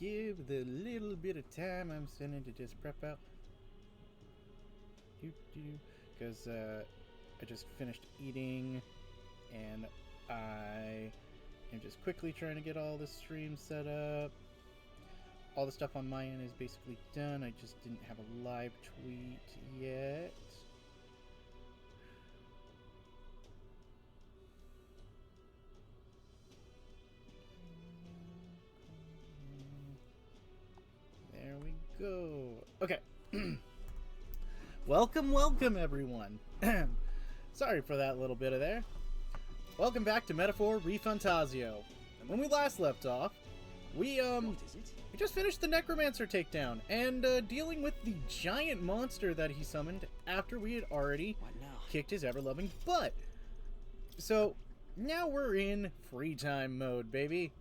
give the little bit of time I'm spending to just prep out. Because I just finished eating and I am just quickly trying to get all the stream set up. All the stuff on my end is basically done. I just didn't have a live tweet yet. There we go. Okay. Welcome everyone. Sorry for that little bit of there. Welcome back to Metaphor Refantazio. When we last left off, we just finished the Necromancer takedown and dealing with the giant monster that he summoned after we had already kicked his ever-loving butt. So now we're in free time mode, baby.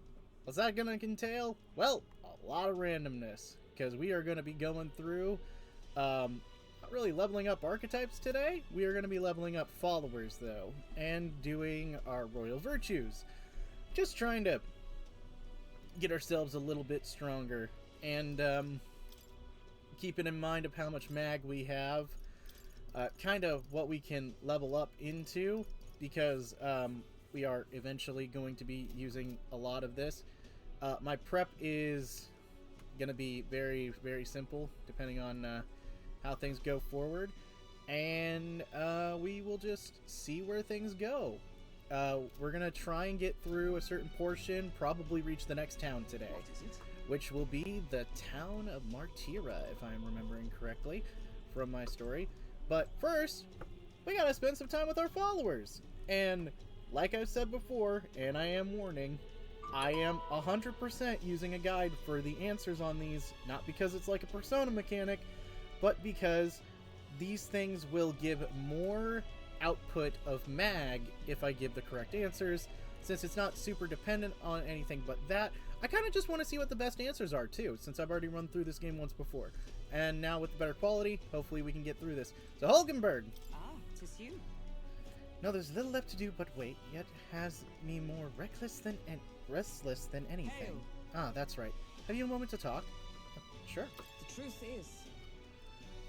What's that gonna entail? Well, a lot of randomness, because we are gonna be going through not really leveling up archetypes today. We are going to be leveling up followers, though, and doing our royal virtues. Just trying to get ourselves a little bit stronger, and keeping in mind of how much mag we have, kind of what we can level up into, because we are eventually going to be using a lot of this. My prep is going to be very, very simple, depending on how things go forward, and we will just see where things go. We're gonna try and get through a certain portion, probably reach the next town today, which will be the town of Martira, if I'm remembering correctly from my story. But first, we gotta spend some time with our followers, and like I've said before, and I am warning, I am 100% using a guide for the answers on these, not because it's like a Persona mechanic, but because these things will give more output of mag if I give the correct answers. Since it's not super dependent on anything but that, I kind of just want to see what the best answers are too, since I've already run through this game once before. And now with the better quality, hopefully we can get through this. So Holgenberg! Ah, 'tis you. No, there's little left to do but wait, yet has me more restless than anything. Hail. Ah, that's right. Have you a moment to talk? Sure. The truth is,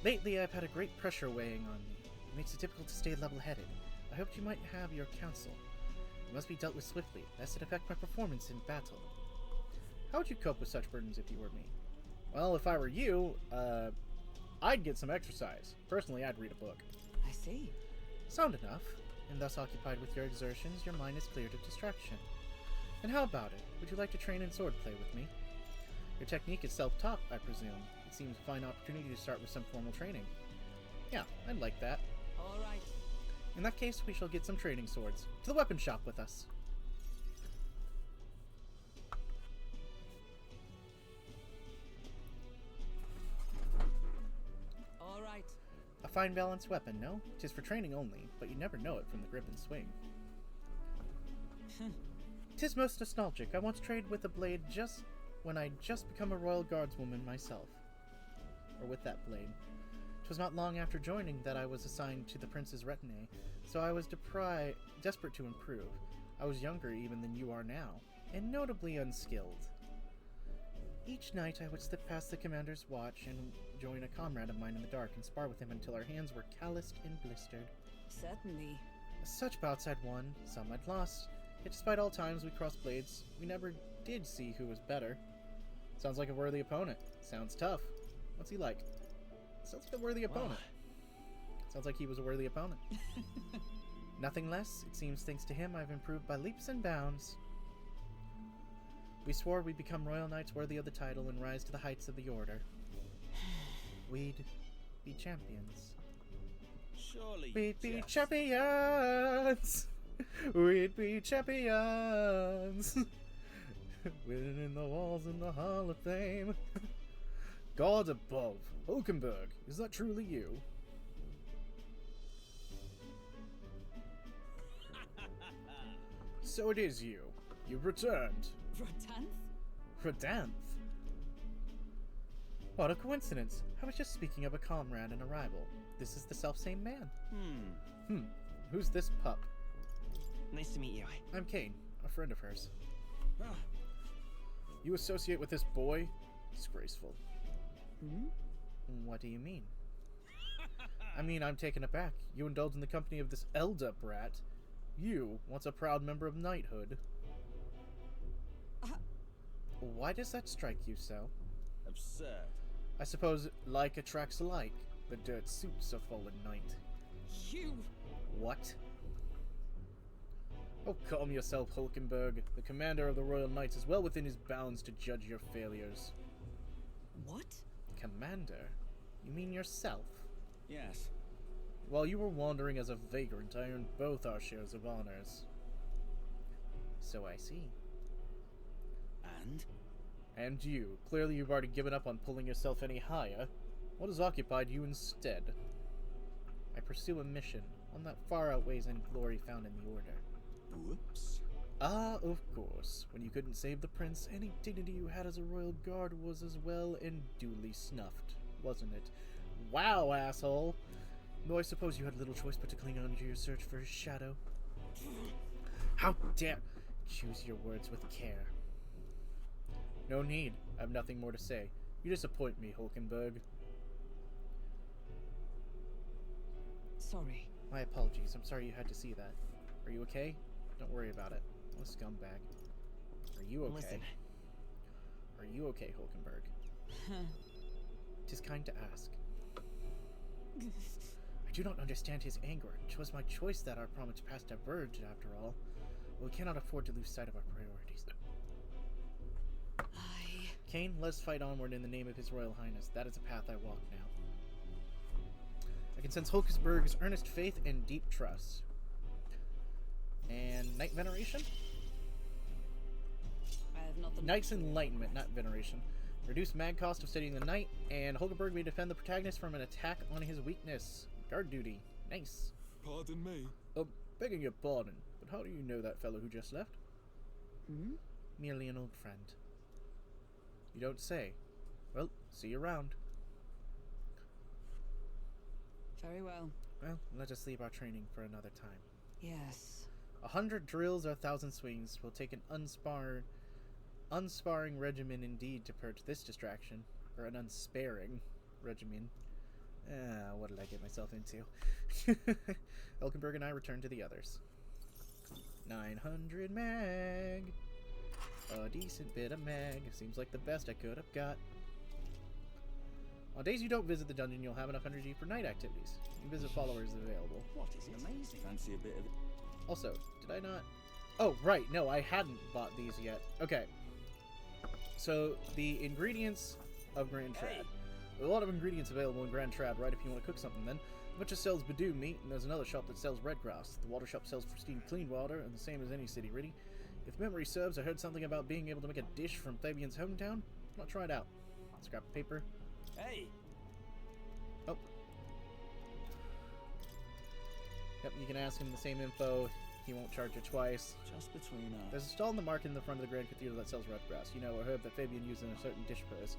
Lately, I've had a great pressure weighing on me. It makes it difficult to stay level-headed. I hoped you might have your counsel. It must be dealt with swiftly, lest it affect my performance in battle. How would you cope with such burdens if you were me? Well, if I were you, I'd get some exercise. Personally, I'd read a book. I see. Sound enough. And thus occupied with your exertions, your mind is cleared of distraction. And how about it? Would you like to train in swordplay with me? Your technique is self-taught, I presume. It seems a fine opportunity to start with some formal training. Yeah, I'd like that. All right. In that case, we shall get some training swords. To the weapon shop with us. All right. A fine balanced weapon, no? 'Tis for training only, but you never know it from the grip and swing. 'Tis most nostalgic. I once traded with a blade just when I'd just become a royal guardswoman myself. Or with that blade. 'Twas not long after joining that I was assigned to the prince's retinue, so I was desperate to improve. I was younger even than you are now, and notably unskilled. Each night I would slip past the commander's watch and join a comrade of mine in the dark and spar with him until our hands were calloused and blistered. Certainly. Such bouts I'd won, some I'd lost, yet despite all times we crossed blades, we never did see who was better. Sounds like a worthy opponent. Sounds tough. What's he like? Sounds like a worthy opponent. Sounds like he was a worthy opponent. Nothing less. It seems thanks to him I've improved by leaps and bounds. We swore we'd become royal knights worthy of the title and rise to the heights of the order. We'd be champions. Surely. We'd be champions! We'd be champions! Within the walls in the Hall of Fame. God above. Hulkenberg, is that truly you? So it is you. You've returned. Rotanth? Radanth? What a coincidence. I was just speaking of a comrade and a rival. This is the selfsame man. Who's this pup? Nice to meet you. I'm Kane, a friend of hers. You associate with this boy? Disgraceful. Hmm? What do you mean? I mean, I'm taken aback. You indulge in the company of this elder brat. You, once a proud member of knighthood. Why does that strike you so? Absurd. I suppose like attracts like. The dirt suits a fallen knight. You! What? Oh, calm yourself, Hulkenberg. The commander of the Royal Knights is well within his bounds to judge your failures. What? Commander? You mean yourself? Yes. While you were wandering as a vagrant, I earned both our shares of honors. So I see. And? And you. Clearly you've already given up on pulling yourself any higher. What has occupied you instead? I pursue a mission, one that far outweighs any glory found in the Order. Whoops. Ah, of course. When you couldn't save the prince, any dignity you had as a royal guard was as well and duly snuffed, wasn't it? Wow, asshole! Though I suppose you had little choice but to cling on to your search for his shadow. How dare... Choose your words with care. No need. I have nothing more to say. You disappoint me, Hulkenberg. Sorry. My apologies. I'm sorry you had to see that. Are you okay? Don't worry about it. What a scumbag. Are you okay? Listen. Are you okay, Hulkenberg? 'Tis kind to ask. I do not understand his anger. It was my choice that our promise past diverged, after all. But we cannot afford to lose sight of our priorities. Cain, let's fight onward in the name of His Royal Highness. That is the path I walk now. I can sense Hulkenberg's earnest faith and deep trust. And Knight Veneration? I have not the Knight's Enlightenment, not Veneration. Reduce mag cost of studying the Knight, and Hulkenberg may defend the protagonist from an attack on his weakness. Guard duty. Nice. Pardon me. Begging your pardon, but how do you know that fellow who just left? Hmm? Merely an old friend. You don't say. Well, see you around. Very well. Well, let us leave our training for another time. Yes. 100 drills or 1,000 swings will take an unsparring regimen indeed to purge this distraction. Or an unsparing regimen. What did I get myself into? Hulkenberg and I return to the others. 900 mag. A decent bit of mag. Seems like the best I could have got. On days you don't visit the dungeon, you'll have enough energy for night activities. You can visit followers available. What is it? Amazing. Fancy a bit of it. Also, did I not... Oh, right. No, I hadn't bought these yet. Okay. So, the ingredients of Grand Trad. Hey. There are a lot of ingredients available in Grand Trad, right, if you want to cook something then. The butcher sells Badoo meat, and there's another shop that sells red grass. The water shop sells pristine clean water, and the same as any city, really. If memory serves, I heard something about being able to make a dish from Fabian's hometown. I'll try it out. Scrap of paper. Hey. Oh. Yep, you can ask him the same info. He won't charge you twice. Just between us. There's a stall in the market in the front of the Grand Cathedral that sells red grass. You know, a herb that Fabian used in a certain dish for us.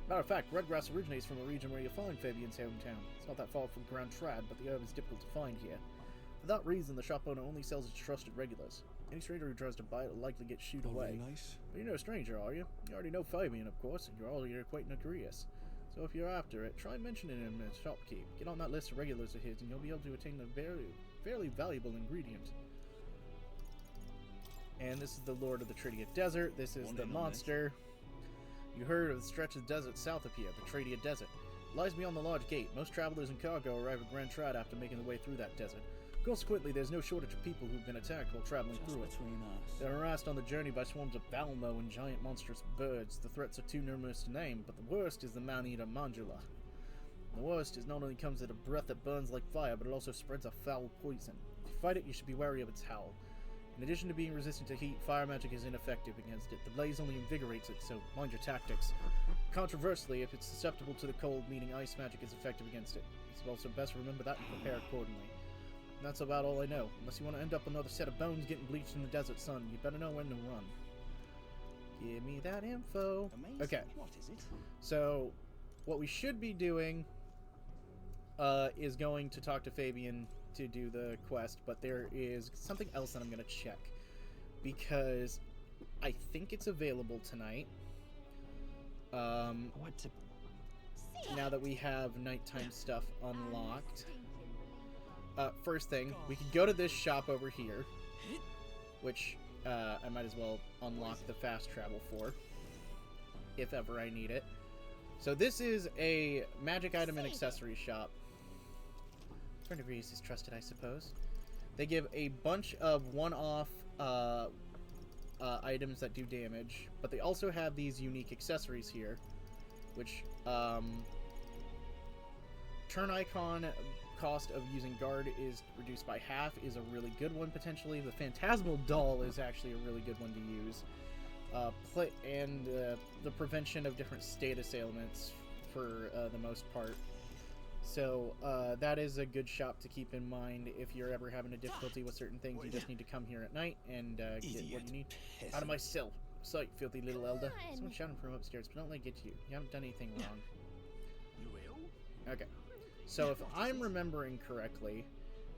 Matter of fact, red grass originates from a region where you'll find Fabian's hometown. It's not that far from Grand Trad, but the herb is difficult to find here. For that reason, the shop owner only sells its trusted regulars. Any stranger who tries to buy it will likely get shooed away. Nice. But you're no stranger, are you? You already know Fabian, of course, and you're already acquainted Agrius. So if you're after it, try mentioning him as shopkeep. Get on that list of regulars of his, and you'll be able to attain a fairly valuable ingredient. And this is the Lord of the Tridia Desert. This is the monster. You heard of the stretch of desert south of here, the Tridia Desert. It lies beyond the large gate. Most travelers and cargo arrive at Grand Trad after making their way through that desert. Consequently, there's no shortage of people who've been attacked while traveling Just through it. between us. They're harassed on the journey by swarms of Balmo and giant monstrous birds. The threats are too numerous to name, but the worst is the man-eater Mandula. The worst is not only comes at a breath that burns like fire, but it also spreads a foul poison. If you fight it, you should be wary of its howl. In addition to being resistant to heat, fire magic is ineffective against it. The blaze only invigorates it, so mind your tactics. Controversially, if it's susceptible to the cold, meaning ice magic is effective against it. It's also best to remember that and prepare accordingly. And that's about all I know. Unless you want to end up another set of bones getting bleached in the desert sun, you better know when to run. Give me that info. Amazing. Okay, What is it? so what we should be doing is going to talk to Fabian to do the quest, but there is something else that I'm going to check. Because I think it's available tonight. What to... Now that we have nighttime stuff unlocked. First thing, we could go to this shop over here, which I might as well unlock the fast travel for, if ever I need it. So this is a magic item and accessory shop. Friend of Reese is trusted, I suppose. They give a bunch of one-off items that do damage, but they also have these unique accessories here, which turn icon cost of using guard is reduced by half is a really good one potentially. The Phantasmal Doll is actually a really good one to use. The prevention of different status ailments for the most part. So that is a good shop to keep in mind if you're ever having a difficulty with certain things. You just need to come here at night and get what you need. Out of my sight, filthy little elder. Someone shouting from upstairs, but don't let it get to you. You haven't done anything wrong. You will? Okay. So if I'm remembering correctly,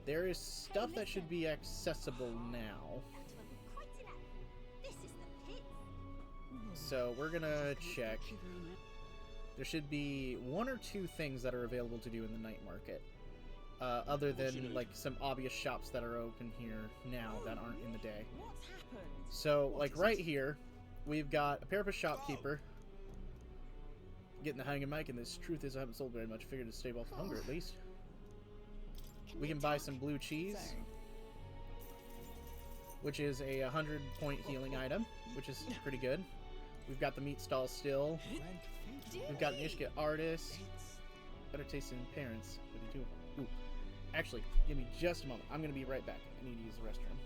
there is stuff that should be accessible now. So we're gonna check. There should be one or two things that are available to do in the night market. Other than like some obvious shops that are open here now that aren't in the day. So like right here, we've got a Parapet shopkeeper. Getting the hang of Mike, and this truth is I haven't sold very much. Figured to stave off the hunger at least. We can buy some blue cheese, which is a 100-point healing item, which is pretty good. We've got the meat stall still. We've got an Ishka artist. Better taste than parents. What do you do? Ooh. Actually, give me just a moment. I'm gonna be right back. I need to use the restroom.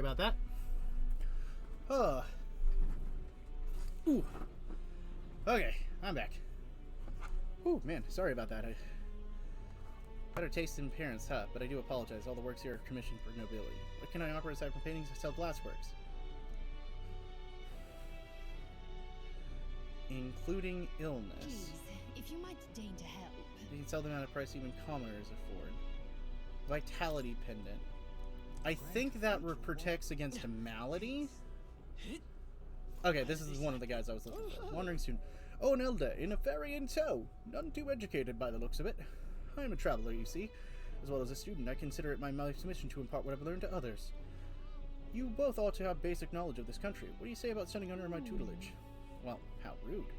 about that. Ooh. Okay, I'm back. Ooh, man, sorry about that. Better taste than parents, huh? But I do apologize. All the works here are commissioned for nobility. What can I offer aside from paintings? I sell glassworks. Including illness. Please, if you might deign to help. You can sell them at a price even commoners afford. Vitality pendant. I think that protects against a malady. Okay, this is one of the guys I was looking for. Wandering student. Oh, an elder, in a ferry in tow. None too educated by the looks of it. I am a traveler, you see. As well as a student, I consider it my mission to impart what I've learned to others. You both ought to have basic knowledge of this country. What do you say about studying under my tutelage? Well, how rude.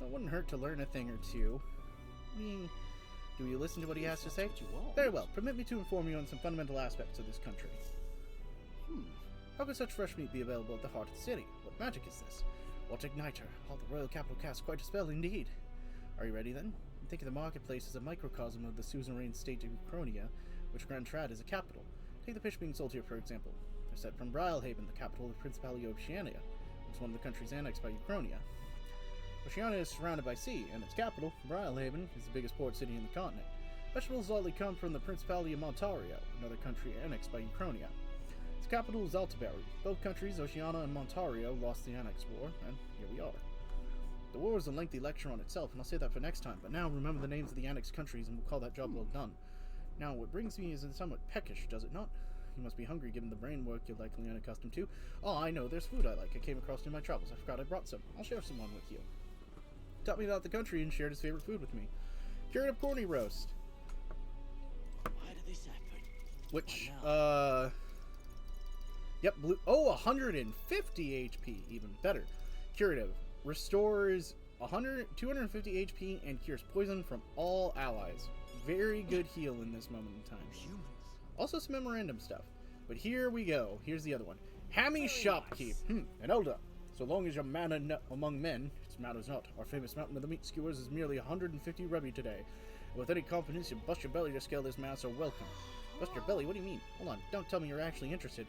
It wouldn't hurt to learn a thing or two. Do you listen to what he has to say? Very well. Permit me to inform you on some fundamental aspects of this country. How could such fresh meat be available at the heart of the city? What magic is this? What igniter? All the royal capital casts quite a spell indeed. Are you ready then? Think of the marketplace as a microcosm of the suzerain state of Uchronia, which Grand Trad is a capital. Take the fish being sold here, for example. They're set from Brylehaven, the capital of the Principality of Oceania, which is one of the countries annexed by Uchronia. Oceania is surrounded by sea, and its capital, Brylehaven, is the biggest port city in the continent. Vegetables likely come from the Principality of Montario, another country annexed by Uchronia. Its capital is Altaberry. Both countries, Oceania and Montario, lost the Annex War, and here we are. The war is a lengthy lecture on itself, and I'll say that for next time, but now remember the names of the annexed countries and we'll call that job well done. Now, what brings me is somewhat peckish, does it not? You must be hungry given the brain work you're likely unaccustomed to. Oh, I know, there's food I like. I came across in my travels. I forgot I brought some. I'll share some one with you. Taught me about the country and shared his favorite food with me. Cured up corny roast. Why did this happen? Which, Yep, blue. Oh, 150 HP, even better. Curative. Restores 250 HP and cures poison from all allies. Very good heal in this moment in time. Humans. Also some memorandum stuff. But here we go. Here's the other one. Hammy Shopkeep. An elder. So long as your manner among men, it matters not. Our famous mountain of the meat skewers is merely 150 rebi today. And with any confidence, you bust your belly to scale this mass, so welcome. Bust your belly? What do you mean? Hold on. Don't tell me you're actually interested.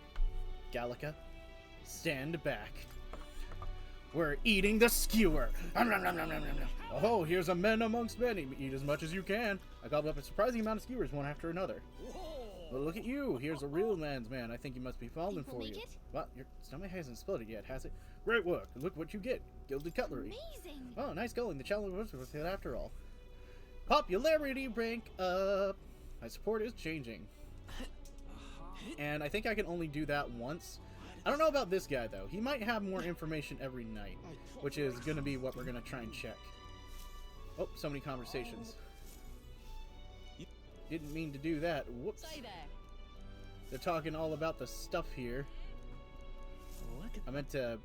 Gallica, stand back. We're eating the skewer. Oh, here's a men amongst men. Eat as much as you can. I gobbled up a surprising amount of skewers one after another. Well, look at you. Here's a real man's man. I think he must be falling for you. Well, your stomach hasn't exploded yet, has it? Great work. Look what you get. Gilded cutlery. Amazing. Oh, nice going. The challenge was worth it after all. Popularity rank up. My support is changing. And I think I can only do that once. I don't know about this guy, though. He might have more information every night, which is going to be what we're going to try and check. Oh, so many conversations. Didn't mean to do that. Whoops. Stay there. They're talking all about the stuff here. I meant to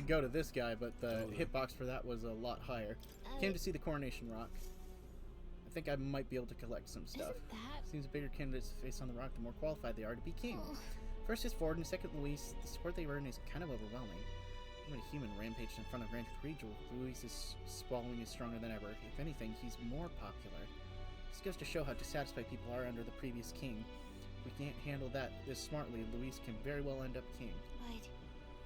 go to this guy, but the hitbox for that was a lot higher. Came to see the Coronation Rock. I think I might be able to collect some stuff. Seems the bigger candidates face on the rock, the more qualified they are to be king. First is Ford, and second Luis. The support they earn is kind of overwhelming. Even a human rampaged in front of Grand Cathedral, Luis's swallowing is stronger than ever. If anything, he's more popular. This goes to show how dissatisfied people are under the previous king. If we can't handle that this smartly, Luis can very well end up king. Right.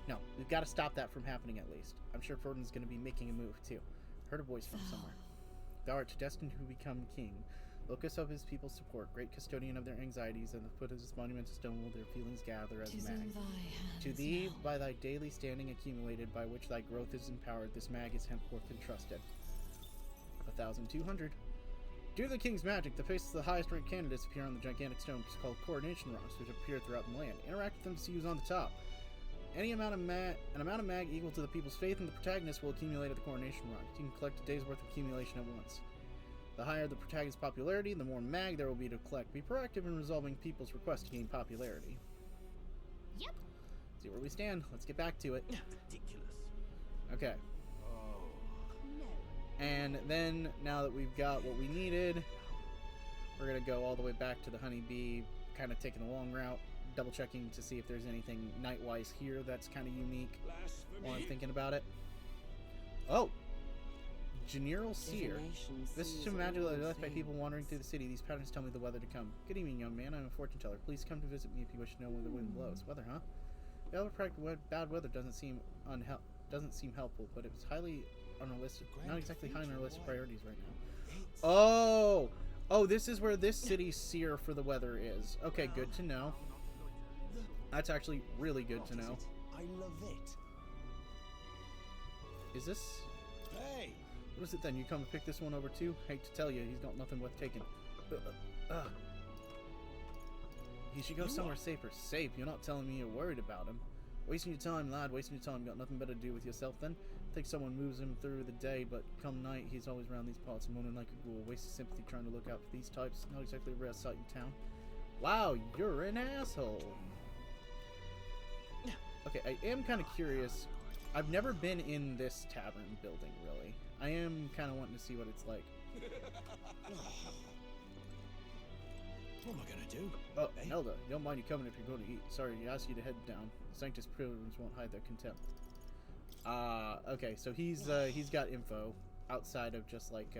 No, we've got to stop that from happening at least. I'm sure Fordin's going to be making a move, too. Heard a voice from somewhere. Thou art destined to become king. Locus of his people's support, great custodian of their anxieties, and the foot of his monument to stone will their feelings gather as mag. To thee, by thy daily standing accumulated, by which thy growth is empowered, this mag is henceforth entrusted. 1,200. Due to the king's magic, the faces of the highest ranked candidates appear on the gigantic stones called Coronation Rocks, which appear throughout the land. Interact with them to see who's on the top. An amount of mag equal to the people's faith in the protagonist will accumulate at the Coronation Rock. You can collect a day's worth of accumulation at once. The higher the protagonist's popularity, the more mag there will be to collect. Be proactive in resolving people's requests to gain popularity. Yep. See where we stand. Let's get back to it. Ridiculous. Okay. No. And then, now that we've got what we needed, we're going to go all the way back to the honeybee, kind of taking the long route, double checking to see if there's anything night-wise here that's kind of unique while I'm thinking about it. Oh! General Seer. Divination This is sees a magical all left by people things. wandering through the city. These patterns tell me the weather to come. Good evening, young man. I'm a fortune teller. Please come to visit me if you wish to know when the wind blows. Weather, huh? Bad weather doesn't seem helpful, but it was highly unrealistic. Not exactly high on our list of priorities right now. Oh! Oh, this is where this city's seer for the weather is. Okay, good to know. That's actually really good to know. I love it. Is this... Hey! What is it then? You come to pick this one over too? Hate to tell you, he's got nothing worth taking. He should go somewhere safer. Safe? You're not telling me you're worried about him. Wasting your time, lad. Wasting your time. Got nothing better to do with yourself then? Think someone moves him through the day, but come night, he's always around these parts, moaning like a ghoul. Wasted sympathy trying to look out for these types. Not exactly a rare sight in town. Wow, you're an asshole. Okay, I am kind of curious. I've never been in this tavern building, really. I am kind of wanting to see what it's like. What am I gonna do? Oh, Hey? Nelda, you don't mind you coming if you're going to eat. Sorry, he asked you to head down. Sanctus pilgrims won't hide their contempt. Okay, so he's got info outside of just like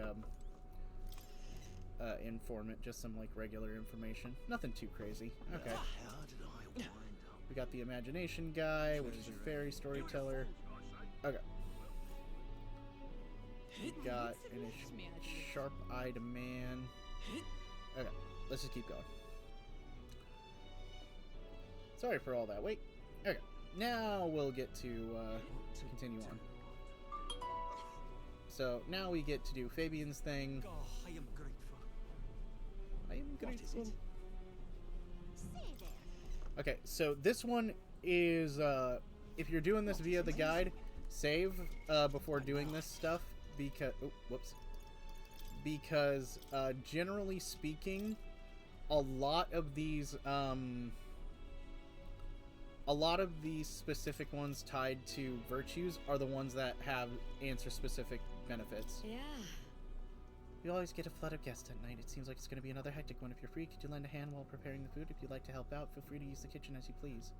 informant, just some like regular information. Nothing too crazy. Okay. How did I wind up? We got the imagination guy, which is a fairy storyteller. Okay. We got a sharp-eyed man. Okay, let's just keep going. Sorry for all that. Wait. Okay, now we'll get to continue on. So now we get to do Fabian's thing. Oh, I am grateful. I am What is grateful. it? Say there. Okay, so this one is, if you're doing this via the guide, save before doing this stuff, because, oh, whoops, because generally speaking, a lot of these specific ones tied to virtues are the ones that have answer specific benefits. Yeah. You always get a flood of guests at night. It seems like it's going to be another hectic one. If you're free, could you lend a hand while preparing the food? If you'd like to help out, feel free to use the kitchen as you please.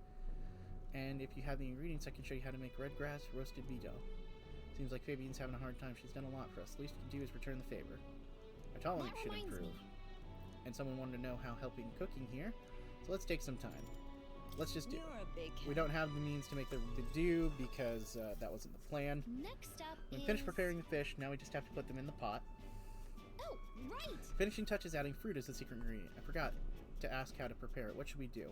And if you have the ingredients, I can show you how to make red grass roasted beet dough. Seems like Fabian's having a hard time. She's done a lot for us. The least we can do is return the favor. Our tolerance That should reminds improve. me. And someone wanted to know how helping cooking here. So let's take some time. Let's just do You're it. a big We don't have the means to make the do because that wasn't the plan. Next up When is... finished preparing the fish, now we just have to put them in the pot. Oh, right. Finishing touch is adding fruit as the secret ingredient. I forgot to ask how to prepare it. What should we do?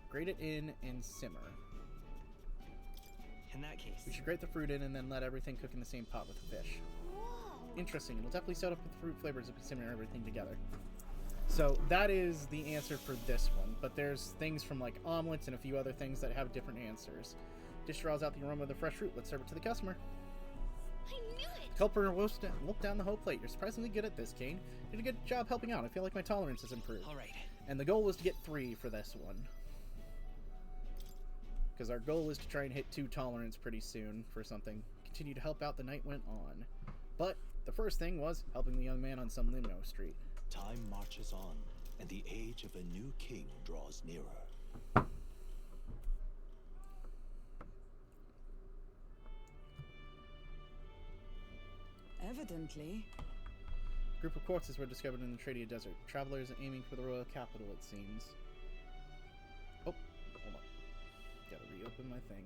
Grate it in and simmer. In that case, We should grate the fruit in and then let everything cook in the same pot with the fish. Whoa. Interesting. It'll definitely set up with fruit flavors if we simmer everything together. So that is the answer for this one. But there's things from like omelets and a few other things that have different answers. Dish draws out the aroma of the fresh fruit. Let's serve it to the customer. I knew it. Helper wolf down the whole plate. You're surprisingly good at this, Kane. You did a good job helping out. I feel like my tolerance has improved. all right. And the goal was to get 3 for this one. Because our goal is to try and hit 2 tolerance pretty soon for something. Continue to help out, the night went on. But the first thing was helping the young man on some limo street. Time marches on, and the age of a new king draws nearer. Evidently. A group of corpses were discovered in the Tradia Desert. Travelers aiming for the royal capital, it seems. Oh, hold on. Gotta reopen my thing.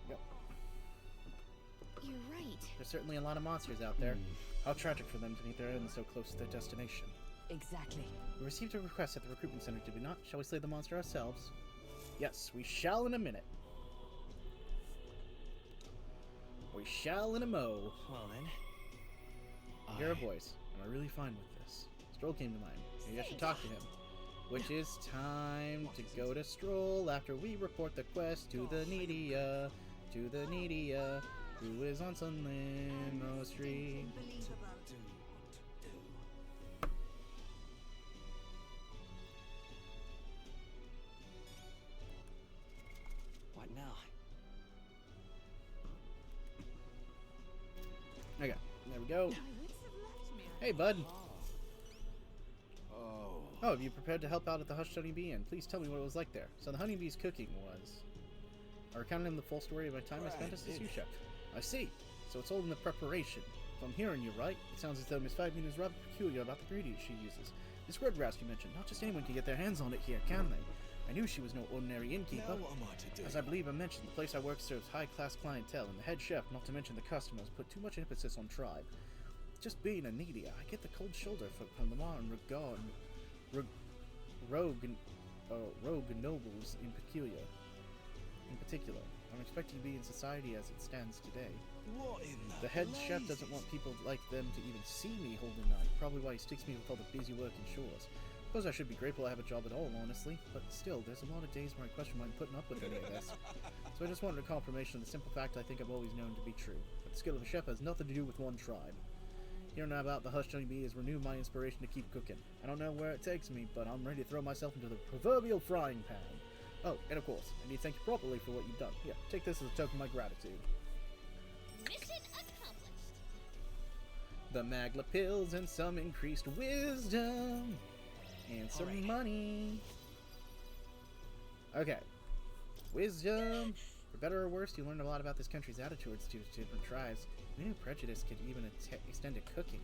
Yep. You're right. There's certainly a lot of monsters out there. How tragic for them to meet their end so close to their destination. Exactly. We received a request at the recruitment center, did we not? Shall we slay the monster ourselves? Yes, we shall in a minute. We shall in a mo. Well then. Hear a voice. Am I really fine with this? Stroll came to mind. Maybe I should talk to him. Which is time to go to Stroll after we report the quest to the Needia. To the Needia, who is on some limo street. What now? Okay, there we go. Hey, bud. Oh, Oh, have you prepared to help out at the Hushed Honeybee Inn? Please tell me what it was like there. So the honeybee's cooking was... I recounted him the full story of my time I spent as a sous chef. I see. So it's all in the preparation. If I'm hearing you right, it sounds as though Miss Fagin is rather peculiar about the ingredients she uses. This red grass you mentioned, not just anyone can get their hands on it here, can they? I knew she was no ordinary innkeeper. Now what am I to do? As I believe I mentioned, the place I work serves high-class clientele, and the head chef, not to mention the customers, put too much emphasis on tribe. Just being a needy, I get the cold shoulder from the modern regard and rogue nobles in particular. I'm expecting to be in society as it stands today. What in The head chef doesn't want people like them to even see me hold a knife, probably why he sticks me with all the busy work and chores. Suppose I should be grateful I have a job at all, honestly, but still, there's a lot of days where I question why I'm putting up with any of this. So I just wanted a confirmation of the simple fact I think I've always known to be true. But the skill of a chef has nothing to do with one tribe. Hearing about the Hushed Honeybee has renewed my inspiration to keep cooking. I don't know where it takes me, but I'm ready to throw myself into the proverbial frying pan. Oh, and of course, I need to thank you properly for what you've done. Here, take this as a token of my gratitude. Mission accomplished. The Magla pills and some increased wisdom. And some money. Okay. Wisdom. For better or worse, you learned a lot about this country's attitudes to different tribes. We knew prejudice could even extend to cooking.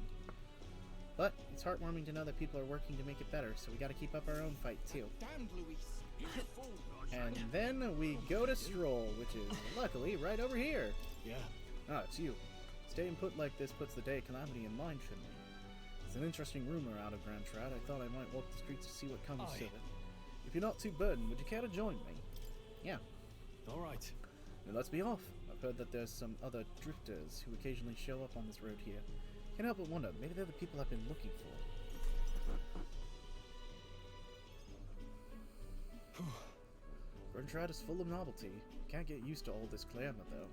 But it's heartwarming to know that people are working to make it better, so we gotta keep up our own fight, too. Damn, Luis. You're a fool. And then we go to Stroll, which is luckily right over here. Yeah. Ah, it's you. Staying put like this puts the day of calamity in mind for me. It's an interesting rumor out of Grand Trad. I thought I might walk the streets to see what comes of it. If you're not too burdened, would you care to join me? Yeah. All right. Then let's be off. I've heard that there's some other drifters who occasionally show up on this road here. Can't help but wonder, maybe they're the people I've been looking for. Grand Trad is full of novelty. Can't get used to all this glamour, though.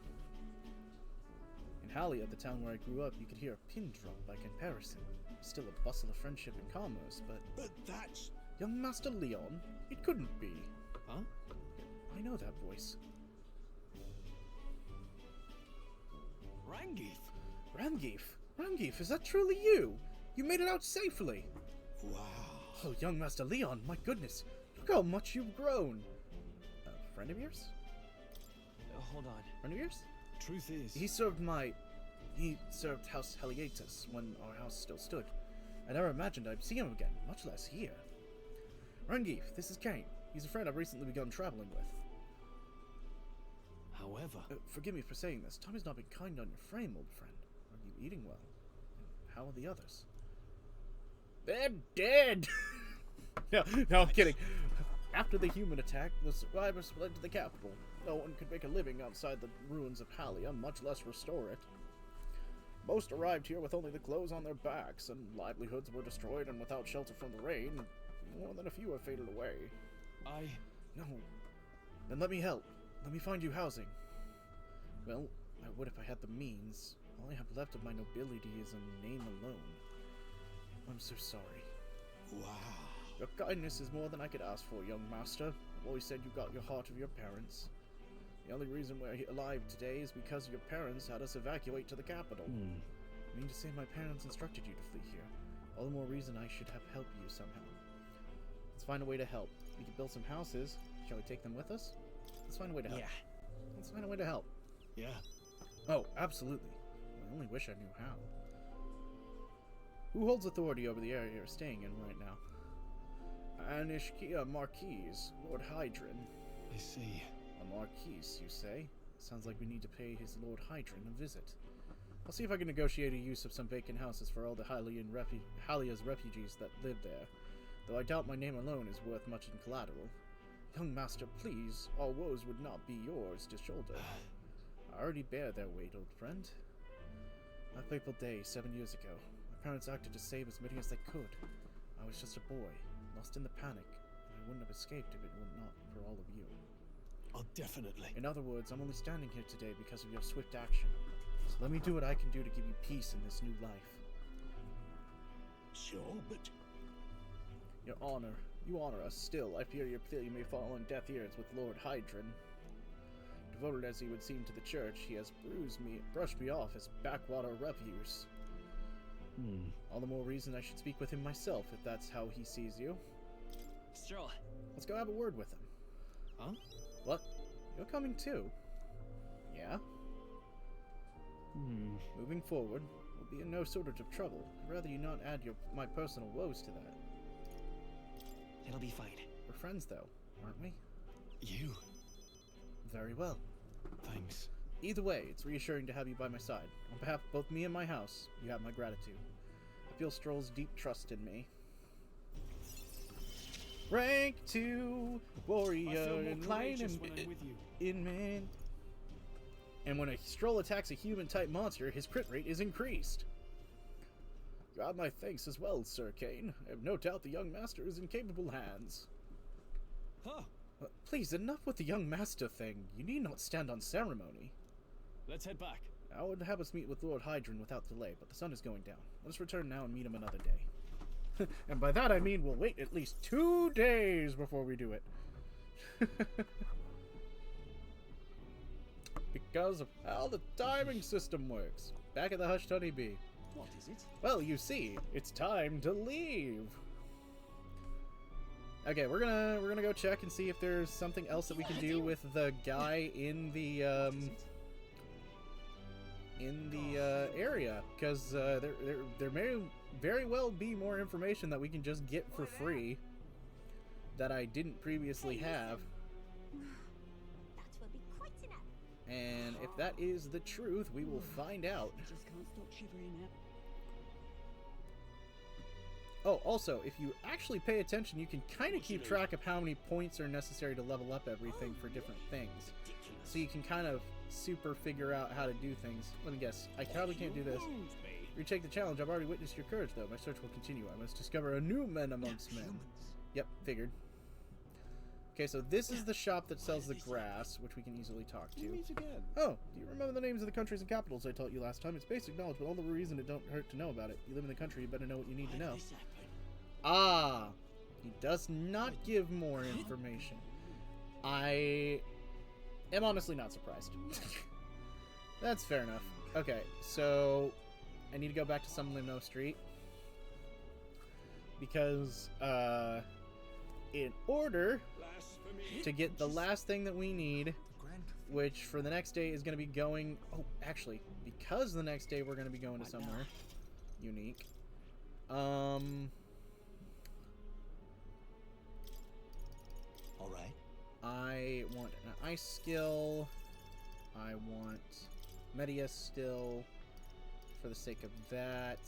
In Halia, the town where I grew up, you could hear a pin drop by comparison. Still a bustle of friendship and commerce, but... But that's... Young Master Leon? It couldn't be. Huh? I know that voice. Rangif. Rangif? Rangif, is that truly you? You made it out safely! Wow. Oh, young Master Leon, my goodness. Look how much you've grown. A friend of yours? Hold on. Friend of yours? Truth is... He served House Heliatus when our house still stood. I never imagined I'd see him again, much less here. Rangif, this is Kane. He's a friend I've recently begun traveling with. However... Forgive me for saying this. Time has not been kind on your frame, old friend. Are you eating well? And how are the others? They're dead! No, I'm kidding. After the human attack, the survivors fled to the capital. No one could make a living outside the ruins of Halia, much less restore it. Most arrived here with only the clothes on their backs, and livelihoods were destroyed and without shelter from the rain. More than a few have faded away. No. Then let me help. Let me find you housing. Well, I would if I had the means. All I have left of my nobility is a name alone. I'm so sorry. Wow. Your kindness is more than I could ask for, young master. I've always said you got your heart of your parents. The only reason we're alive today is because your parents had us evacuate to the capital. I mean to say my parents instructed you to flee here. All the more reason I should have helped you somehow. Let's find a way to help. We could build some houses. Shall we take them with us? Let's find a way to help. Yeah. Let's find a way to help. Yeah. Oh, absolutely. I only wish I knew how. Who holds authority over the area you're staying in right now? Anishkia Marquise, Lord Hydron. I see. A Marquise, you say? Sounds like we need to pay his Lord Hydron a visit. I'll see if I can negotiate a use of some vacant houses for all the Halia's refugees that live there, though I doubt my name alone is worth much in collateral. Young master, please, all woes would not be yours to shoulder. I already bear their weight, old friend. A fateful day 7 years ago. My parents acted to save as many as they could. I was just a boy, lost in the panic, and I wouldn't have escaped if it were not for all of you. Oh, definitely. In other words, I'm only standing here today because of your swift action. So let me do what I can do to give you peace in this new life. Sure, but... Your honor. You honor us still. I fear your plea may fall on deaf ears with Lord Hydron. Devoted as he would seem to the church, he has brushed me off as backwater refuse. All the more reason I should speak with him myself, if that's how he sees you. Straw. Let's go have a word with him. Huh? What? You're coming too? Yeah? Moving forward, we'll be in no sort of trouble. I'd rather you not add my personal woes to that. It'll be fine. We're friends, though, aren't we? You. Very well. Thanks. Either way, it's reassuring to have you by my side. On behalf of both me and my house, you have my gratitude. I feel Stroll's deep trust in me. Rank 2 warrior I feel more in line courageous when I'm with you. in man. And when a Stroll attacks a human-type monster, his crit rate is increased. You have my thanks as well, Sir Kane. I have no doubt the young master is in capable hands. Huh. Please, enough with the young master thing. You need not stand on ceremony. Let's head back. I would have us meet with Lord Hydron without delay, but the sun is going down. Let us return now and meet him another day. And by that I mean we'll wait at least 2 days before we do it. Because of how the timing system works. Back at the Hushed Honeybee. What is it? Well, you see, it's time to leave. Okay, we're gonna go check and see if there's something else that we can do with the guy in the area, because there may very well be more information that we can just get for free that I didn't previously have. That will be quite enough. And if that is the truth, we will find out. I just can't stop shivering now. Oh, also, if you actually pay attention, you can kind of keep track of how many points are necessary to level up everything for different things. So you can kind of super figure out how to do things. Let me guess. I probably can't do this. Retake the challenge. I've already witnessed your courage, though. My search will continue. I must discover a new man amongst men. Yep, figured. Okay, so this is the shop that sells the grass, which we can easily talk to. Meet again. Oh, do you remember the names of the countries and capitals I taught you last time? It's basic knowledge, but all the reason it don't hurt to know about it. You live in the country, you better know what you need to know. Ah, he does not give more information. I am honestly not surprised. That's fair enough. Okay, so I need to go back to some Limno Street because in order to get the last thing that we need, which for the next day is going to be going... Oh, actually, because the next day we're going to be going to somewhere unique. Alright. I want an ice skill. I want Media still for the sake of that.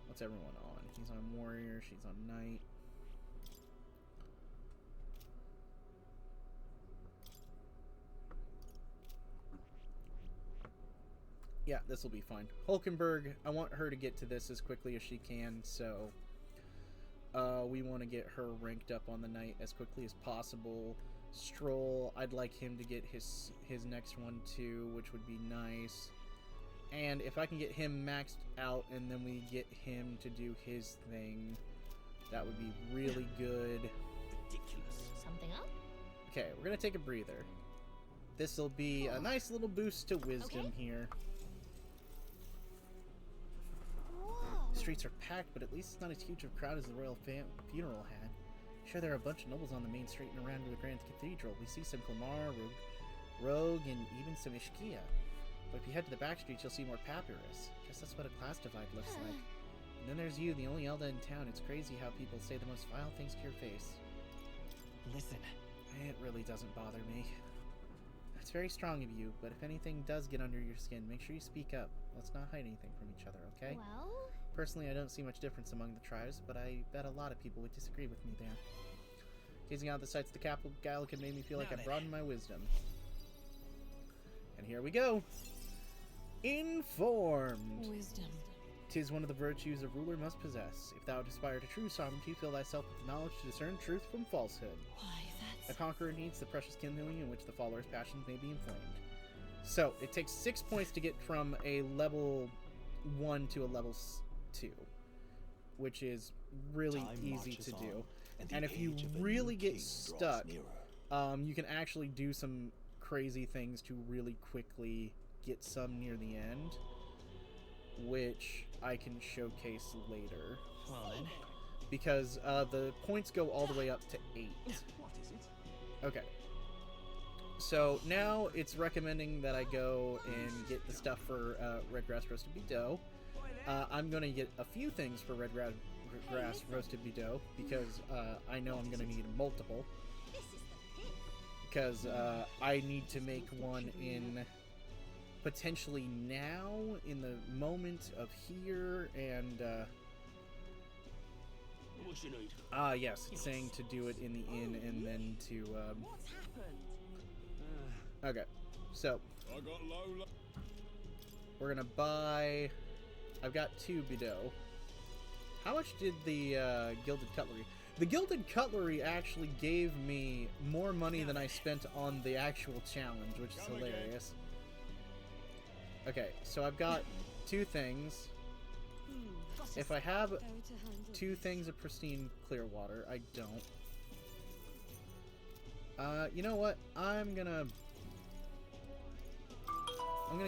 What's everyone on? He's on warrior, she's on knight. Yeah, this will be fine. Hulkenberg, I want her to get to this as quickly as she can, so we want to get her ranked up on the knight as quickly as possible. Stroll, I'd like him to get his next one too, which would be nice. And if I can get him maxed out and then we get him to do his thing, that would be really good. Something up? Okay, we're going to take a breather. This will be a nice little boost to wisdom here. Whoa. The streets are packed, but at least it's not as huge of a crowd as the royal funeral had. Sure, there are a bunch of nobles on the main street and around the Grand Cathedral. We see some Clamar, Rogue, and even some Ishkia. But if you head to the back streets, you'll see more Papyrus. Guess that's what a class divide looks like. And then there's you, the only Elda in town. It's crazy how people say the most vile things to your face. Listen. It really doesn't bother me. It's very strong of you, but if anything does get under your skin, make sure you speak up. Let's not hide anything from each other, okay? Well, Personally, I don't see much difference among the tribes, but I bet a lot of people would disagree with me there. Gazing out the sights of the capital Gallican made me feel like I broadened my wisdom. And here we go! Informed! Wisdom. 'Tis one of the virtues a ruler must possess. If thou aspire to true sovereignty, fill thyself with the knowledge to discern truth from falsehood. Why, A that's... conqueror needs the precious kindling in which the follower's passions may be inflamed. So, it takes 6 points to get from a level 1 to a level 2, which is really Time easy marches to do. on, the And if you age of a new really get king draws stuck, nearer. you can actually do some crazy things to really quickly get some near the end, which I can showcase later. Well then. Because the points go all the way up to 8. What is it? Okay. So now it's recommending that I go and get the stuff for red grass roasted beef dough. I'm going to get a few things for red grass roasted beef dough because I know I'm going to need multiple. This is the pit. Because I need to make one in potentially now, in the moment of here, and What you need? yes, it's saying to do it in the inn and then to What's happened? okay, so I got low. we're gonna buy. I've got 2 Bideau. How much did the gilded cutlery? The gilded cutlery actually gave me more money than I spent on the actual challenge, which is hilarious. Okay, so I've got 2 things. If I have Go to handle 2 things of pristine clear water, I don't. You know what? I'm gonna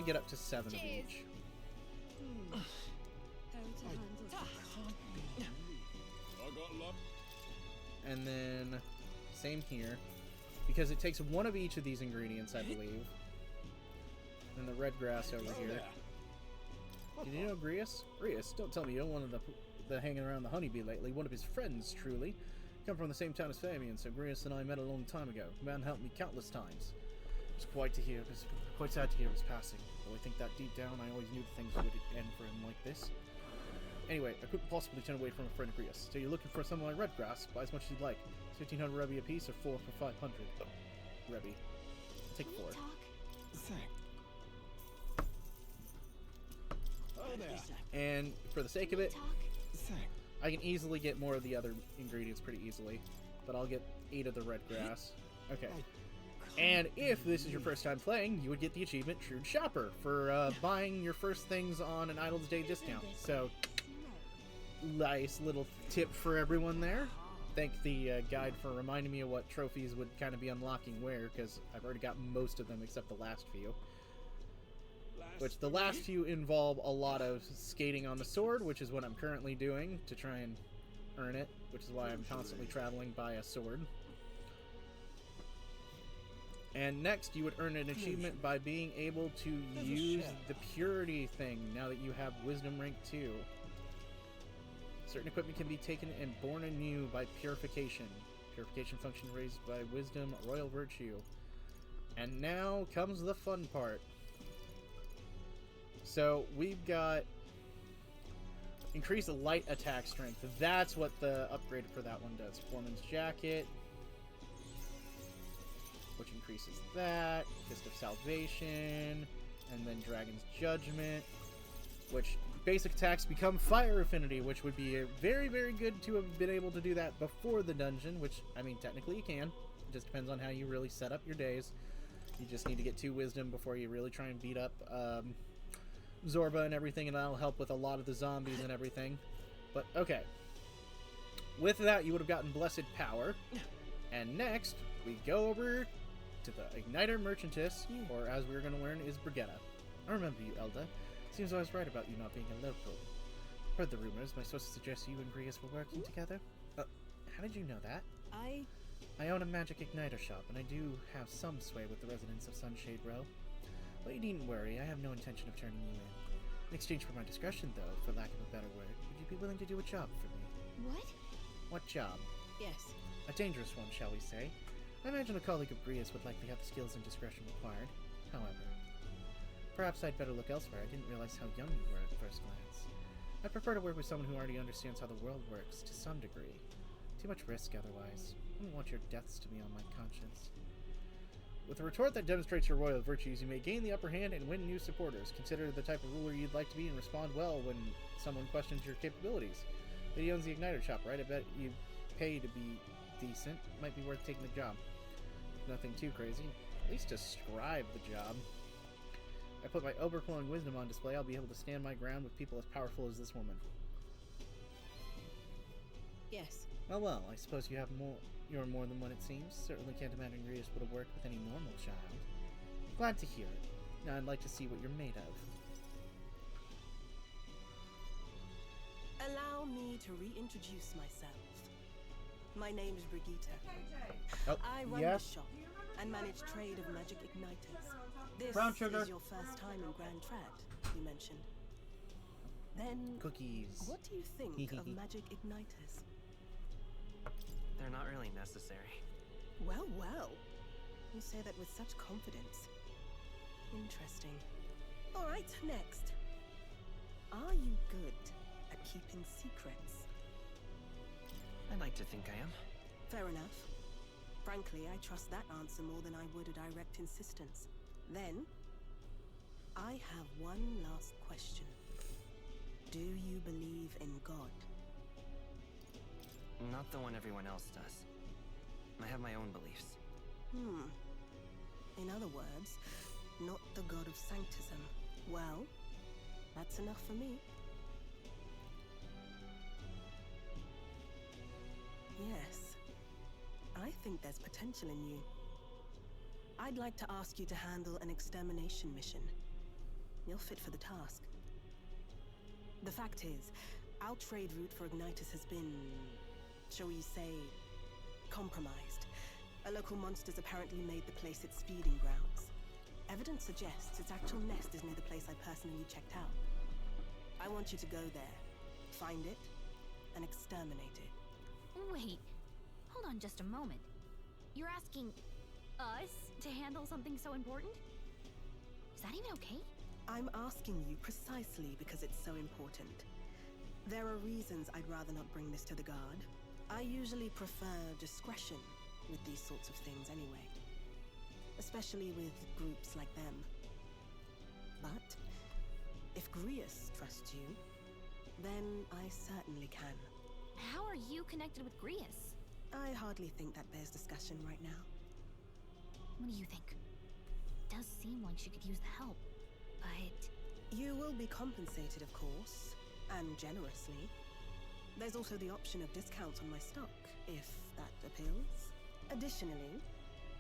get up to 7 of each. How to handle this. I got low. And then same here, because it takes 1 of each of these ingredients, I believe. And the red grass over here. Did you know Grius? Grius, don't tell me you don't want the hanging around the honeybee lately. One of his friends, truly. Come from the same town as Fabian, so Grius and I met a long time ago. The man helped me countless times. It's quite sad to hear his passing. Though I think that deep down I always knew the things would end for him like this. Anyway, I couldn't possibly turn away from a friend of Grius. So you're looking for some of my red grass? Buy as much as you'd like. It's 1,500 Rebi a piece, or 4 for 500. Rebi. Take 4. Thanks. Oh there. And for the sake of it, Thanks. I can easily get more of the other ingredients pretty easily. But I'll get 8 of the red grass. Okay. And if this is your first time playing, you would get the achievement Shrewd Shopper for buying your first things on an Idle's Day discount. So, nice little tip for everyone there. Thank the guide for reminding me of what trophies would kind of be unlocking where, because I've already got most of them except the last few. Which the last few involve a lot of skating on the sword, which is what I'm currently doing to try and earn it, which is why I'm constantly traveling by a sword. And next, you would earn an achievement by being able to use the purity thing now that you have Wisdom rank 2. Certain equipment can be taken and born anew by purification. Purification function raised by Wisdom, Royal Virtue. And now comes the fun part. So, we've got increase the light attack strength. That's what the upgrade for that one does. Foreman's Jacket, which increases that, Fist of Salvation, and then Dragon's Judgment, which basic attacks become Fire Affinity, which would be very, very good to have been able to do that before the dungeon, which, I mean, technically you can. It just depends on how you really set up your days. You just need to get 2 Wisdom before you really try and beat up Zorba and everything, and that'll help with a lot of the zombies and everything. But, okay. With that, you would have gotten Blessed Power. And next, we go over to the Igniter Merchantess, or as we were going to learn, is Brigitta. I remember you, Elda. Seems I was right about you not being a local. Heard the rumors. My sources suggest you and Grius were working together. How did you know that? I own a magic igniter shop, and I do have some sway with the residents of Sunshade Row. But you needn't worry, I have no intention of turning you in. In exchange for my discretion, though, for lack of a better word, would you be willing to do a job for me? What? What job? Yes. A dangerous one, shall we say. I imagine a colleague of Grius would likely have the skills and discretion required. However, perhaps I'd better look elsewhere. I didn't realize how young you were at first glance. I prefer to work with someone who already understands how the world works, to some degree. Too much risk otherwise. I wouldn't want your deaths to be on my conscience. With a retort that demonstrates your royal virtues, you may gain the upper hand and win new supporters. Consider the type of ruler you'd like to be and respond well when someone questions your capabilities. But he owns the Igniter shop, right? I bet you pay to be decent. Might be worth taking the job. Nothing too crazy. At least describe the job. I put my overflowing wisdom on display, I'll be able to stand my ground with people as powerful as this woman. Yes. Well, I suppose you're more than what it seems. Certainly can't imagine Grius would have worked with any normal child. Glad to hear it. Now I'd like to see what you're made of. to reintroduce myself. My name is Brigitte. Oh, I run yes. the shop and manage trade of magic igniters. This Brown sugar. is your first time in Grand Trad, you mentioned. Then, Cookies. what do you think of magic igniters? They're not really necessary. Well, well. You say that with such confidence. Interesting. All right, next. Are you good at keeping secrets? I'd like to think I am. Fair enough. Frankly, I trust that answer more than I would a direct insistence. Then, I have one last question. Do you believe in God? Not the one everyone else does. I have my own beliefs. In other words, not the god of sanctism. Well, that's enough for me. Yes. I think there's potential in you. I'd like to ask you to handle an extermination mission. You're fit for the task. The fact is, our trade route for Ignitus has been, shall we say, compromised. A local monster's apparently made the place its feeding grounds. Evidence suggests its actual nest is near the place I personally checked out. I want you to go there, find it, and exterminate it. Wait, hold on just a moment. You're asking us to handle something so important? Is that even okay? I'm asking you precisely because it's so important. There are reasons I'd rather not bring this to the guard. I usually prefer discretion with these sorts of things anyway. Especially with groups like them. But if Grius trusts you, then I certainly can. How are you connected with Grius? I hardly think that bears discussion right now. What do you think? It does seem like she could use the help, but... You will be compensated, of course, and generously. There's also the option of discounts on my stock, if that appeals. Additionally,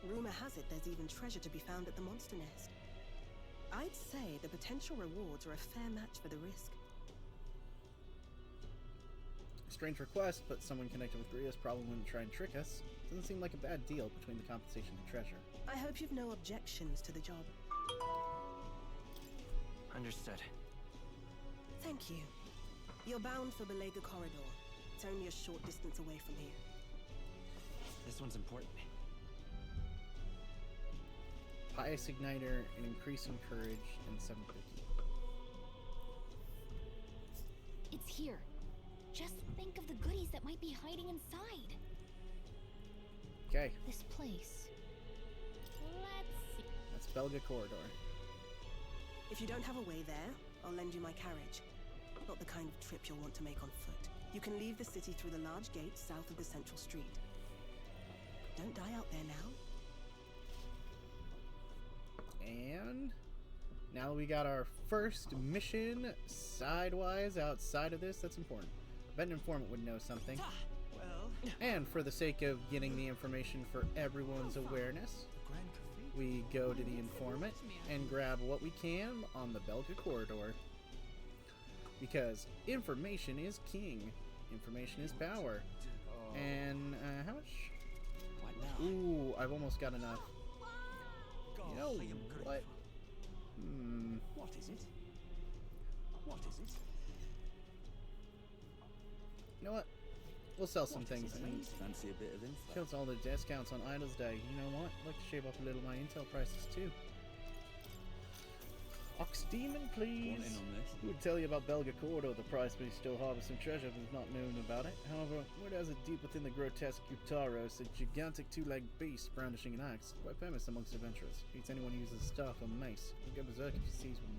rumor has it there's even treasure to be found at the monster nest. I'd say the potential rewards are a fair match for the risk. Strange request, but someone connected with Grius probably wouldn't try and trick us. Doesn't seem like a bad deal between the compensation and treasure. I hope you've no objections to the job. Understood. Thank you. You're bound for Belega Corridor. It's only a short distance away from here. This one's important. Pious Igniter and increasing courage and 750. It's here. Just think of the goodies that might be hiding inside. Okay, This place. Let's see. that's Belga Corridor. If you don't have a way there, I'll lend you my carriage. Not the kind of trip you'll want to make on foot. You can leave the city through the large gate south of the central street. Don't die out there now. And now we got our first mission sidewise outside of this. That's important. I bet an informant would know something. Well, And for the sake of getting the information for everyone's awareness, Grand Cathedral. we go to the informant and grab what we can on the Belga Corridor. Because information is king. Information is power. Oh, And how much? what now? Ooh, I've almost got enough. You know I am grateful. what? What is it? What is it? You know what? We'll sell some What things. is it, And mate? Fancy a bit of info? kills all the discounts on Idle's Day. You know what? I'd like to shave up a little of my intel prices too. Ox Demon, please. Want in on this? Who would tell you about Belga Corridor? The price may still harbor some treasure if we've not known about it. However, word has it deep within the grotesque Gutaros, a gigantic two-legged beast brandishing an axe. Quite famous amongst adventurers. Beats anyone who uses staff or mace. He'll go berserk if he sees one.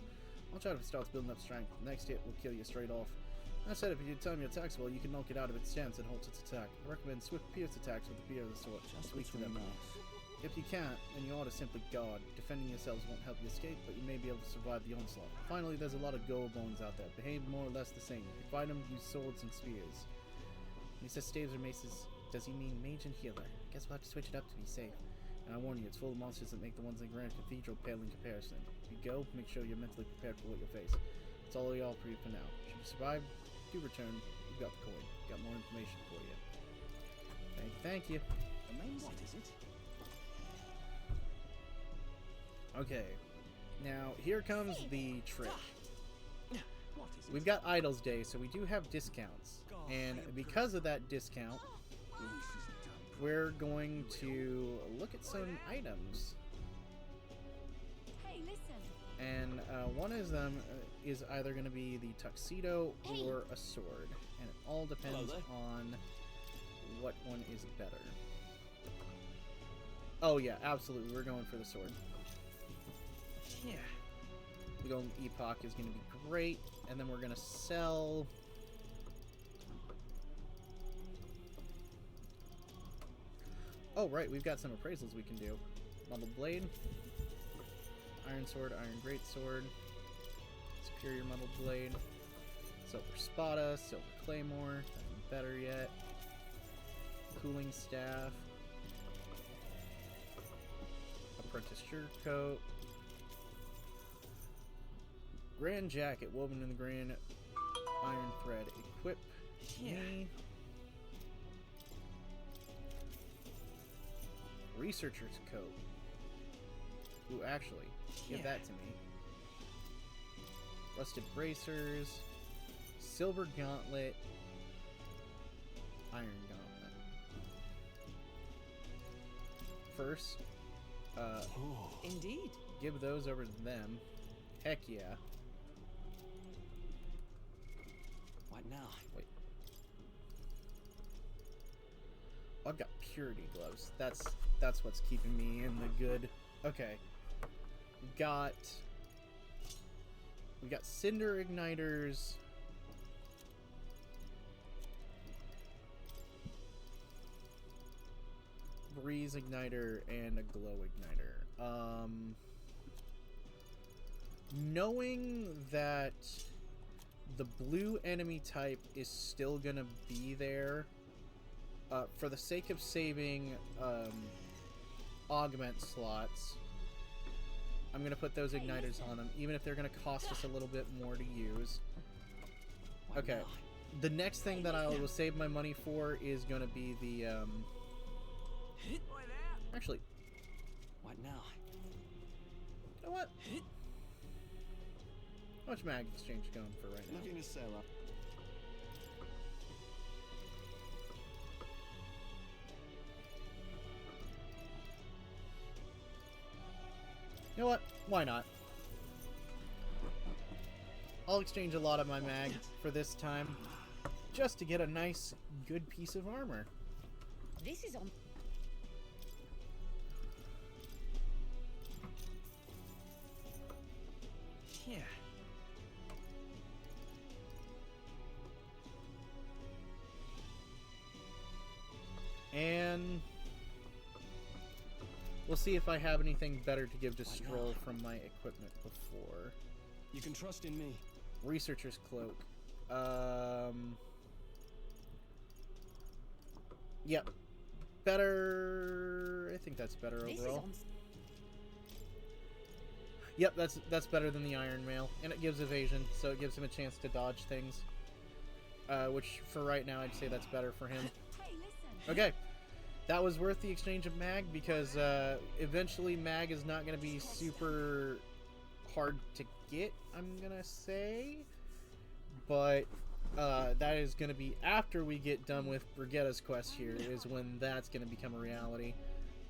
Watch out if it starts building up strength. The next hit will kill you straight off. That said, if you time your attacks well, you can knock it out of its stance and halt its attack. I recommend swift pierce attacks with the spear of the sword. Just Weak to them. between us. If you can't, then you ought to simply guard. Defending yourselves won't help you escape, but you may be able to survive the onslaught. Finally, there's a lot of gold bones out there. Behave more or less the same. If you fight them, use swords and spears. When he says staves or maces, does he mean mage and healer? I guess we'll have to switch it up to be safe. And I warn you, it's full of monsters that make the ones in Grand Cathedral pale in comparison. If you go, make sure you're mentally prepared for what you'll face. That's all y'all for you for now. Should you survive, do return. got the coin. Got more information for you. Thank you. Amazing. What is it? Okay. Now, here comes the trick. What is it? We've got Idols Day, so we do have discounts. And because of that discount, we're going to look at some items. Hey, listen. And one of them is either going to be the tuxedo Hey. or a sword. And it all depends Hello there. on what one is better. Oh yeah, absolutely. We're going for the sword. Yeah. The Golden Epoch is going to be great. And then we're going to sell... Oh, right. We've got some appraisals we can do. Muddled Blade. Iron Sword, Iron Greatsword. Superior Muddled Blade. Silver Spada, Silver Claymore. Nothing better yet. Cooling Staff. Apprentice Surecoat. Grand Jacket woven in the grand iron thread. Equip me. Researcher's Coat. Ooh, actually, give that to me. Rusted Bracers. Silver Gauntlet. Iron Gauntlet. First, Indeed. give those over to them. Heck yeah. What now? Wait. Oh, I've got Purity Gloves. That's what's keeping me in the good. Okay. We got Cinder Igniters. Breeze Igniter and a Glow Igniter. Knowing that the blue enemy type is still gonna be there, for the sake of saving augment slots, I'm gonna put those igniters on them, even if they're gonna cost us a little bit more to use. What Okay. now? The next thing that I will save my money for is gonna be the actually, What now? you know what? How much mag exchange going for right now? Looking to sell up. You know what? Why not? I'll exchange a lot of my mag for this time, just to get a nice, good piece of armor. This is on. Yeah. And we'll see if I have anything better to give to Stroll from my equipment before. You can trust in me. Researcher's Cloak. Yep. Better. I think that's better This is overall. on. Yep, that's better than the Iron Mail, and it gives evasion, so it gives him a chance to dodge things. Which for right now, I'd say that's better for him. Hey, listen. Okay, that was worth the exchange of mag, because eventually mag is not going to be super hard to get, I'm gonna say, but that is going to be after we get done with Brigette's quest here, is when that's going to become a reality,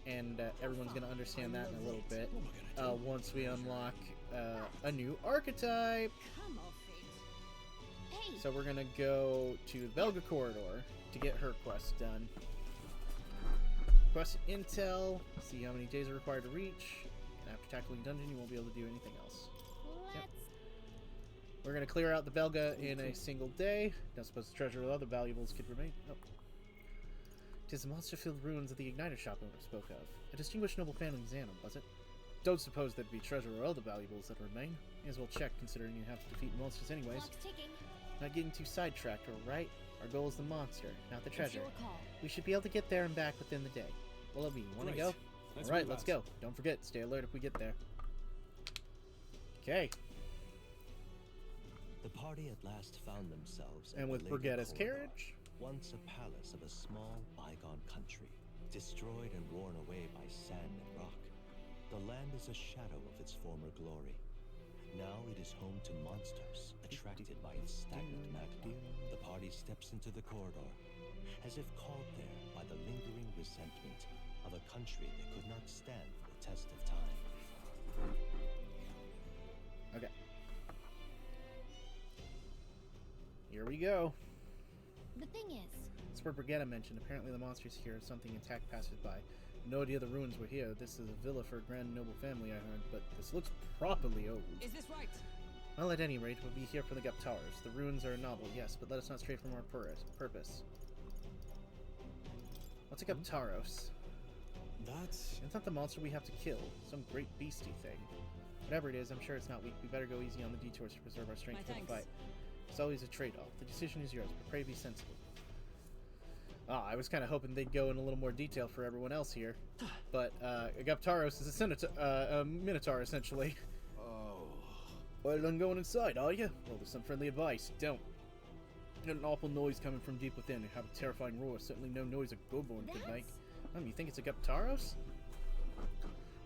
and everyone's going to understand that in a little bit, once we unlock a new archetype. Come off it. Hey. So we're going to go to the Belga Corridor to get her quest done. Quest intel, see how many days are required to reach, and after tackling dungeon you won't be able to do anything else. Let's. We're going to clear out the Belga in a single day. Don't suppose the treasure or other valuables could remain. Oh. 'Tis the monster-filled ruins of the Igniter shop owner spoke of. A distinguished noble family's animal, was it? Don't suppose there'd be treasure or other valuables that remain. May as well check, considering you have to defeat monsters anyways. Clock's ticking. Not getting too sidetracked, alright? Our goal is the monster, not the It's treasure. your call. We should be able to get there and back within the day. Well, you want to Great. go? Let's Alright, move let's out. go. Don't forget, stay alert if we get there. Okay. The party at last found themselves And in with the Lady Brigette's Corridor, carriage. once a palace of a small, bygone country, destroyed and worn away by sand and rock. The land is a shadow of its former glory. Now it is home to monsters, attracted by its stagnant magma. The party steps into the corridor, as if called there by the lingering resentment of a country that could not stand the test of time. Okay. Here we go. The thing is, It's where Brigitte mentioned. Apparently the monsters here are something attacked passersby. No idea the ruins were here. This is a villa for a grand noble family, I heard, but this looks properly old. Is this right? Well, at any rate, we'll be here for the Guptaras. The ruins are a novel, yes, but let us not stray from our purpose. What's a Guptaros? That's... It's not the monster we have to kill. Some great beastie thing. Whatever it is, I'm sure it's not weak. We better go easy on the detours to preserve our strength for the fight. It's always a trade-off. The decision is yours, but pray be sensible. Ah, I was kind of hoping they'd go in a little more detail for everyone else here. But, a Guptaros is a Minotaur, essentially. Oh... Well, done going inside, are you? Well, there's some friendly advice. Don't. Got an awful noise coming from deep within. You have a terrifying roar. Certainly no noise a Goborn could make. You think it's a Guptaros?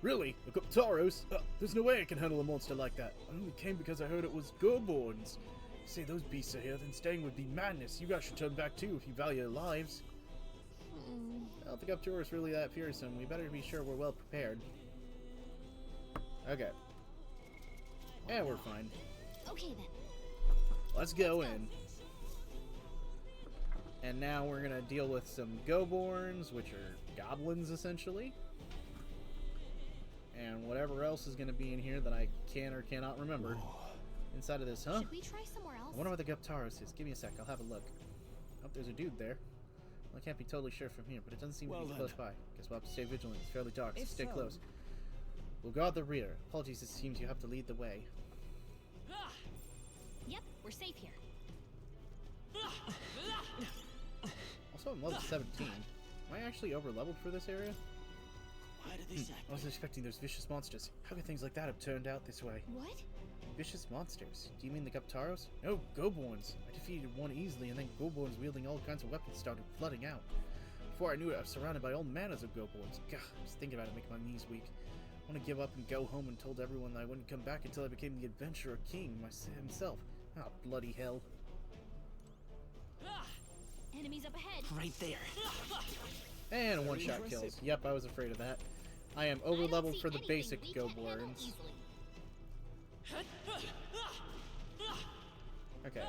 Really? A Guptaros? There's no way I can handle a monster like that. I only came because I heard it was Goborns. Say those beasts are here, then staying would be madness. You guys should turn back too if you value your lives. I don't think Guptaros really that fearsome. We better be sure we're well prepared. Okay. Yeah, we're fine. okay then. Let's go in. And now we're gonna deal with some Goborns, which are goblins essentially. And whatever else is gonna be in here that I can or cannot remember. Inside of this, huh? Should we try somewhere else? I wonder what the Guptaros is. Give me a sec, I'll have a look. Oh, there's a dude there. Well, I can't be totally sure from here, but it doesn't seem to be close by. Guess we'll have to stay vigilant. It's fairly dark, so stay close. We'll guard the rear. Apologies, it seems you have to lead the way. Yep, we're safe here. Also, I'm level 17. Am I actually over-leveled for this area? Why did they sack I wasn't expecting those vicious monsters. How could things like that have turned out this way? What? Vicious monsters? Do you mean the Guptaros? No, Goborns. I defeated one easily, and then Goborns wielding all kinds of weapons started flooding out. Before I knew it, I was surrounded by all manners of Goborns. God, just thinking about it making my knees weak. I want to give up and go home and told everyone that I wouldn't come back until I became the adventurer king himself. Ah, bloody hell. Enemies up ahead. Right there. And a one-shot kills. Yep, I was afraid of that. I am over-leveled for the basic Goborns. Okay.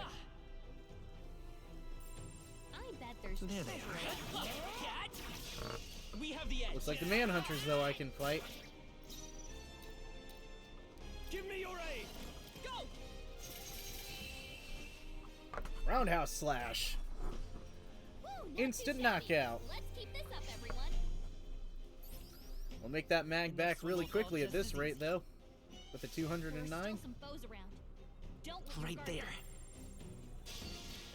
I bet there's There they are. We have the edge. Looks like the Manhunters, though, I can fight. Give me your aid. Go. Roundhouse slash. Woo, not Instant too shabby. knockout. Let's keep this up, everyone. We'll make that mag back really quickly at this rate, though. With the There are 209. still some foes around. Don't let them Right guard there. them.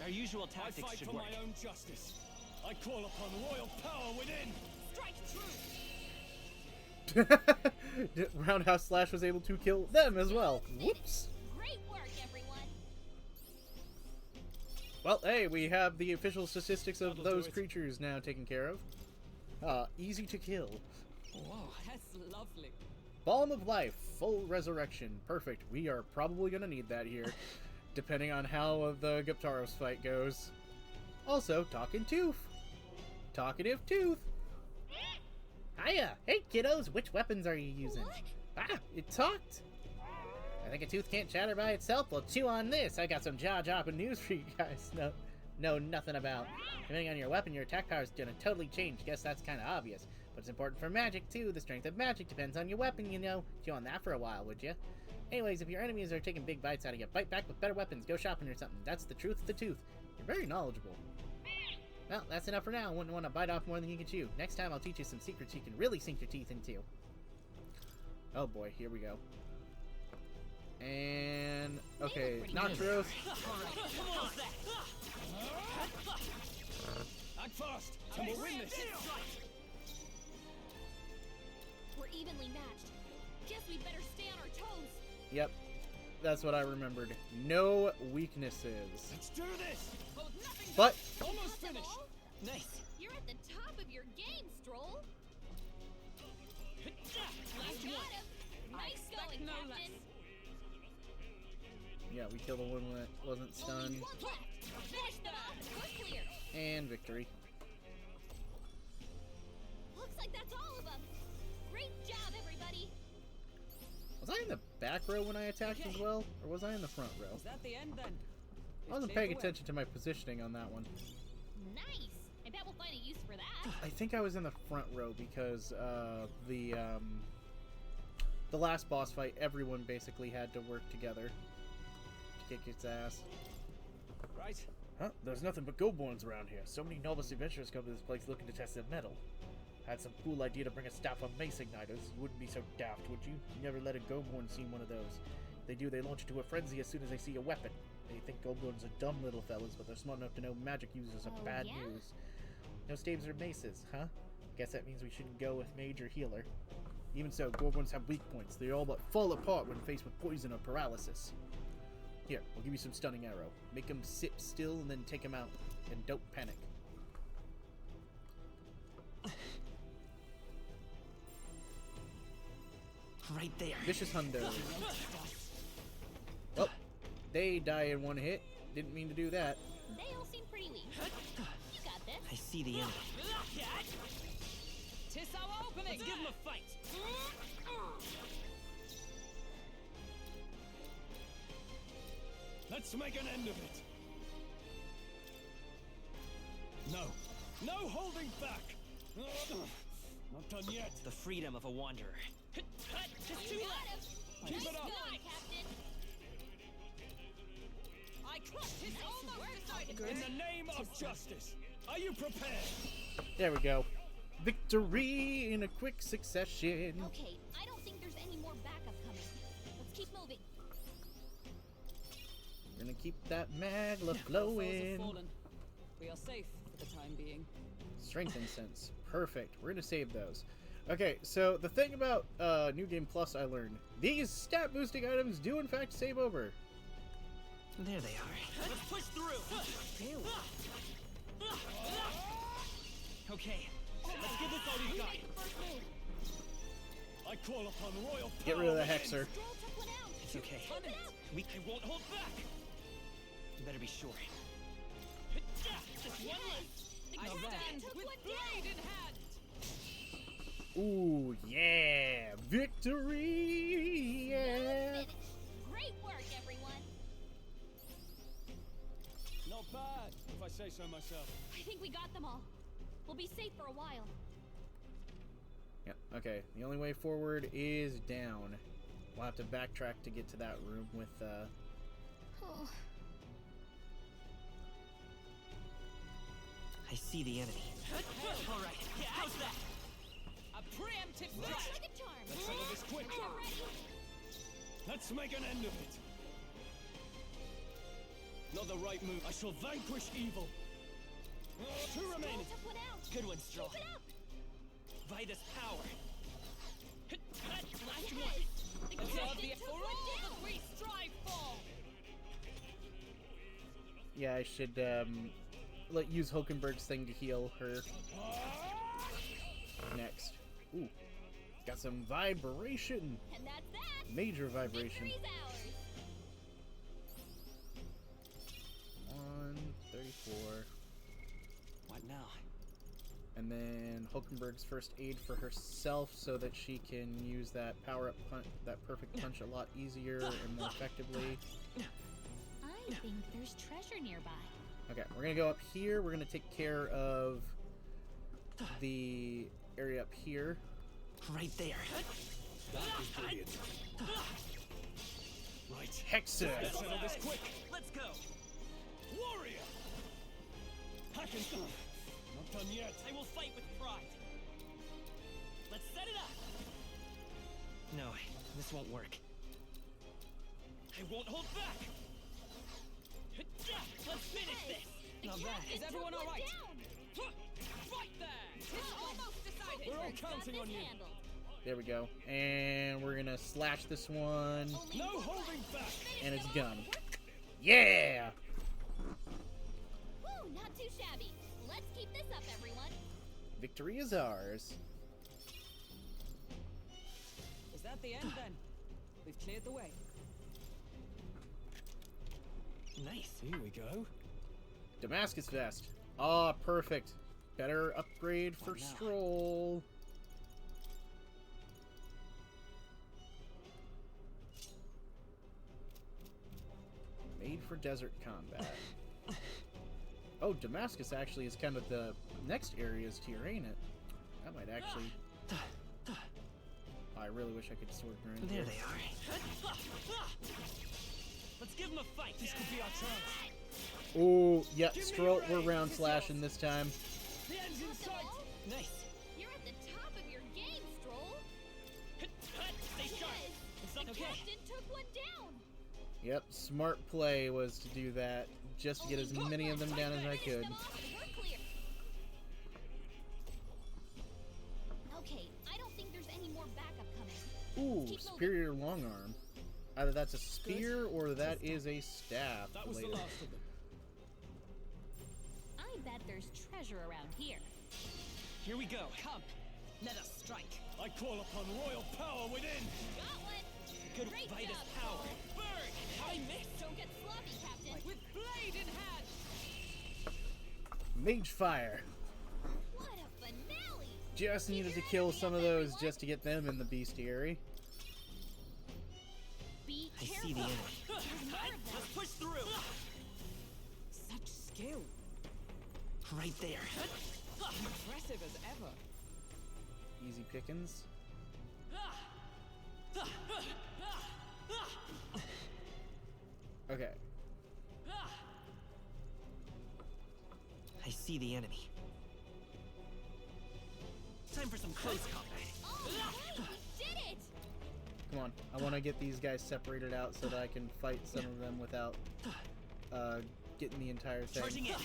Our usual I tactics fight should for work. my own justice. I call upon royal power within. Strike true. Roundhouse slash was able to kill them as well. Whoops. Great work, everyone. Well, hey, we have the official statistics of That'll do those it. creatures now taken care of. Easy to kill. Whoa, that's lovely. Balm of Life, full resurrection. Perfect. We are probably going to need that here, depending on how the Guptaros fight goes. Also, Talking Tooth. Talkative Tooth. Hiya! Hey, kiddos, which weapons are you using? What? Ah, it talked! I think a tooth can't chatter by itself. Well, chew on this. I got some jaw-dropping news for you guys. Know nothing about. Depending on your weapon, your attack power is gonna totally change. Guess that's kind of obvious. But it's important for magic, too. The strength of magic depends on your weapon, you know. Chew on that for a while, would you? Anyways, if your enemies are taking big bites out of you, bite back with better weapons. Go shopping or something. That's the truth of the tooth. You're very knowledgeable. Well, that's enough for now. I wouldn't want to bite off more than you can chew. Next time, I'll teach you some secrets you can really sink your teeth into. Oh boy, here we go. And okay, Noctros. Act fast, and we'll win this. We're evenly matched. Guess we better stay on our toes. Yep. that's what I remembered. No weaknesses. Let's do this. Oh, nothing But Almost finished. Nice. You're at the top of your game, Stroll. Last You one. got him. Nice going, no Captain. yeah, we killed the one that wasn't Only stunned. one left. Finish them off. We're clear. And victory. Looks like that's all of them. Great job, everybody. Was I in the back row when I attacked as well? Or was I in the front row? Is that the end then? I wasn't paying attention to my positioning on that one. Nice. I bet we'll find a use for that. I think I was in the front row because the last boss fight, everyone basically had to work together to kick its ass. Right. Huh? There's nothing but Goldborns around here. So many novice adventurers come to this place looking to test their mettle. Had some cool idea to bring a staff of mace igniters. You wouldn't be so daft, would you? You never let a Goldborn see one of those. If they do, they launch into a frenzy as soon as they see a weapon. They think Goldborns are dumb little fellas, but they're smart enough to know magic users are Oh, bad yeah? news. No staves or maces, huh? Guess that means we shouldn't go with mage or healer. Even so, Goldborns have weak points. They all but fall apart when faced with poison or paralysis. Here, I'll give you some stunning arrow. Make them sit still and then take them out. And don't panic. Right there. Vicious Hundo. Well, they die in one hit. Didn't mean to do that. They all seem pretty weak. You got this. I see the enemy. Tis our opening. Let's give him a fight. Let's make an end of it. No. No holding back. Not done yet. The freedom of a wanderer. Just too You late. got him. Keep Nice it up. going, Captain. I crushed his almost decided. In the name of justice. Are you prepared? There we go. Victory in a quick succession. Okay, I don't think there's any more backup coming. Let's keep moving. We're gonna keep that magla Foes have flowing. fallen. We are safe for the time being. Strength incense. Perfect. We're gonna save those. Okay, so the thing about New Game Plus I learned, these stat boosting items do in fact save over. There they are. Let's push through. Okay. Let's give this all you got. I call upon royal power. Get rid of the within. hexer. Stroll took one out. It's okay. Keep it up. I won't hold back. You better be sure. Just one left. I Now that- stand Took with one blade in hand. Ooh, yeah! Victory! Yeah! Finish. Great work, everyone. Not bad, if I say so myself. I think we got them all. We'll be safe for a while. Yep, okay. The only way forward is down. We'll have to backtrack to get to that room with, Oh, I see the enemy. All right. How's that? A preemptive like strike. a charm. Let's settle this quick. Get ready. Let's make an end of it. Not the right move. I shall vanquish evil. Two Stroll remaining. took one out. Good one, Stroll. Keep it up. Vitus power. Last Yes. one. The Let's all captain be took for one all down. that we strive for. yeah, I should, use Hulkenberg's thing to heal her next. Ooh. Got some vibration. And that's that. Major vibration. Victory's ours. 134. What now? And then Hulkenberg's first aid for herself so that she can use that power-up punch, that perfect punch a lot easier and more effectively. I think there's treasure nearby. Okay, we're gonna go up here. We're gonna take care of the area up here. Right there. That is brilliant. Right. Hexer! Let's settle this quick. Let's go. Warrior! Hackensaw! Not done yet. I will fight with pride. Let's set it up. No, this won't work. I won't hold back. Let's finish this. The Not bad. captain Is everyone took all one right? down. Fight there. It's almost decided. We're all Hulkenberg's got counting on this you. handled. There we go. And we're gonna slash this one. No holding back. And it's done. Yeah! Woo, not too shabby. Let's keep this up, everyone. Victory is ours. Is that the end then? We've cleared the way. Nice. Here we go. Damascus vest. Ah, perfect. Better upgrade for Stroll. Made for desert combat. Oh, Damascus actually is kind of the next area's tier, ain't it? That might actually... I really wish I could sword grind. There they are. Let's give him a fight. This could be our chance. Oh, yeah, Stroll, we're round slashing this time. The end's in sight. Nice. You're at the top of your game, Stroll. Stay sharp. It's not The okay. captain took one down. Yep, smart play was to do that, just to get as many of them down as I could. We're clear. Okay, I don't think there's any more backup coming. Ooh, Let's keep superior long arm. Either that's a spear or that is a staff. That was the later. last of them. I bet there's treasure around here. Here we go. Come, let us strike. I call upon royal power within. Got one. Good Great fight is job. power. Burn! I missed. Don't get sloppy, Captain. With blade in hand. Mage fire. What a finale! Just needed to kill some of those just to get them in the bestiary. Be I careful. see the enemy. There's more of them. Let's push through. Such skill. Right there. Impressive as ever. Easy pickings. Okay. I see the enemy. Time for some close combat. Oh, right, we did it! Come on. I want to get these guys separated out so that I can fight some of them without getting the entire Charging thing. in.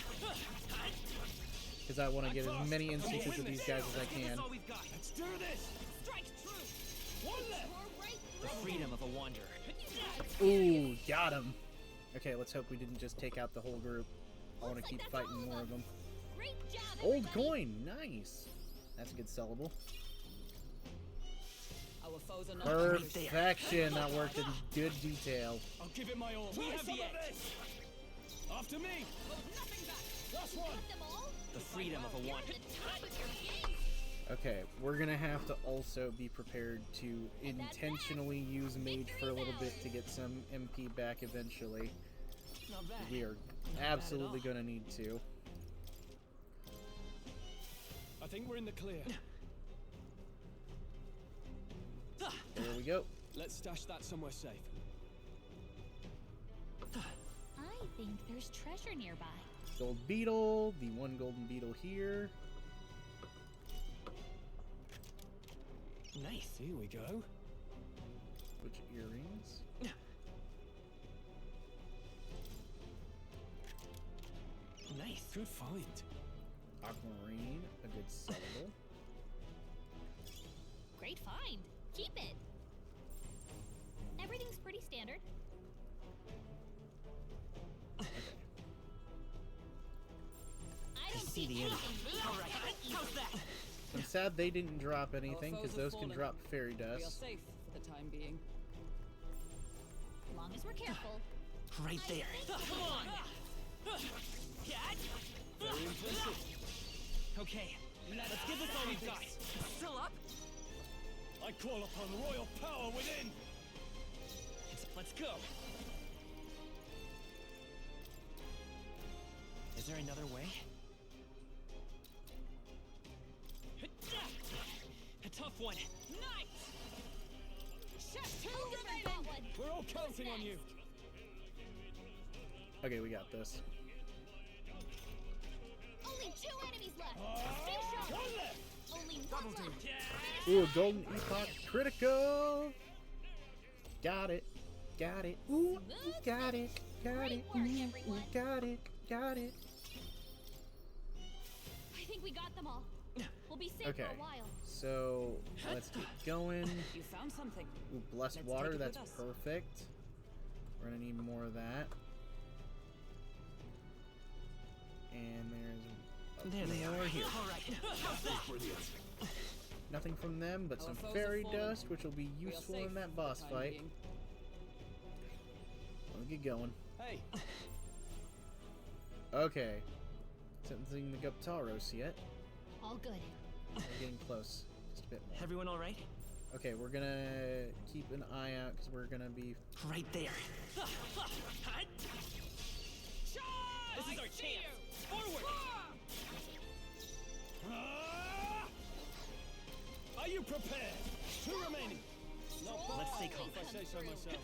Because I want to get as many instances of these guys as I can. That's all we've got. Let's do this. Strike true! One left. We're right The through. freedom of a wanderer. Ooh, got him. Okay, let's hope we didn't just take out the whole group. I want to keep Looks like that's fighting all more of of them. Great job, Old everybody. coin, nice. That's a good sellable. Our foes are not Perfection. That worked in good detail. I'll give it my all. We Try have some the of edge. this. After me. nothing back. Last one. Got them all? The freedom of a You're at wanderer. the top of your game. Okay, we're gonna have to also be prepared to intentionally use Mage for a little bit to get some MP back eventually. Not bad. We are absolutely gonna need to. I think we're in the clear. There we go. Let's stash that somewhere safe. I think there's treasure nearby. Gold beetle, the one golden beetle here. Nice. Here we go. Which earrings? Nice. Good find. Aquamarine, a good sellable. Great find. Keep it. Everything's pretty standard. I don't see the enemy. anything All right. How's that? I'm sad they didn't drop anything because those can drop fairy We are dust. safe for the time being. As long as we're careful. Right there. Come on. Catch. Very impressive. Okay. Let's give this all we've got. Still up? I call upon royal power within. Let's go. Is there another way? A tough one. Nice! Chef two that one. We're all counting on you. Okay, we got this. Only 2 enemies left. Stay sharp. One left. Only one left. Ooh, a golden epoch critical. Got it. Got it. Ooh, got it. Got it. Ooh, got it. Got it. I think we got them all. We'll be safe Okay. for a while. So let's get going. You found something. Ooh, blessed Let's water, take it that's with us. perfect. We're gonna need more of that. And there's a There they few are. more here. All right. Nothing from them, but Our some foes fairy have fallen. dust, which will be We are useful safe in that for the boss time fight. being. Let's get going. Hey, Okay. Sentencing the Guptaros yet. All good. We're getting close. Just a bit more. Everyone all right? Okay, we're gonna keep an eye out because we're gonna be. Right there. This is our chance. Forward. are you prepared? Two remaining. Not Let's stay calm. If I say so myself.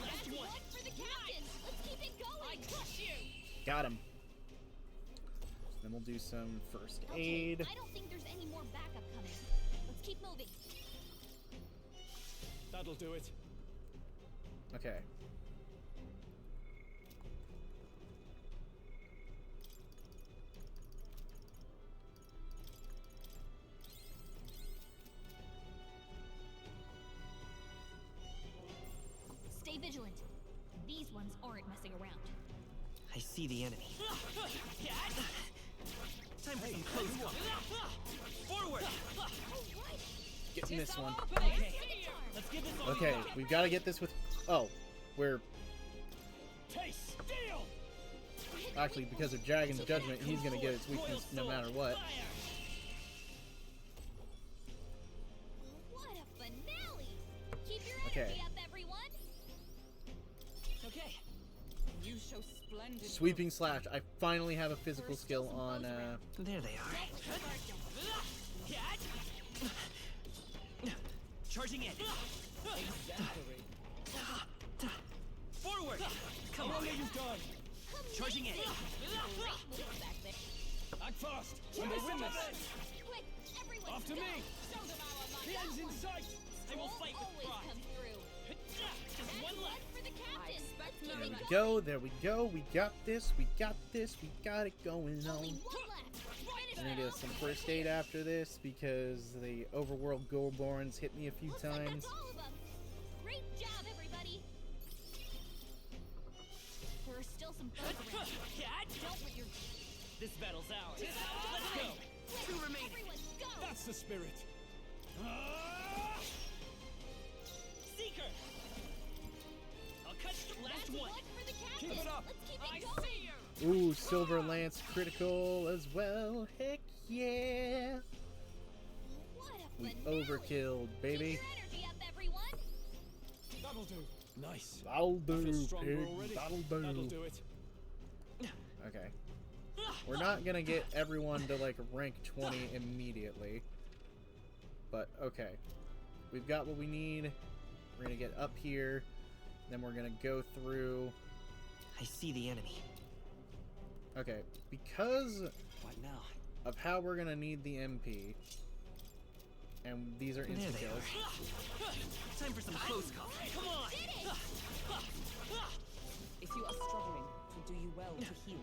Last one. For the captain! Let's keep it going! I crush you. Got him. Then we'll do some first aid. Okay, I don't think there's any more backup coming. Let's keep moving. That'll do it. Okay. Stay vigilant. These ones aren't messing around. I see the enemy. Time for some close call. Forward. Oh, what? Getting this one. Okay. Let's give this a Okay, we've got to get this with. Oh, we're Taste steel. actually because of Dragon's Judgment, he's gonna get its weakness no matter what. What a finale! Keep your Okay. energy up, everyone! Okay. You show splendid. Sweeping slash. I finally have a physical skill on. There they are. Charging in. Exemplary. Forward. Come What on. have you done? Charging in. Great move back there. Act fast. And they win this. Quick, everyone, After go! me. Show them our The end's in sight. I will fight with always pride. come through. Just That's one left. for the captain. expect Let's no keep There it we going. go. There we go. We got this. We got this. We got it going Only on. one left. Finish I'm gonna it get off. some first aid after this because the overworld Gorborns hit me a few Looks like times. that's all of them. Great job, everybody. There are still some foes around. Don't let your This battle's ours. Let's go. Two remaining. Everyone, go! That's the spirit. Seeker. I'll cut the last That's one. one for the captain. Keep it up. Let's keep I it going. see you. Ooh, Silver Lance critical as well. Heck yeah! What a We finale. overkilled, baby. Keep your energy up, everyone. That'll do. Nice. That'll I feel do, stronger pig. already. That'll That'll do. do it. Okay. We're not gonna get everyone to like rank 20 immediately. But okay. We've got what we need. We're gonna get up here. Then we're gonna go through. I see the enemy. Okay. Because What now? of how we're gonna need the MP. And these are There they insta-kills. are. Time for some close call. Come on. If you are struggling, it will do you well to heal.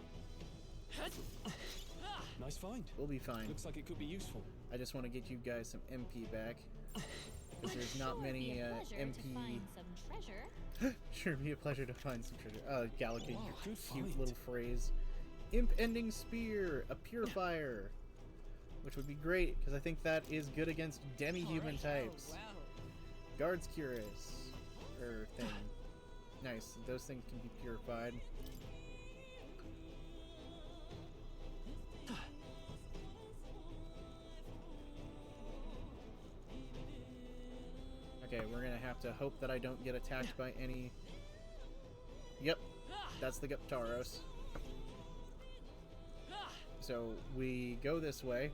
Nice find. We'll be fine. Looks like it could be useful. I just want to get you guys some MP back. Because there's not Sure, many be a pleasure to MP. find some treasure. Sure, be a pleasure to find some treasure. Gallica, Wow, you good cute find. little phrase. Imp Ending Spear, a Purifier. Which would be great, because I think that is good against demi-human types. Oh, wow. Guards Cuirass. Thing. Nice, those things can be purified. Okay, we're gonna have to hope that I don't get attacked by any... Yep, that's the Guptaros. So we go this way,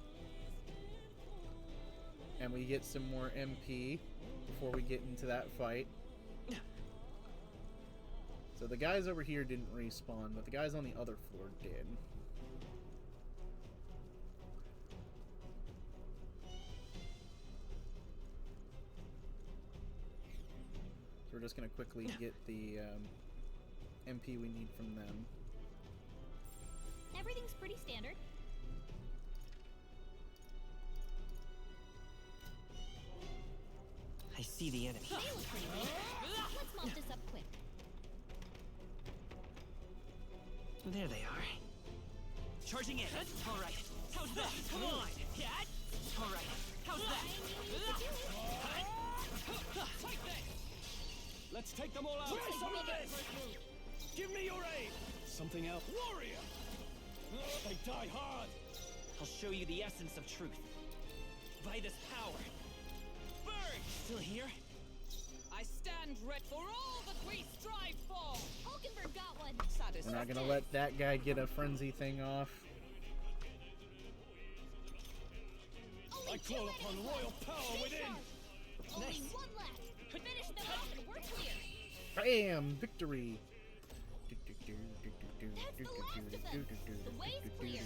and we get some more MP before we get into that fight. So the guys over here didn't respawn, but the guys on the other floor did. So we're just gonna quickly get the MP we need from them. Everything's pretty standard. see the enemy. They look pretty weak. Let's mop this up quick. There they are. Charging in. All right. How's that? Come on. Cat. All right. How's that? Take that. Let's take them all out. Where's some of this? Give me your aid. Something else. Warrior. They die hard. I'll show you the essence of truth. By this power. Burn! Still here? I stand ready for all that we strive for. Hulkenberg got one. We're not gonna let that guy get a frenzy thing off. Only I two call enemies upon left. royal power Discharge. within. Only Nice. one left. Finish them off and we're clear. Bam! Victory! That's the last of them. The way's clear.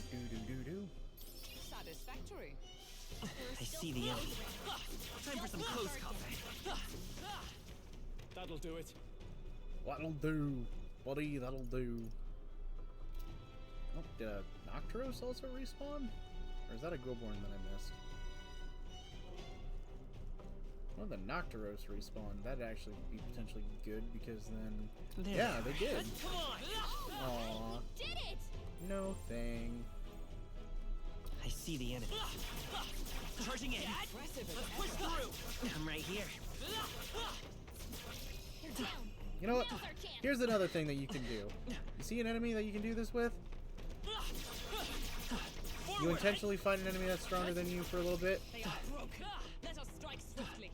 Satisfactory. I see the enemy. Time for some close combat. That'll do it. What'll do? Buddy, that'll do. Oh, did a Nocturus also respawn? Or is that a Goborn that I missed? Well, the Nocturus respawn. That'd actually be potentially good because then... There Yeah, they they did. Come on. Aw, Did it! no thing. I see the enemy. Charging in. Impressive as Let's ever. push through. I'm right here. You're down. You know what? Now's our chance. Here's another thing that you can do. You see an enemy that you can do this with? You Forward. intentionally find an enemy that's stronger than you for a little bit, They are broken. Let us strike swiftly.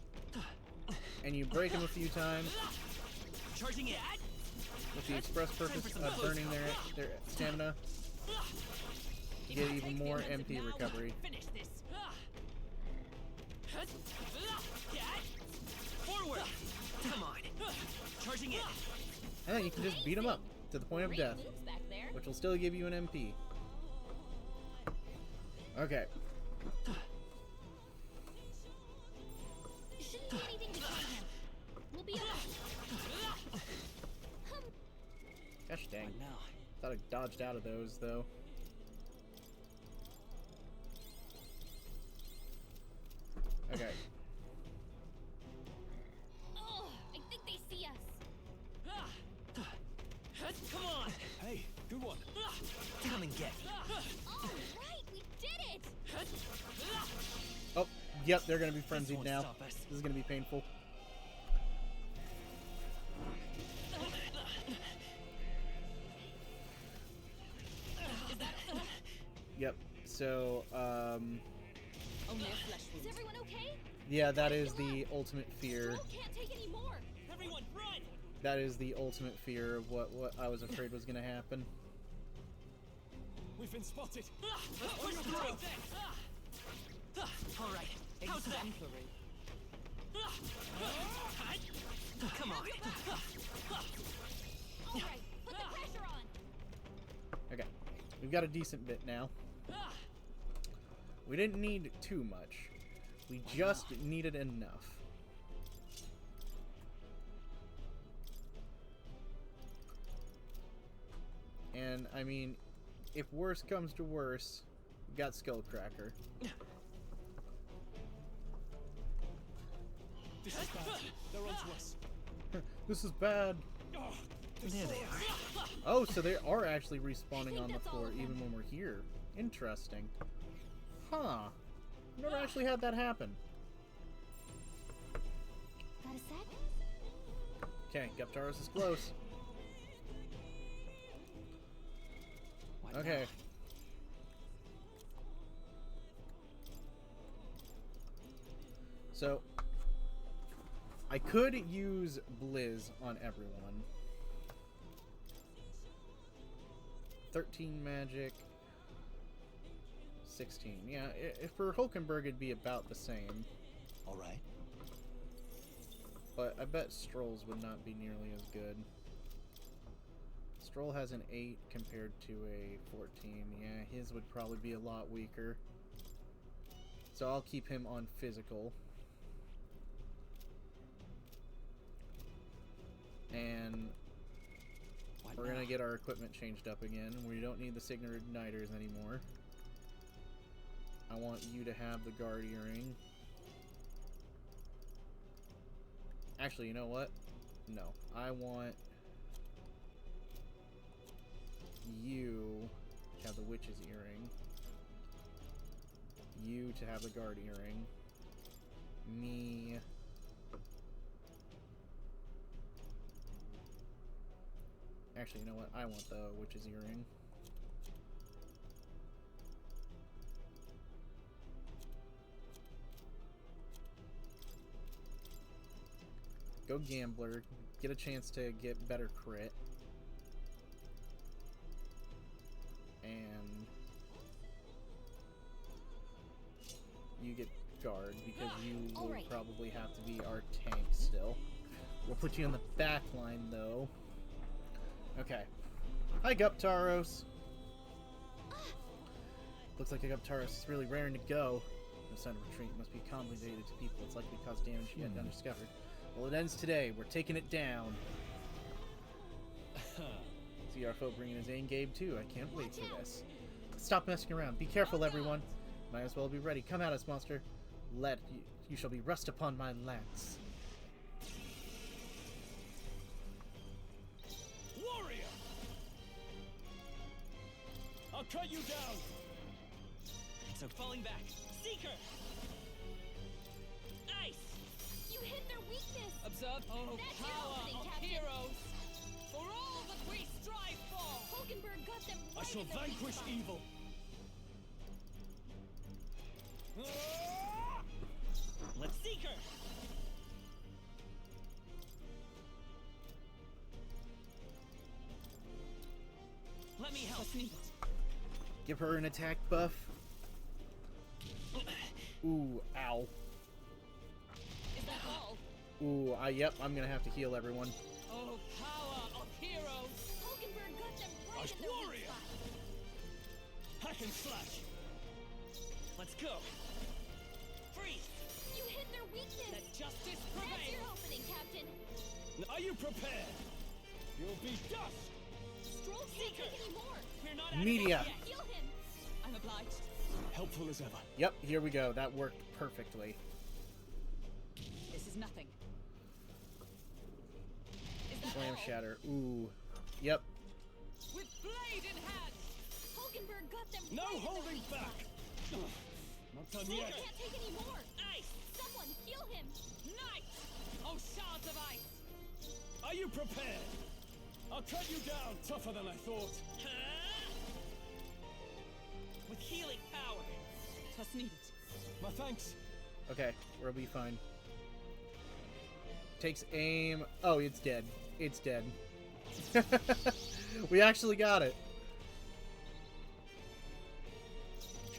and you break them a few times Charging in. with the express purpose of burning their stamina to get even more MP recovery. Finish this. Cat. Forward. Come on. Charging in. And then you can just beat them up to the point of Great death, moves back there. which will still give you an MP. Okay. Shouldn't be anything to harm him. We'll be okay. Gosh dang. What now? Thought I dodged out of those, though. Okay. Oh, I think they see us. Come on. Hey, good one. Come and get me. All right, we did it. Oh, yep, they're gonna be frenzied won't now. stop us. This is gonna be painful. Yep. So, Only a flesh Is wound. everyone okay? yeah, that is the ultimate fear. Joel can't take any more. Everyone, run. That is the ultimate fear of what I was afraid was gonna happen. We've been spotted. Let's push through. All right. How's that? Exemplary. Come on. All right, put the pressure on. Okay. We've got a decent bit now. We didn't need too much. We just needed enough. And, I mean, if worse comes to worse, we got Skullcracker. This is bad. They're onto us. This is bad. Oh, There they are. Oh, so they are actually respawning think on the that's all floor of them. even when we're here. Interesting. Huh. Never actually had that happen. Got a sec? Okay, Guptaros is close. What Okay. now? So, I could use Blizz on everyone. 13 magic. 16. Yeah, if for Hulkenberg it'd be about the same. All right. But I bet Stroll's would not be nearly as good. Stroll has an 8 compared to a 14. Yeah, his would probably be a lot weaker. So I'll keep him on physical. And What we're now? gonna get our equipment changed up again. We don't need the Signet Igniters anymore. I want you to have the Guard Earring. Actually, you know what? No. I want you to have the witch's earring. You to have the guard earring. Me... Actually, you know what? I want the witch's earring. Go Gambler. Get a chance to get better crit. And you get guard because you will probably have to be our tank still. We'll put you in the back line though. Okay. Hike up, Taros. Looks like Taros is really raring to go. No sign of retreat must be complicated to people. It's likely to cause damage yet undiscovered. Well, it ends today. We're taking it down. See our foe bringing his aim game too. I can't wait for this. Stop messing around. Be careful, everyone. Might as well be ready. Come at us, monster. You shall be rust upon my lance. Warrior! I'll cut you down! So falling back. Seeker! Ice! You hit their weakness! Observe. Oh, That's your power opening, of Captain. heroes! For all that we strive for! Hulkenberg got them I right shall in their weak vanquish spot. evil! Let's Seeker! Let me help. Give her an attack buff. Ooh, ow. Is that all? Ooh, yep, I'm gonna have to heal everyone. Oh, power of heroes! Hulkenberg got them right in their weak warrior! spot. Hack and slash! Let's go. Freeze! You hit their weakness! Let justice That's prevail! your opening, Captain. Are you prepared? You'll be dust! Stroll can't take any more. We're not out of Media. it yet. Heal him. I'm obliged. Helpful as ever. Yep, here we go. That worked perfectly. This is nothing. Is that Slam all? Shatter. Ooh. Yep. With blade in hand! Hulkenberg got them No right in their holding weak back! spot. Ugh, not done Stroll yet. can't take any more. Ice! Someone heal him. Knight! Oh, shards of ice! Are you prepared? I'll cut you down tougher than I thought. Huh? With healing power. Twas needed. My thanks. Okay, we'll be fine. Takes aim. Oh, it's dead. It's dead. We actually got it.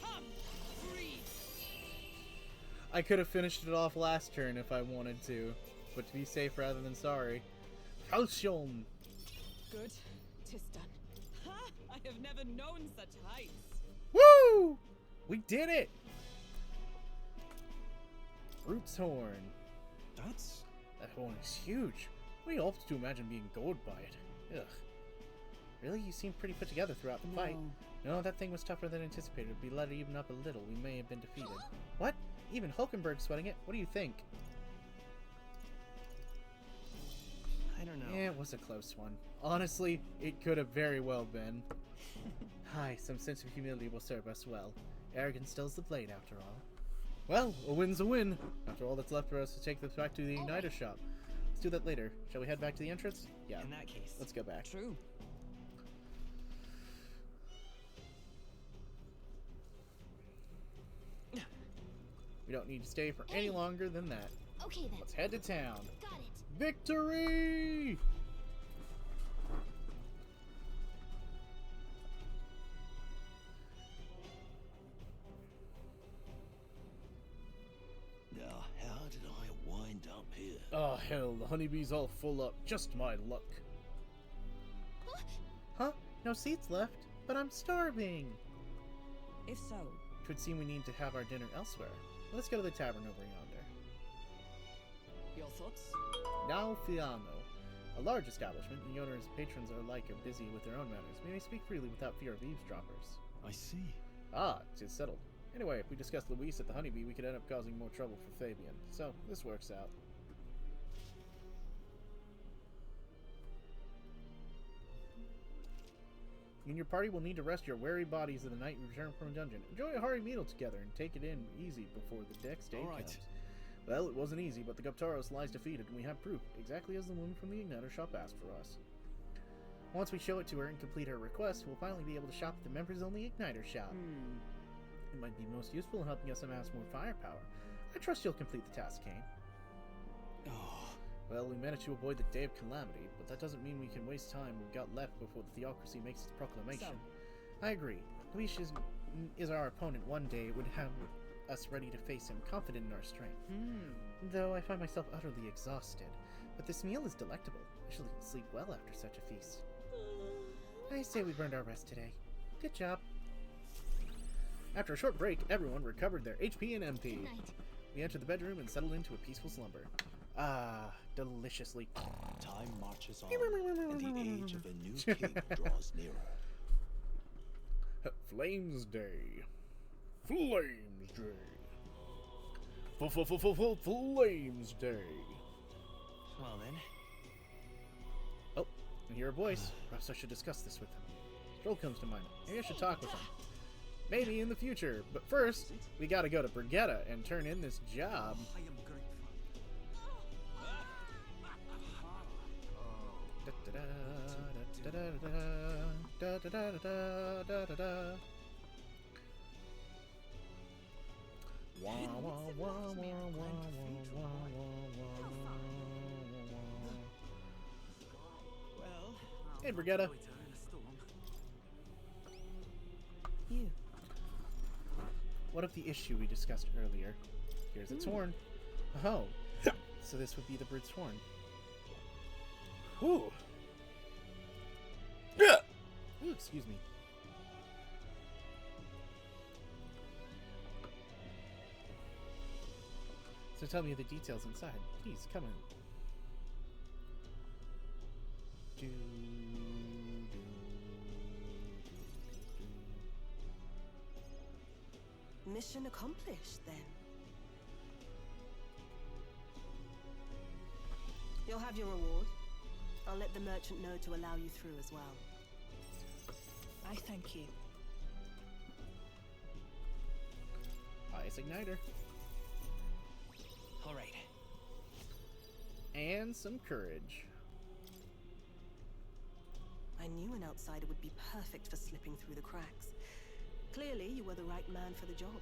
Come! Breathe! I could have finished it off last turn if I wanted to, but to be safe rather than sorry. Halcyon! Good. 'Tis done. Ha! I have never known such heights. Woo! We did it! Root's horn. That horn is huge. We hoped to imagine being gored by it. Ugh. Really? You seemed pretty put together throughout the fight. No, that thing was tougher than anticipated. If we let it even up a little, we may have been defeated. What? Even Hulkenberg sweating it? What do you think? I don't know. Yeah, it was a close one. Honestly, it could have very well been. Hi, some sense of humility will serve us well. Arrogance stills the blade, after all. Well, a win's a win. After all that's left for us to take this back to the Igniter shop. Let's do that later. Shall we head back to the entrance? Yeah. In that case. Let's go back. True. We don't need to stay for any longer than that. Okay then. Let's head to town. Got it. Victory! Now, how did I wind up here? Oh hell, the honeybee's all full up. Just my luck. Huh? No seats left? But I'm starving. If so, Twould seem we need to have our dinner elsewhere. Let's go to the tavern over yonder. your thoughts? Now Fiano. A large establishment, and the owner's patrons alike are busy with their own matters. We may speak freely without fear of eavesdroppers. I see. Ah, 'tis settled. Anyway, if we discuss Luis at the Honeybee, we could end up causing more trouble for Fabian. So, this works out. You and your party will need to rest your weary bodies in the night you return from a dungeon. Enjoy a hearty meal together and take it in easy before the next day comes. Well, it wasn't easy, but the Guptaros lies defeated, and we have proof, exactly as the woman from the Igniter shop asked for us. Once we show it to her and complete her request, we'll finally be able to shop at the members-only Igniter shop. It might be most useful in helping us amass more firepower. I trust you'll complete the task, Kane. Oh, Well, we managed to avoid the Day of Calamity, but that doesn't mean we can waste time we've got left before the Theocracy makes its proclamation. I agree. Luis is our opponent one day. It would have us ready to face him, confident in our strength. Though I find myself utterly exhausted. But this meal is delectable. I shall sleep well after such a feast. I say we burned our rest today. Good job. After a short break, everyone recovered their HP and MP. Good night. We entered the bedroom and settled into a peaceful slumber. Ah, deliciously. Time marches on, and the age of a new king draws nearer. Flames Day. Flames Day. Flames Day. Well then. Oh, I hear a voice. Perhaps I should discuss this with him. Stroll comes to mind. Maybe I should talk with him. Maybe in the future. But first, we gotta go to Brigetta and turn in this job. I am grateful. Wah, wah, wah, wah, wah, wah, wah, wah. Well, Hey, Brigetta. You. What of the issue we discussed earlier? Here's its horn. Oh, so this would be the bird's horn. Ooh. Ooh, excuse me. So tell me the details inside. Please, come in. Do, do, do, do. Mission accomplished, then. You'll have your reward. I'll let the merchant know to allow you through as well. I thank you. Ice Igniter. all right. And some courage. I knew an outsider would be perfect for slipping through the cracks. Clearly, you were the right man for the job.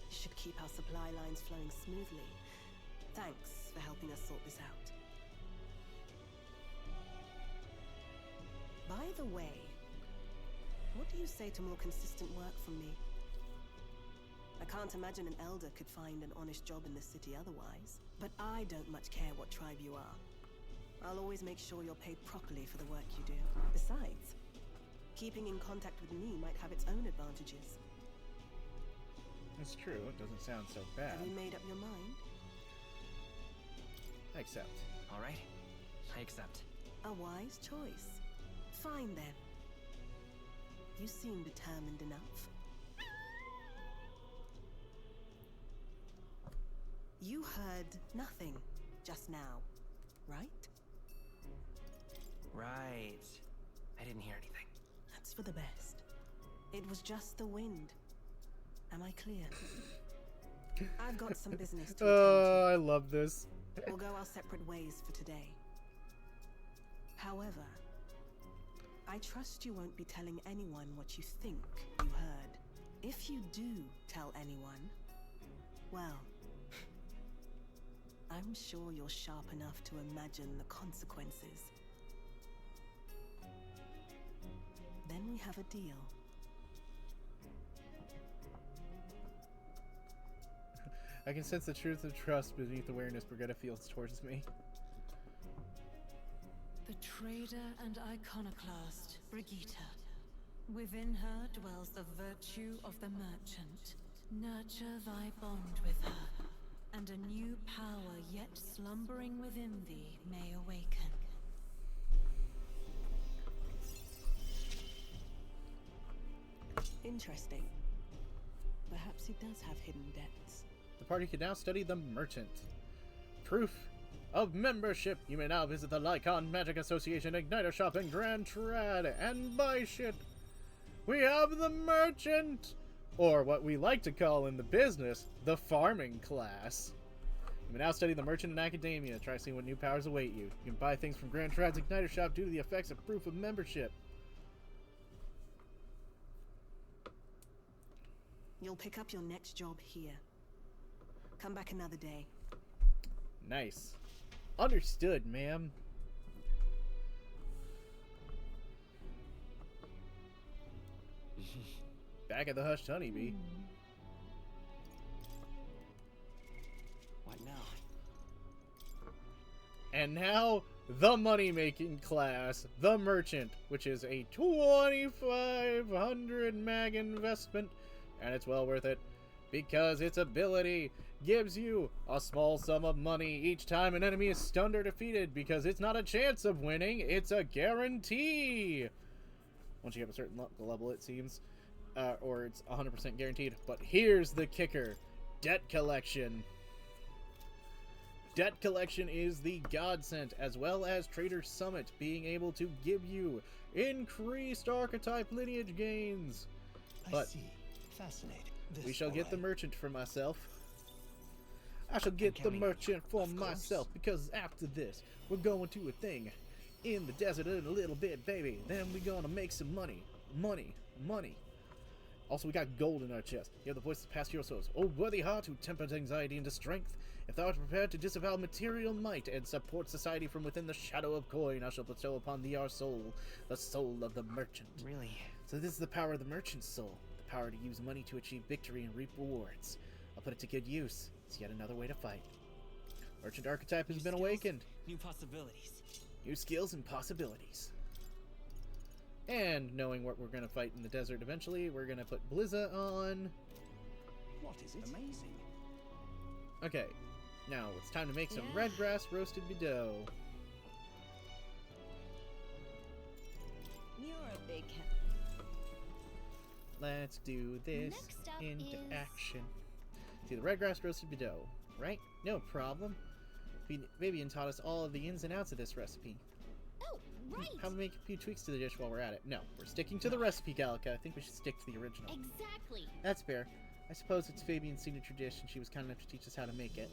You should keep our supply lines flowing smoothly. Thanks for helping us sort this out. By the way, what do you say to more consistent work from me? I can't imagine an elder could find an honest job in the city otherwise. But I don't much care what tribe you are. I'll always make sure you're paid properly for the work you do. Besides, keeping in contact with me might have its own advantages. It's true, it doesn't sound so bad. Have you made up your mind? I accept. All right. I accept. A wise choice. Fine then. You seem determined enough. You heard nothing just now, right? Right. I didn't hear anything. That's for the best. It was just the wind. Am I clear? I've got some business to Oh, I love this. attend to. We'll go our separate ways for today. However, I trust you won't be telling anyone what you think you heard. If you do tell anyone, well, I'm sure you're sharp enough to imagine the consequences. Then we have a deal. I can sense the truth and trust beneath the awareness Brigetta feels towards me. The trader and iconoclast, Brigitte. Within her dwells the virtue of the merchant. Nurture thy bond with her, and a new power yet slumbering within thee may awaken. Interesting. Perhaps he does have hidden depths. The party can now study the merchant. Proof of membership. You may now visit the Lycon Magic Association Igniter Shop in Grand Trad and buy shit. We have the merchant! Or what we like to call in the business, the farming class. You may now study the merchant in academia. Try seeing what new powers await you. You can buy things from Grand Trad's Igniter Shop due to the effects of proof of membership. You'll pick up your next job here. Come back another day. Nice. Understood, ma'am. Back at the Hushed Honeybee. What now? And now, the money-making class, the merchant, which is a 2,500 mag investment, and it's well worth it, because its ability gives you a small sum of money each time an enemy is stunned or defeated, because it's not a chance of winning, it's a guarantee! Once you have a certain level, it seems. Or it's 100% guaranteed. But here's the kicker. Debt collection. Debt collection is the godsend, as well as Trader Summit being able to give you increased archetype lineage gains. I see. Fascinating. We shall get the merchant for myself. I shall get the merchant for myself, because after this, we're going to a thing in the desert in a little bit, baby. Then we're gonna make some money. Money. Money. Also, we got gold in our chest. You have the voices of past hero souls. O worthy heart who tempered anxiety into strength. If thou art prepared to disavow material might and support society from within the shadow of coin, I shall bestow upon thee our soul, the soul of the merchant. Really? So this is the power of the merchant's soul. The power to use money to achieve victory and reap rewards. I'll put it to good use. It's yet another way to fight. Merchant archetype has been awakened. New possibilities. New skills and possibilities. And knowing what we're going to fight in the desert eventually, we're going to put Blizza on. What is it? Amazing. Okay, now it's time to make some red grass roasted bideau. You're a big Let's do this Next up into is- action. See, the red grass roasted bideau, right? No problem. Fabian taught us all of the ins and outs of this recipe. Oh, right. How about make a few tweaks to the dish while we're at it? No, we're sticking to the recipe, Gallica. I think we should stick to the original. Exactly. That's fair. I suppose it's Fabian's signature dish, and she was kind enough to teach us how to make it.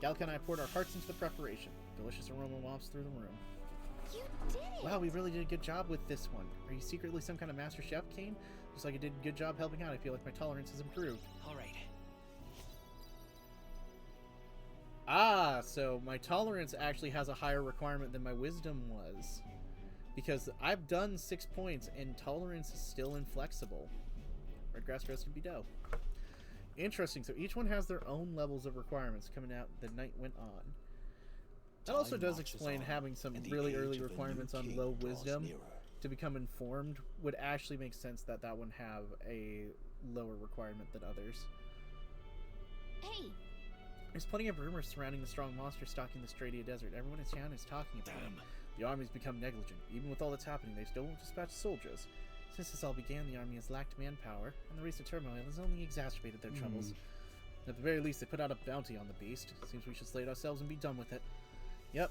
Gallica and I poured our hearts into the preparation. Delicious aroma wafts through the room. You did it. Wow, we really did a good job with this one. Are you secretly some kind of master chef, Kane? Looks like I did a good job helping out. I feel like my tolerance has improved. All right. Ah, so my tolerance actually has a higher requirement than my wisdom was. Because I've done 6 points, and tolerance is still inflexible. Red grass roasted bideau. Interesting, so each one has their own levels of requirements coming out the night went on. That also Time does marches explain on, having some and the really age early of a new requirements on king low draws wisdom. nearer. To become informed would actually make sense that that one have a lower requirement than others. Hey, There's plenty of rumors surrounding the strong monster stalking the Stradia Desert. Everyone in town is talking about it. The army's become negligent. Even with all that's happening, they still won't dispatch soldiers. Since this all began, the army has lacked manpower, and the recent turmoil has only exacerbated their troubles. At the very least, they put out a bounty on the beast. Seems we should slay it ourselves and be done with it. Yep.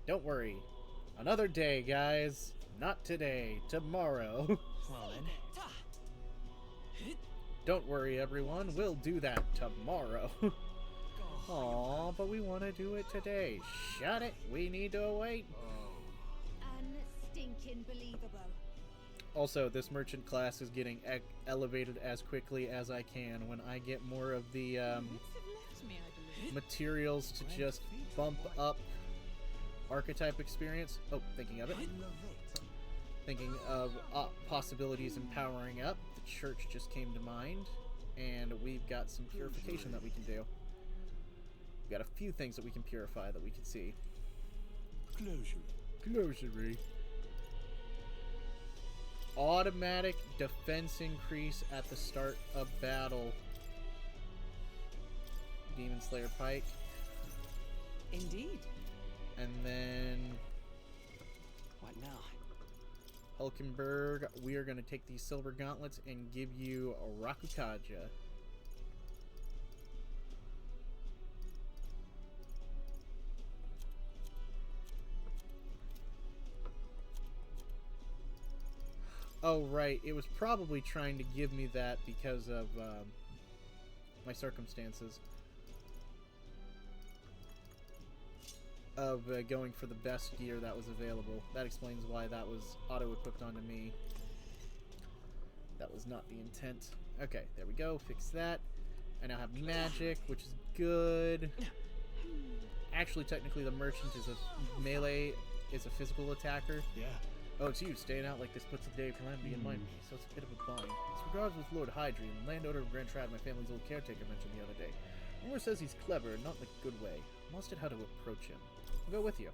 Don't worry. Another day, guys. Not today. Tomorrow. Well then. Don't worry, everyone. We'll do that tomorrow. Aw, but we want to do it today. Shut it. We need to wait. unstinking believable. Also, this merchant class is getting elevated as quickly as I can when I get more of the Wits have left me, I believe. materials to just bump up archetype experience. Oh, thinking of it. Thinking of possibilities and powering up. The church just came to mind, and we've got some purification that we can do. We've got a few things that we can purify that we can see. Closure. Automatic defense increase at the start of battle. Demon Slayer Pike. Indeed. And then What now? Hulkenberg, we are going to take these silver gauntlets and give you a Rakukaja. Oh, right. It was probably trying to give me that because of my circumstances. Of going for the best gear that was available. That explains why that was auto-equipped onto me. That was not the intent. Okay, there we go. Fix that. I now have magic, which is good. Actually, technically, the merchant is a melee, is a physical attacker. Yeah. Oh, it's you. Staying out like this puts a day of calamity in mind, so it's a bit of a bind. As regards with Lord Hydrian, landowner of Grand Trad, my family's old caretaker, mentioned the other day. Rumor says he's clever, and not in a good way. I'm lost at how to approach him. I'll go with you.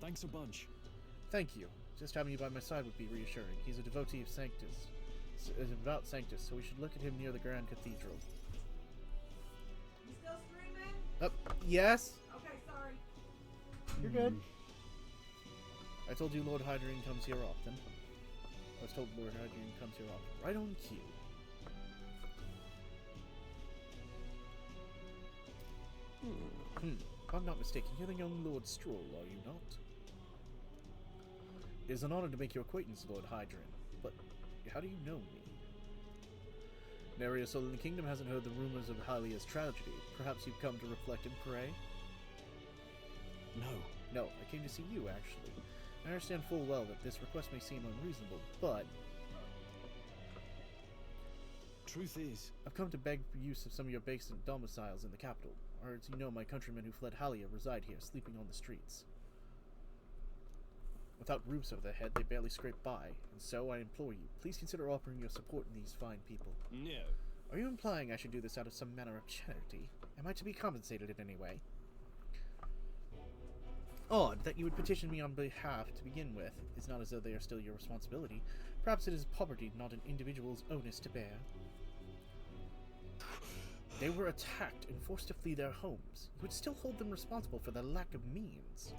Thanks a bunch. Thank you. Just having you by my side would be reassuring. He's a devotee of Sanctus. Is a devout Sanctus, so we should look at him near the Grand Cathedral. You still streaming? Yes? Okay, sorry. You're good. I told you Lord Hydrian comes here often. I was told Lord Hydrian comes here often. Right on cue. If I'm not mistaken, you're the young Lord Stroll, are you not? It is an honor to make your acquaintance, Lord Hydrian. But how do you know me? Nary a soul in the kingdom hasn't heard the rumors of Hylia's tragedy. Perhaps you've come to reflect and pray? No, I came to see you, actually. I understand full well that this request may seem unreasonable, but Truth is, I've come to beg for use of some of your basement domiciles in the capital. Or, as you know, my countrymen who fled Hylia reside here, sleeping on the streets. Without roofs over their head, they barely scrape by, and so I implore you, please consider offering your support in these fine people. no. Are you implying I should do this out of some manner of charity? Am I to be compensated in any way? Odd that you would petition me on behalf to begin with. It's not as though they are still your responsibility. Perhaps it is poverty, not an individual's onus to bear. They were attacked and forced to flee their homes. You would still hold them responsible for their lack of means.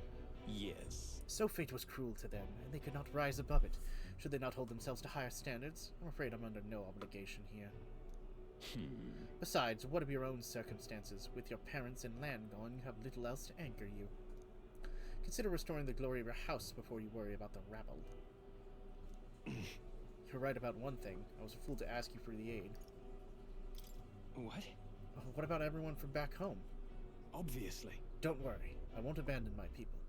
Yes. So fate was cruel to them, and they could not rise above it. Should they not hold themselves to higher standards? I'm afraid I'm under no obligation here. Besides, what of your own circumstances? With your parents and land gone, you have little else to anchor you. Consider restoring the glory of your house before you worry about the rabble. You're right about one thing. I was a fool to ask you for the aid. What? What about everyone from back home? Obviously. Don't worry. I won't abandon my people.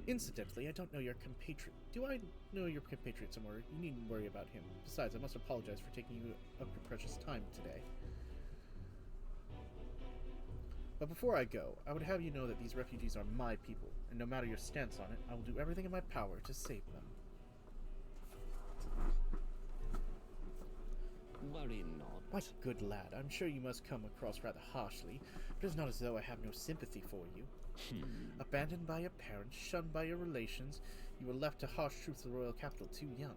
Incidentally, I don't know your compatriot. Do I know your compatriot somewhere? You needn't worry about him. Besides, I must apologize for taking you up your precious time today. But before I go, I would have you know that these refugees are my people, and no matter your stance on it, I will do everything in my power to save them. Worry not. My good lad, I'm sure you must come across rather harshly, but it's not as though I have no sympathy for you. Abandoned by your parents, shunned by your relations, you were left to harsh truths of the royal capital too young.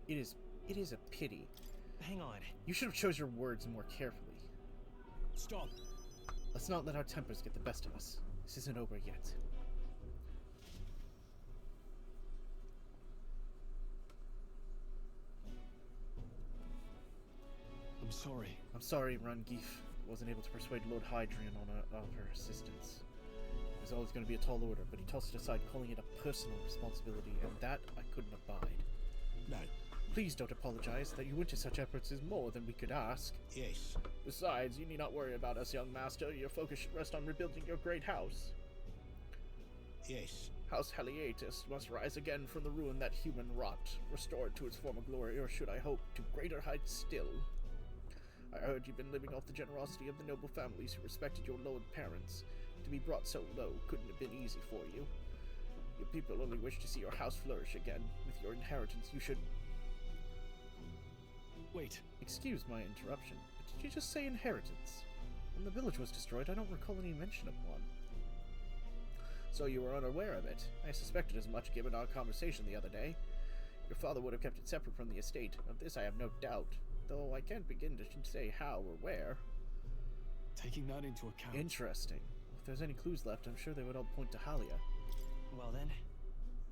It is a pity. Hang on. You should have chose your words more carefully. Stop. Let's not let our tempers get the best of us. This isn't over yet. I'm sorry. I'm sorry, Rungif wasn't able to persuade Lord Hydrian on her assistance. It was always going to be a tall order, but he tossed it aside, calling it a personal responsibility, and that I couldn't abide. No. Please don't apologize. That you went to such efforts is more than we could ask. Yes. Besides, you need not worry about us, young master. Your focus should rest on rebuilding your great house. Yes. House Haliatus must rise again from the ruin that human wrought, restored to its former glory, or should I hope, to greater heights still. I heard you've been living off the generosity of the noble families who respected your lord parents. To be brought so low couldn't have been easy for you. Your people only wish to see your house flourish again. With your inheritance, you should... Wait. Excuse my interruption, but did you just say inheritance? When the village was destroyed, I don't recall any mention of one. So you were unaware of it. I suspected as much given our conversation the other day. Your father would have kept it separate from the estate. Of this I have no doubt, though I can't begin to say how or where. Taking that into account. Interesting. If there's any clues left, I'm sure they would all point to Halia. Well then.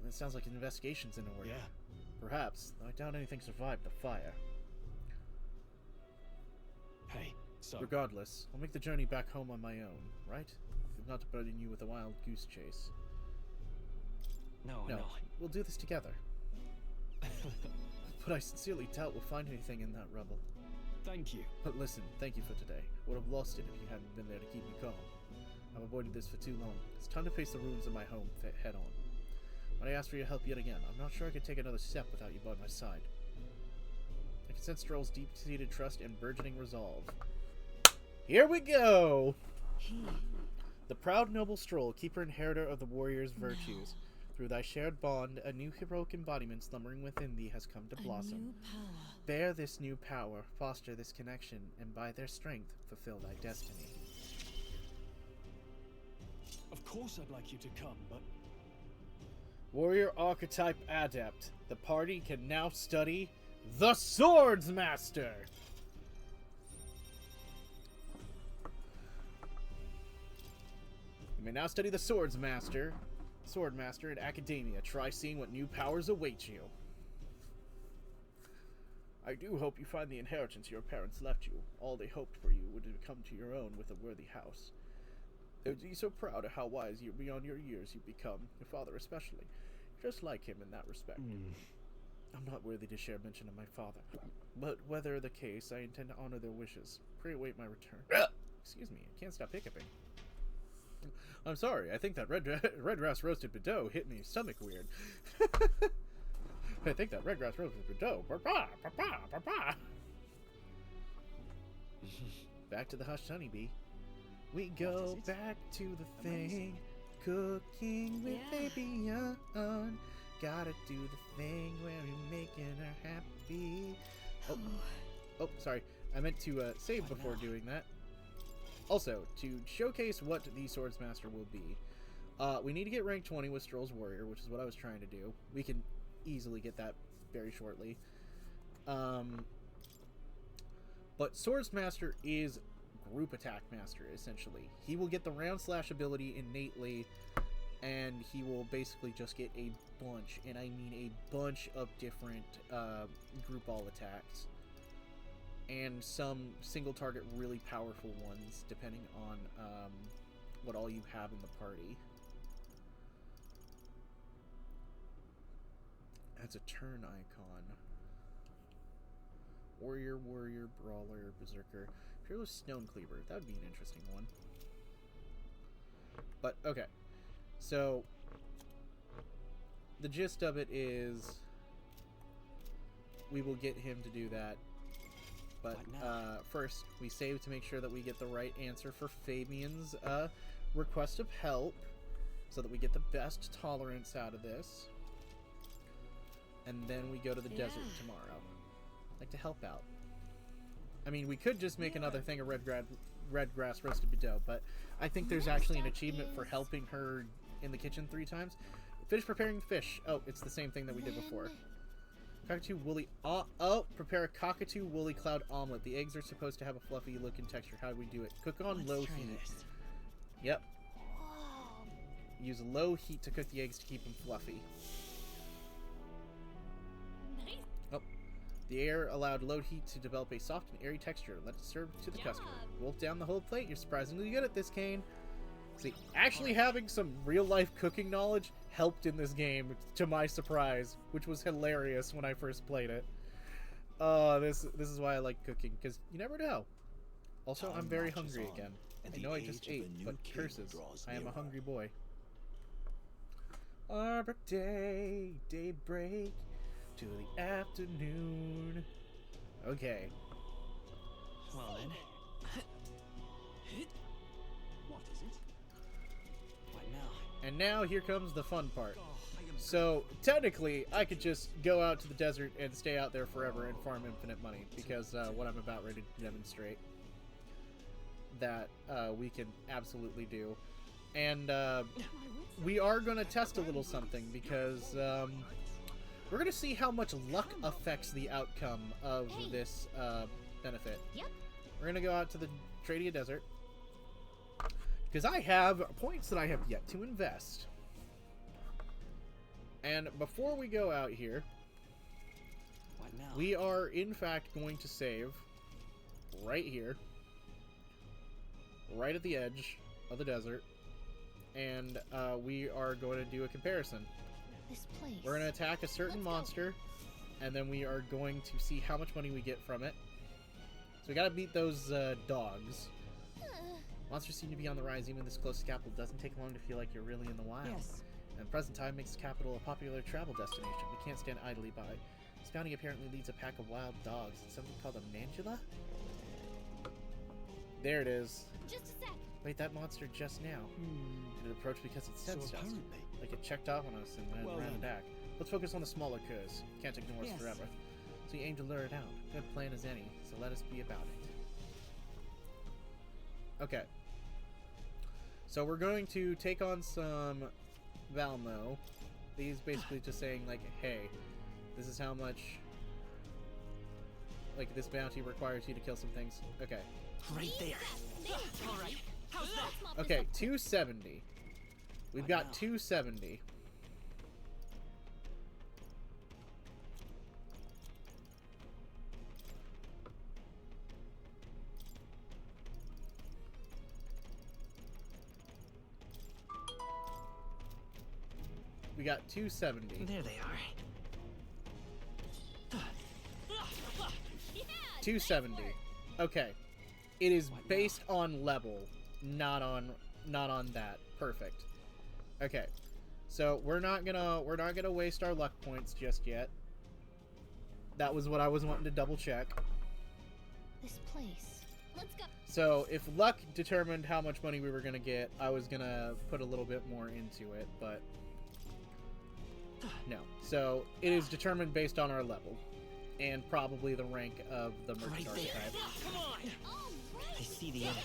It sounds like an investigation's in order. Yeah. Perhaps, though I doubt anything survived the fire. Hey, so. Regardless, I'll make the journey back home on my own, right? If not to burden you with a wild goose chase. No. We'll do this together. But I sincerely doubt we'll find anything in that rubble. Thank you. But listen, thank you for today. Would have lost it if you hadn't been there to keep me calm. I've avoided this for too long. It's time to face the ruins of my home head on. When I ask for your help yet again, I'm not sure I can take another step without you by my side. I can sense Stroll's deep-seated trust and burgeoning resolve. Here we go! The proud noble Stroll, keeper and inheritor of the warrior's virtues. Through thy shared bond, a new heroic embodiment slumbering within thee has come to blossom. New power. Bear this new power, foster this connection, and by their strength, fulfill thy destiny. Of course I'd like you to come, but Warrior Archetype Adept. The party can now study the Swords Master! You may now study the Sword Master in Academia. Try seeing what new powers await you. I do hope you find the inheritance your parents left you. All they hoped for you would come to your own with a worthy house. They would be so proud of how wise you beyond your years you become, your father especially. Just like him in that respect. I'm not worthy to share mention of my father, but whether the case, I intend to honor their wishes. Pray await my return. Excuse me, I can't stop hiccuping. I'm sorry, I think that red grass roasted Bordeaux hit me stomach weird. I think that red grass roasted Bordeaux. Back to the hushed honeybee. We go back to the thing. Cooking with baby young. Gotta do the thing where you're making her happy. Oh, sorry. I meant to save before doing that. Also, to showcase what the Swordsmaster will be, we need to get rank 20 with Stroll's Warrior, which is what I was trying to do. We can easily get that very shortly. But Swordsmaster is Group Attack Master, essentially. He will get the round slash ability innately, and he will basically just get a bunch, and I mean a bunch of different group all attacks. And some single target really powerful ones, depending on what all you have in the party. That's a turn icon. Warrior, Warrior, Brawler, Berserker. Fearless Stone Cleaver. That would be an interesting one. But, okay. So, the gist of it is we will get him to do that. But first, we save to make sure that we get the right answer for Fabian's request of help, so that we get the best tolerance out of this. And then we go to the desert tomorrow. Like to help out. I mean, we could just make another thing of red grass roasted Bordeaux, but I think there's actually an achievement for helping her in the kitchen 3 times. Finish preparing the fish. Oh, it's the same thing that we did before. Cockatoo woolly... prepare a cockatoo woolly cloud omelet. The eggs are supposed to have a fluffy look and texture. How do we do it? Cook on low heat. Yep. Use low heat to cook the eggs to keep them fluffy. Nice. Oh. The air allowed low heat to develop a soft and airy texture. Let it serve to the customer. Wolf down the whole plate. You're surprisingly good at this, Kane. See, actually having some real-life cooking knowledge helped in this game, to my surprise, which was hilarious when I first played it. This is why I like cooking, because you never know. Also, I'm very hungry again. I know I just ate, but curses, I am a hungry boy. Arbor Day, daybreak, to the afternoon. Okay. Well then. what is it? What now? And now here comes the fun part. So, technically, I could just go out to the desert and stay out there forever and farm infinite money, because what I'm about ready to demonstrate that we can absolutely do. And we are going to test a little something, because we're going to see how much luck affects the outcome of this benefit. Yep. We're going to go out to the Tradia Desert, because I have points that I have yet to invest. And before we go out here, What now? we are in fact going to save right here, right at the edge of the desert, and we are going to do a comparison. This place. We're going to attack a certain Let's go. monster, and then we are going to see how much money we get from it. So we gotta beat those dogs. Monsters seem to be on the rise. Even this close to capital doesn't take long to feel like you're really in the wild. Yes. And present time makes the capital a popular travel destination. We can't stand idly by. This bounty apparently leads a pack of wild dogs. It's something called a mandula? There it is. Just a sec. Wait, that monster just now. Did it approach because it sensed us? apparently. Like it checked off on us and then Well ran then. back. Let's focus on the smaller curs. Can't ignore us Yes. forever. So you aim to lure it out. Good plan as any, so let us be about it. Okay. So we're going to take on some Valmo. He's basically just saying like, hey, this is how much like this bounty requires you to kill some things. Okay. Right there. All right. How's that? Okay, 270. We've got 270. We got 270. There they are. 270. Okay. It is based on level, not on that. Perfect. Okay. So we're not gonna waste our luck points just yet. That was what I was wanting to double check. This place. Let's go. So if luck determined how much money we were gonna get, I was gonna put a little bit more into it, but no. So it is determined based on our level. And probably the rank of the merchant Right there. archetype. Come on. All I right. see the enemy.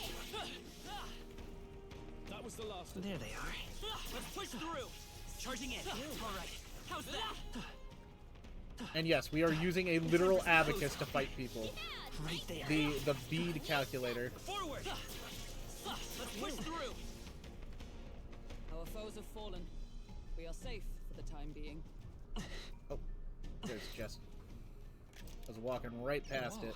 That was the last of There they are. Let's push through. Charging in. All right. How's that? And yes, we are using a literal abacus to fight people. Right there. The bead calculator. Forward. Let's push through. Our foes have fallen. We are safe for the time being. Oh, there's just. I was walking right past it.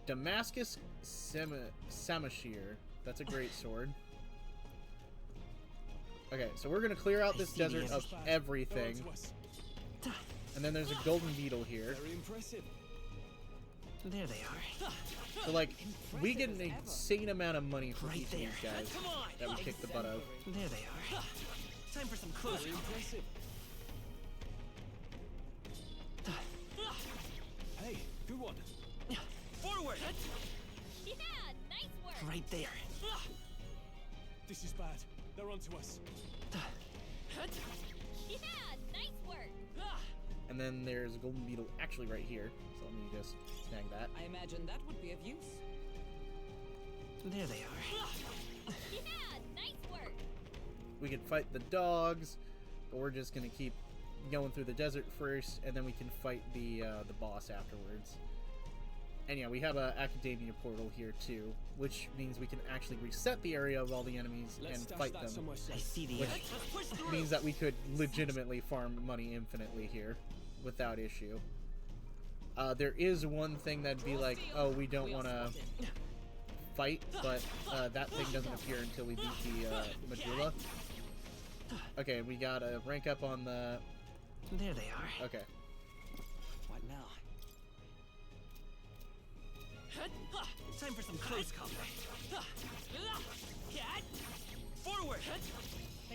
Damascus Samashir. That's a great sword. Okay, so we're gonna clear out this I see the desert of enemy. everything. They're onto us. And then there's a golden beetle here. Very impressive. There they are. So like, we get an insane amount of money for Right each of these there. guys Come on. that we kick the butt of. There they are. Time for some close Very combat. impressive. Hey, good one. Forward. Yeah, nice work. Right there. This is bad. They're onto us. Yeah, nice work. And then there's a golden beetle actually right here. So let me just snag that. I imagine that would be of use. There they are. Yeah, nice work. We can fight the dogs, but we're just gonna keep going through the desert first, and then we can fight the boss afterwards. And yeah, we have a academia portal here too, which means we can actually reset the area of all the enemies Let's and stash fight that them. somewhere I safe. see the Which enemy. Let's push through. means that we could legitimately farm money infinitely here without issue. There is one thing that'd be like, oh, we don't want to fight, but that thing doesn't appear until we beat the medulla. Okay, we got a rank up on the. There they are. Okay. What now? Time for some close combat. Forward.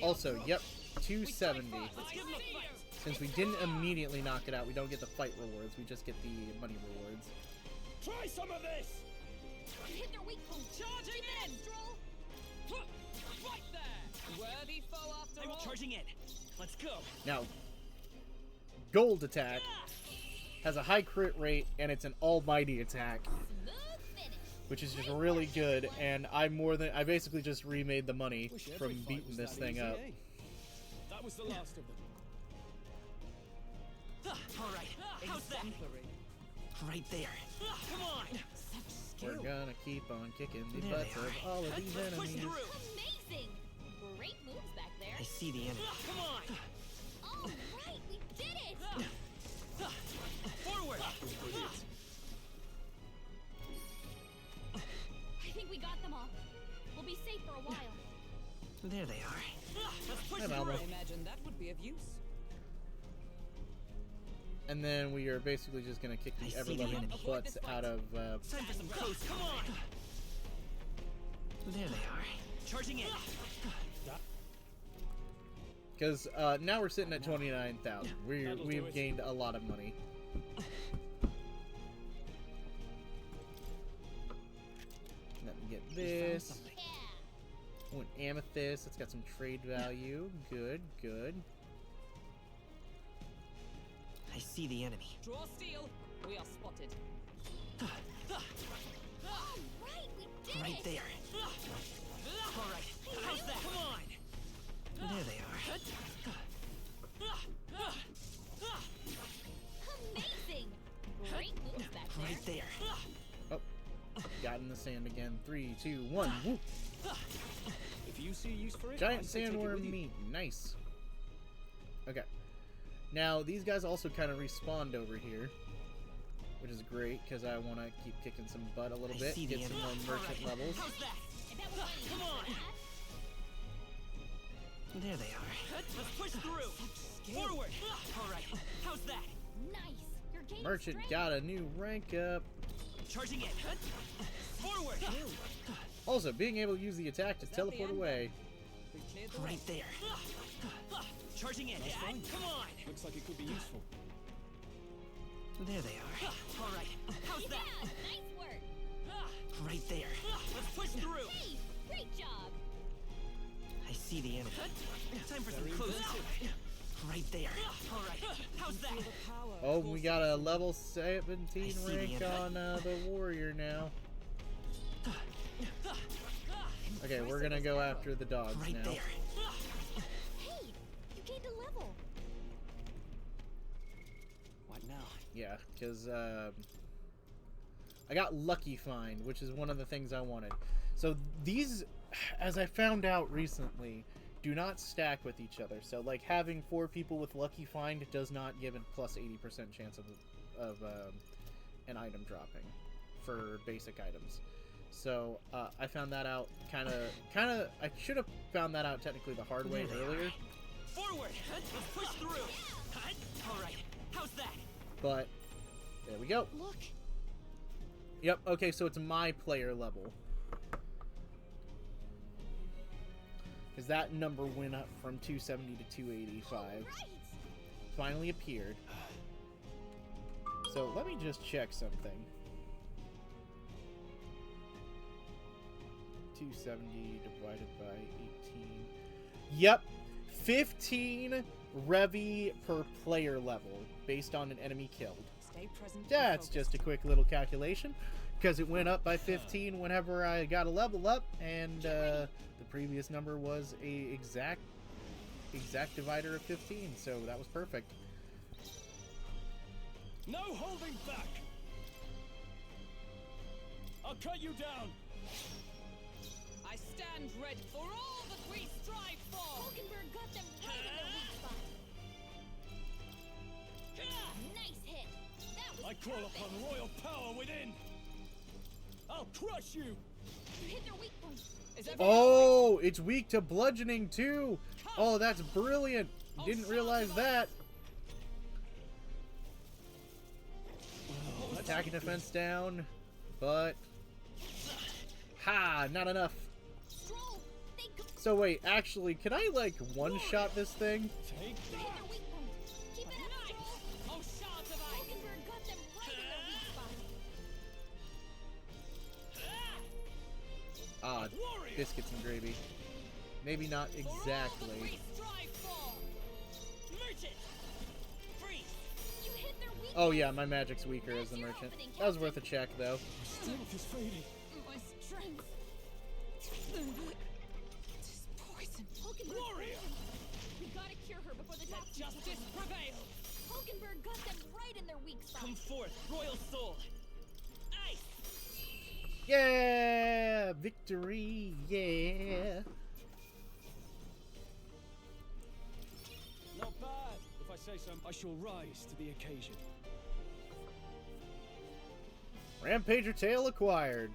Also, yep, 270. Let's give them a fight. Since we didn't immediately knock it out, we don't get the fight rewards. We just get the money rewards. Try some of this! You hit their weak point. Charging in! Stroll. Right there! Worthy foe after I'm all. charging in. Let's go. Now, gold attack has a high crit rate, and it's an almighty attack, Smooth finish. which is just really good. And I basically just remade the money Wish every from fight beating was this that thing easy, up. eh? That was the last of them. All right. How's that? Exemplary. Right there. Come on. Such We're skill. gonna keep on kicking the There butts they of are. all of these Let's push enemies. through. Amazing. Great moves back there. I see the enemy. Come on. All right, we did it. Forward. I think we got them all. We'll be safe for a while. There they are. Let's push Hey, through. Malmo. I imagine that would be of use. And then we are basically just gonna kick the I see the ever-loving enemy. butts out of. Time for some close. Come on. There they are. Charging in. Because now we're sitting at 29,000. We've gained a lot of money. Let me get this. Oh, an amethyst. It's got some trade value. Good, good. I see the enemy. Draw steel. We are spotted. Right, we did Right it! there. All right. How's that? Come on. There they are. Amazing! Great moves back there. Right there. Oh, got in the sand again. 3, 2, 1. Woo. If you see use for it, I Giant say take it with sandworm you. meat. Nice. Okay. Now, these guys also kind of respawned over here, which is great because I want to keep kicking some butt a little I bit, see get the some enemy. more merchant levels. How's that? I bet we're waiting Come for on. that. There they are. Let's push through. Forward. All right. How's that? Nice! You're gaining Merchant strength. got a new rank up. Charging in. Forward. Also, being able to use the attack to teleport away. We cleared the way. Right there. Charging in. fine. Come on. Looks like it could be useful. There they are. All right. How's Yeah, that? nice work! Right there. Let's push through. Hey, great job! I see the enemy. Time for some Very close. impressive. Right there. All right. How's that? Power. Oh, we got a level 17 I see the rank enemy. on the warrior now. Okay, we're gonna go after the dogs Right now. there. Hey, you gained a level! What now? Yeah, because I got Lucky Find, which is one of the things I wanted. So these, as I found out recently, do not stack with each other. So like having 4 people with Lucky Find does not give a plus 80% chance of an item dropping for basic items. So I found that out kind of. I should have found that out technically the hard way There they earlier, Forward. Let's push through. All right. How's that? but there we go. Look! Yep. Okay, so it's my player level. Because that number went up from 270 to 285. Right! Finally appeared. So let me just check something. 270 divided by 18. Yep. 15 Revi per player level based on an enemy killed. Stay present. and That's focused. just a quick little calculation, because it went up by 15 whenever I got a level up, and the previous number was a exact divider of 15, so that was perfect. No holding back. I'll cut you down. I stand ready for all that we strive for. Hulkenberg got them right in their weak spot. Nice hit! That was I call perfect. upon royal power within. I'll crush you. You hit their weak point. Is everyone Oh, it's weak to bludgeoning too. Oh, that's brilliant. Didn't realize that. Attack and defense down, but ha, not enough. Stroll! They go. So wait, actually, can I like one-shot this thing? Take They hit their weak point. Keep it up, Stroll! Oh, shards of ice. Hulkenberg got them right in their weak spot. Ah, warrior. biscuits and gravy. Maybe not For all that exactly. we strive for. Merchant. Freeze. You hit their weak Oh yeah, my magic's weaker as the merchant. That was worth a check though. Strength is fading. My strength. This poison. Hulkenberg. Warrior. We gotta cure her before the Let toxins. justice prevail. Hulkenberg got them right in their weak spot. Come forth, royal soul. Ice. Yeah, victory, yeah. Not bad. If I say so, I shall rise to the occasion. Rampager tail acquired.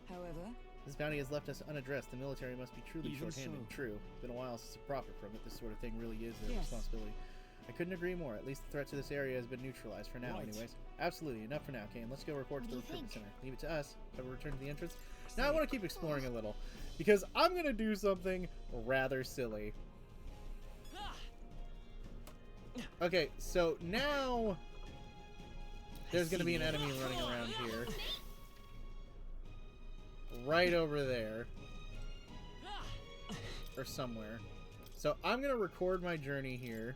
However, This bounty has left us unaddressed. The military must be truly Even short-handed. so. True. Been a while since a profit from it. This sort of thing really is their Yes. responsibility. I couldn't agree more. At least the threat to this area has been neutralized for now, Right. anyways. Absolutely. Enough for now, Kane. Let's go report What to the do you recruitment think? center. Leave it to us. Have a return to the entrance. Now I want to keep exploring a little, because I'm going to do something rather silly. Okay, so now there's going to be an enemy running around here. Right over there. Or somewhere. So I'm going to record my journey here.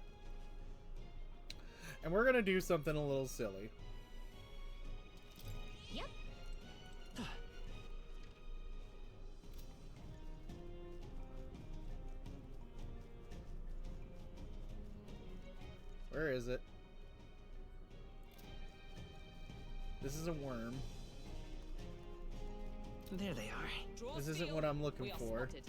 And we're going to do something a little silly. Yep. Where is it? This is a worm. There they are. Draw This isn't steel. what I'm looking We are for. spotted.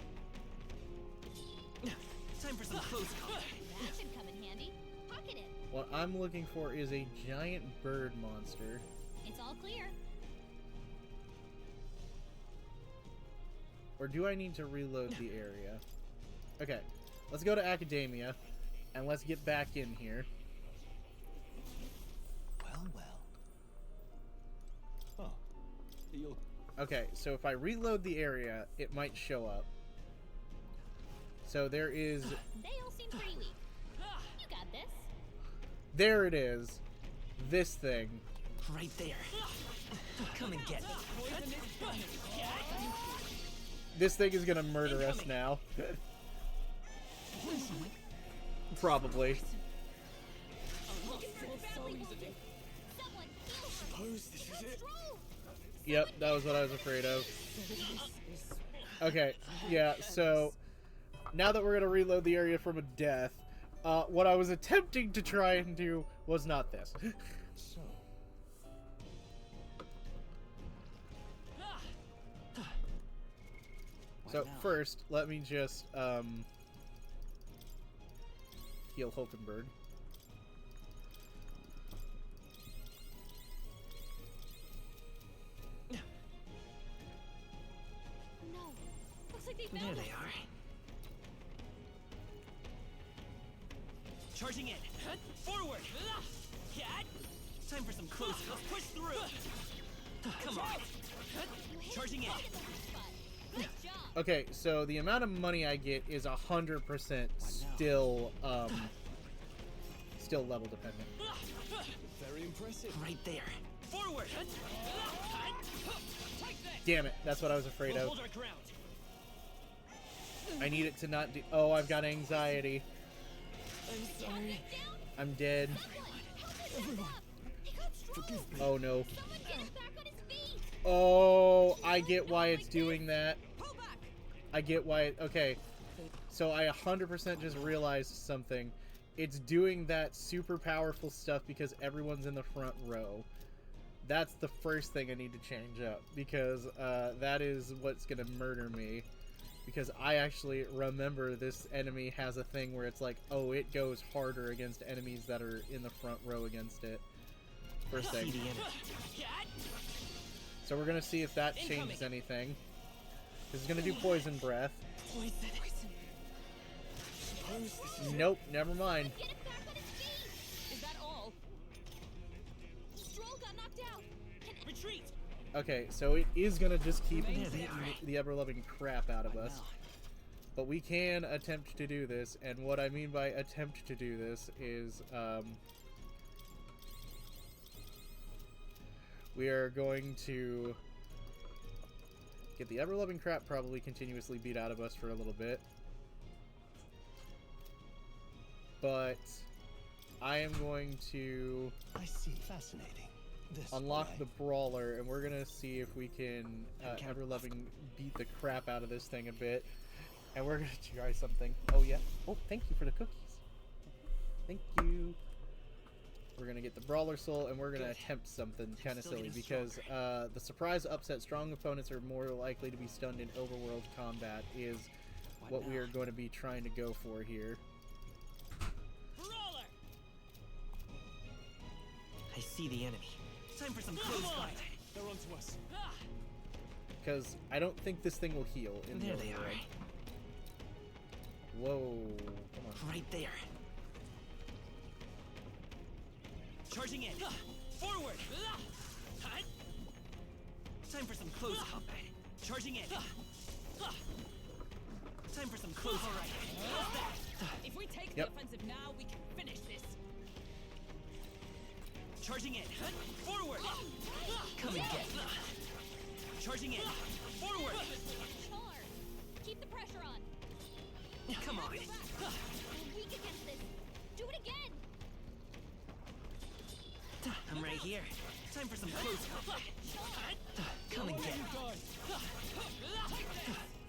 Time for some close combat. That should come in handy. Pocket it. What I'm looking for is a giant bird monster. It's all clear. Or do I need to reload the area? Okay, let's go to Academia, and let's get back in here. Well, well. Oh, you'll... Okay, so if I reload the area, it might show up. So there is... They all seem pretty weak. You got this. There it is. This thing. Right there. Come and get me. This thing is gonna murder us now. Probably. Someone heal her. Suppose this is it? Stroll. Yep, that was what I was afraid of. Okay, yeah, so now that we're gonna reload the area from a death, what I was attempting to try and do was not this. So, So first, let me just heal Hopenberg. No. Looks like they There found they us. are. Charging in. Forward. Time for some close combat. Push through. Come on. You hit Charging in. right at the right spot. Good job. Okay, so the amount of money I get is 100% still still level dependent. Very impressive. Right there. Forward. Damn it, that's what I was afraid We'll of. hold our ground. I need it to not do. Oh, I've got anxiety. I'm sorry. I'm dead. Everyone, forgive me. Oh no. Someone get him back on his feet. Oh, I get why it's doing that. Pull back. I get why it... Okay. So I 100% just realized something. It's doing that super powerful stuff because everyone's in the front row. That's the first thing I need to change up. Because that is what's going to murder me. Because I actually remember this enemy has a thing where it's like, oh, it goes harder against enemies that are in the front row against it. First See thing. the enemy. So we're going to see if that changes anything. This is going to do poison breath. Suppose this is it? Nope, never mind. Get him back on his feet. Is that all? Stroll got knocked out. Retreat. Okay, so it is gonna just keep There they beating are. the ever-loving crap out of us. But we can attempt to do this, and what I mean by attempt to do this is, we are going to get the ever-loving crap probably continuously beat out of us for a little bit. But I am going to I see. Fascinating. This unlock way. the brawler, and we're gonna see if we can ever-loving beat the crap out of this thing a bit. And we're gonna try something. Oh yeah. Oh, thank you for the cookies. Thank you. We're gonna get the brawler soul, and we're gonna attempt something kind of still silly getting because the surprise upset strong opponents are more likely to be stunned in overworld combat is what we are going to be trying to go for here. Brawler. I see the enemy. Time for some close combat. They're onto us. Because I don't think this thing will heal in There the they overworld. are. Whoa. Come on. Right there. Charging in. Forward. Time for some close combat. Charging in. Time for some close combat. How's that? If we take Yep. the offensive now, we can finish this. Charging in. Forward. Come and get. Charging in. Forward. More. Keep the pressure on. Come on. We're weak against this. Do it again. I'm right here. Time for some close combat. Come and get.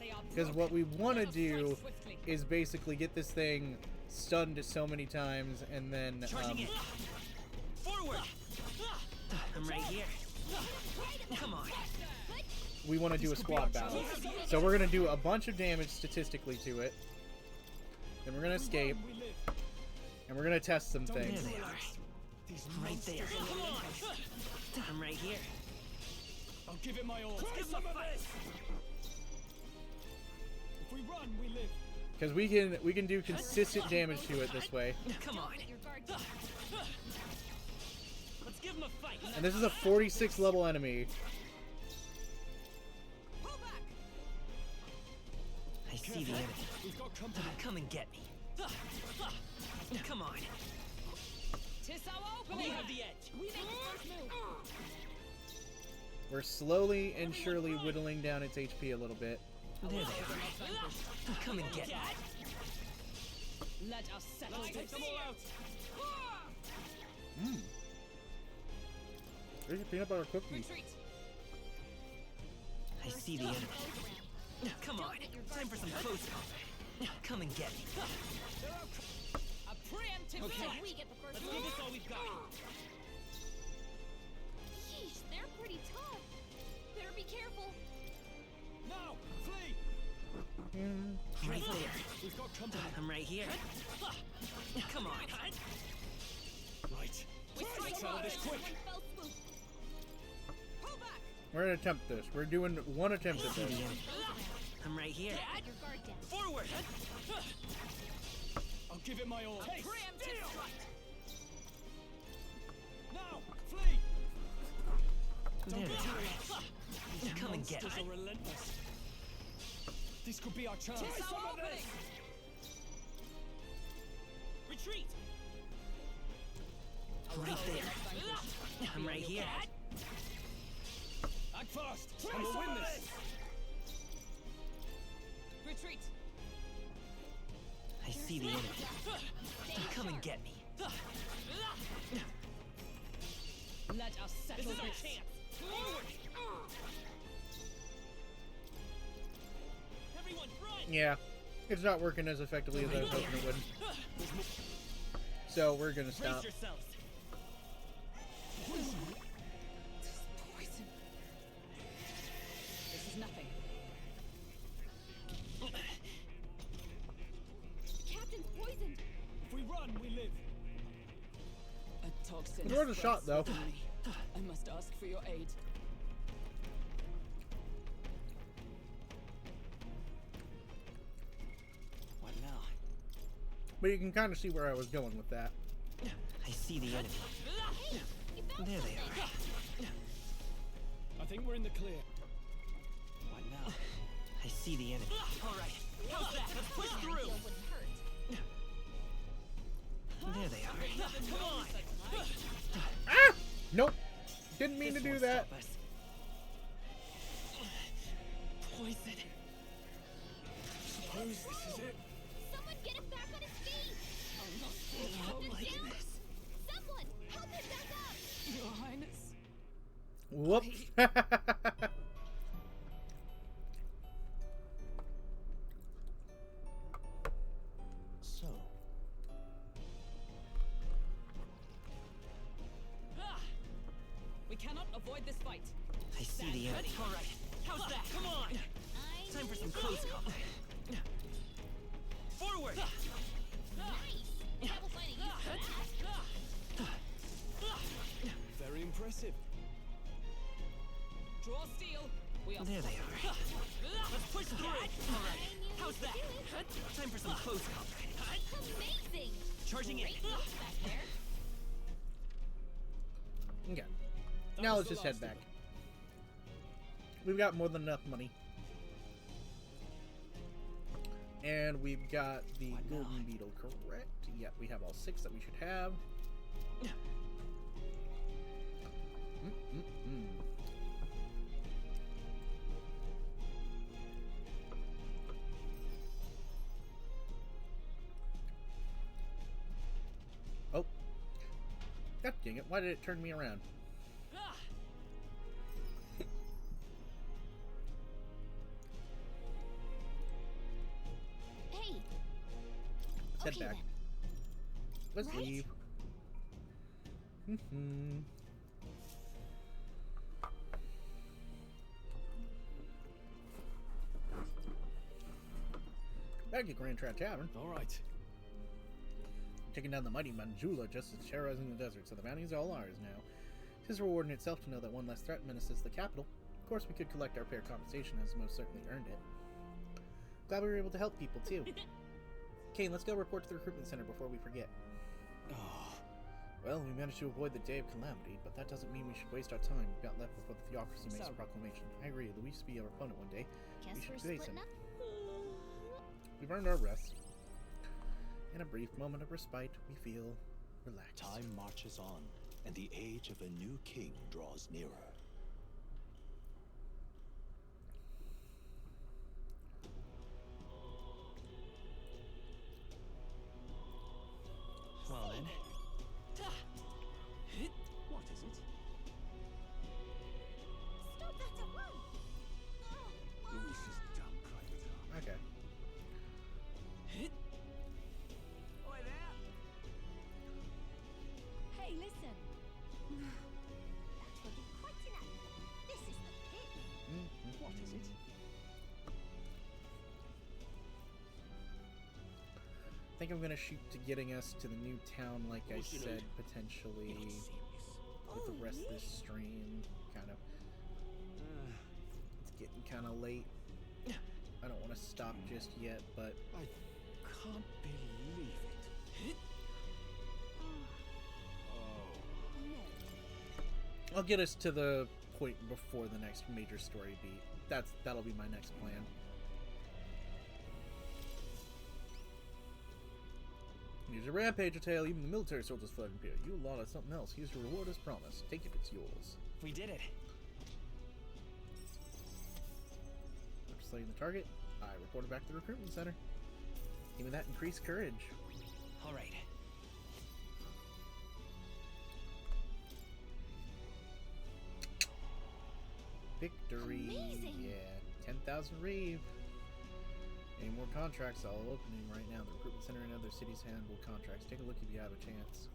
They are Because what we want to do swiftly. is basically get this thing stunned so many times, and then Charging in. Forward. I'm right here. Come on. we want to do a squad battle. So we're going to do a bunch of damage statistically to it. Then we're going to escape. And we're going to test some There things. they are. Right there. Come on. I'm right here. I'll give it my all. Let's give them a fight. If we run, we live. Because we can do consistent damage to it this way. Come on. Let your guard down. Let's give them a fight. And this is a 46 level enemy. Pull back. I see the enemy. We've got company. Come and get me. Come on. Tis our We opening. have the edge. We make the first move. We're slowly and surely whittling down its HP a little bit. There they are. Come and get me. Let us settle this. Take them all out. Mmm. There's your peanut butter cookie. Retreat. I see the enemy. Come on. Time for some close combat. Come and get me. A preemptive attack. We get the first Let's move. give this all we've got. Yeesh, they're pretty tough. Better be careful. Now, flee. Right there. We've got company. I'm right here. Come on. Right. We strike Let's settle this quick. One fell swoop. Pull back. We're going to attempt this. We're doing one attempt at See the this. enemy. I'm right here. Let your guard down. Forward. I'll give it my all. A preemptive strike. Now, flee. There Don't they get are. These Come and get monsters me. are relentless. This could be our chance. Tis Some our of this. opening. Retreat. Right there. I'm right here. Act fast, and we'll win this. Retreat. I see the enemy. Come and get me. Let us settle This is our this. chance. Forward. Everyone, run. Yeah. It's not working as effectively as I was hoping it would. So we're going to Brace stop. yourselves. Poison. This is nothing. Captain's poisoned. If we run, we live. A toxin. It's worth a shot, though. spreads within me. I must ask for your aid. What now? But you can kind of see where I was going with that. I see the enemy. You found There they something. are. I think we're in the clear. What now? I see the enemy. All right. How's that? Let's push That through. deal wouldn't hurt. There they are. Come on. Ah! Nope. Didn't mean This to do won't that. stop us. Poison. Suppose this is it. Someone get him back on his feet. Not Captain's like down. this. Someone help him back up. Your Highness. Whoops. So, Ah! We cannot avoid this fight. I see the enemy. All right. How's that? Come on. Time for some close combat. Forward. Nice. I will find a use for that. Very impressive. Draw steel. We are There they are. Let's push through. All right. How's that? Time for some close combat. Amazing. Charging in. Great moves back there. Okay. That Now was let's the just head last of back. them. We've got more than enough money. And we've got the What now? golden beetle, correct? Yeah, we have all 6 that we should have. Oh. God dang it, why did it turn me around? Ah! Hey. Let's head Okay back. then. Let's Right? leave. Back at Grand Trap Tavern. All right. Taking down the mighty Manjula just as terrorizing the desert, so the bounty is all ours now. It is a reward in itself to know that one less threat menaces the capital. Of course, we could collect our fair compensation, as most certainly earned it. Glad we were able to help people, too. Kane, let's go report to the recruitment center before we forget. Oh, Well, we managed to avoid the day of calamity, but that doesn't mean we should waste our time. We've got left before the theocracy makes a So- proclamation. I agree, Luis will be our opponent one day. Guess should we're face splitting him. up. We've earned our rest. In a brief moment of respite, we feel relaxed. Time marches on, and the age of a new king draws nearer. Well then. what is it? Stop that at once! Luis is damn private. Okay. Oi there! Hey, listen. That will be quite enough. This is the pit. What is it? I think I'm gonna shoot to getting us to the new town, like I What's it said, like? potentially You're not serious. with the rest of this stream. Kind of. It's getting kind of late. I don't want to stop just yet, but I can't believe it. Oh. I'll get us to the point before the next major story beat. That'll be my next plan. Here's a rampage tale. Even the military soldiers fled in fear. You lot of something else. Here's your reward as promised. Take it, it's yours. We did it. After slaying the target, I reported back to the recruitment center. Give me that increased courage. All right. Victory. Amazing. Yeah. 10,000 Reeve. Any more contracts all opening right now. The recruitment center and other cities handle contracts. Take a look if you have a chance.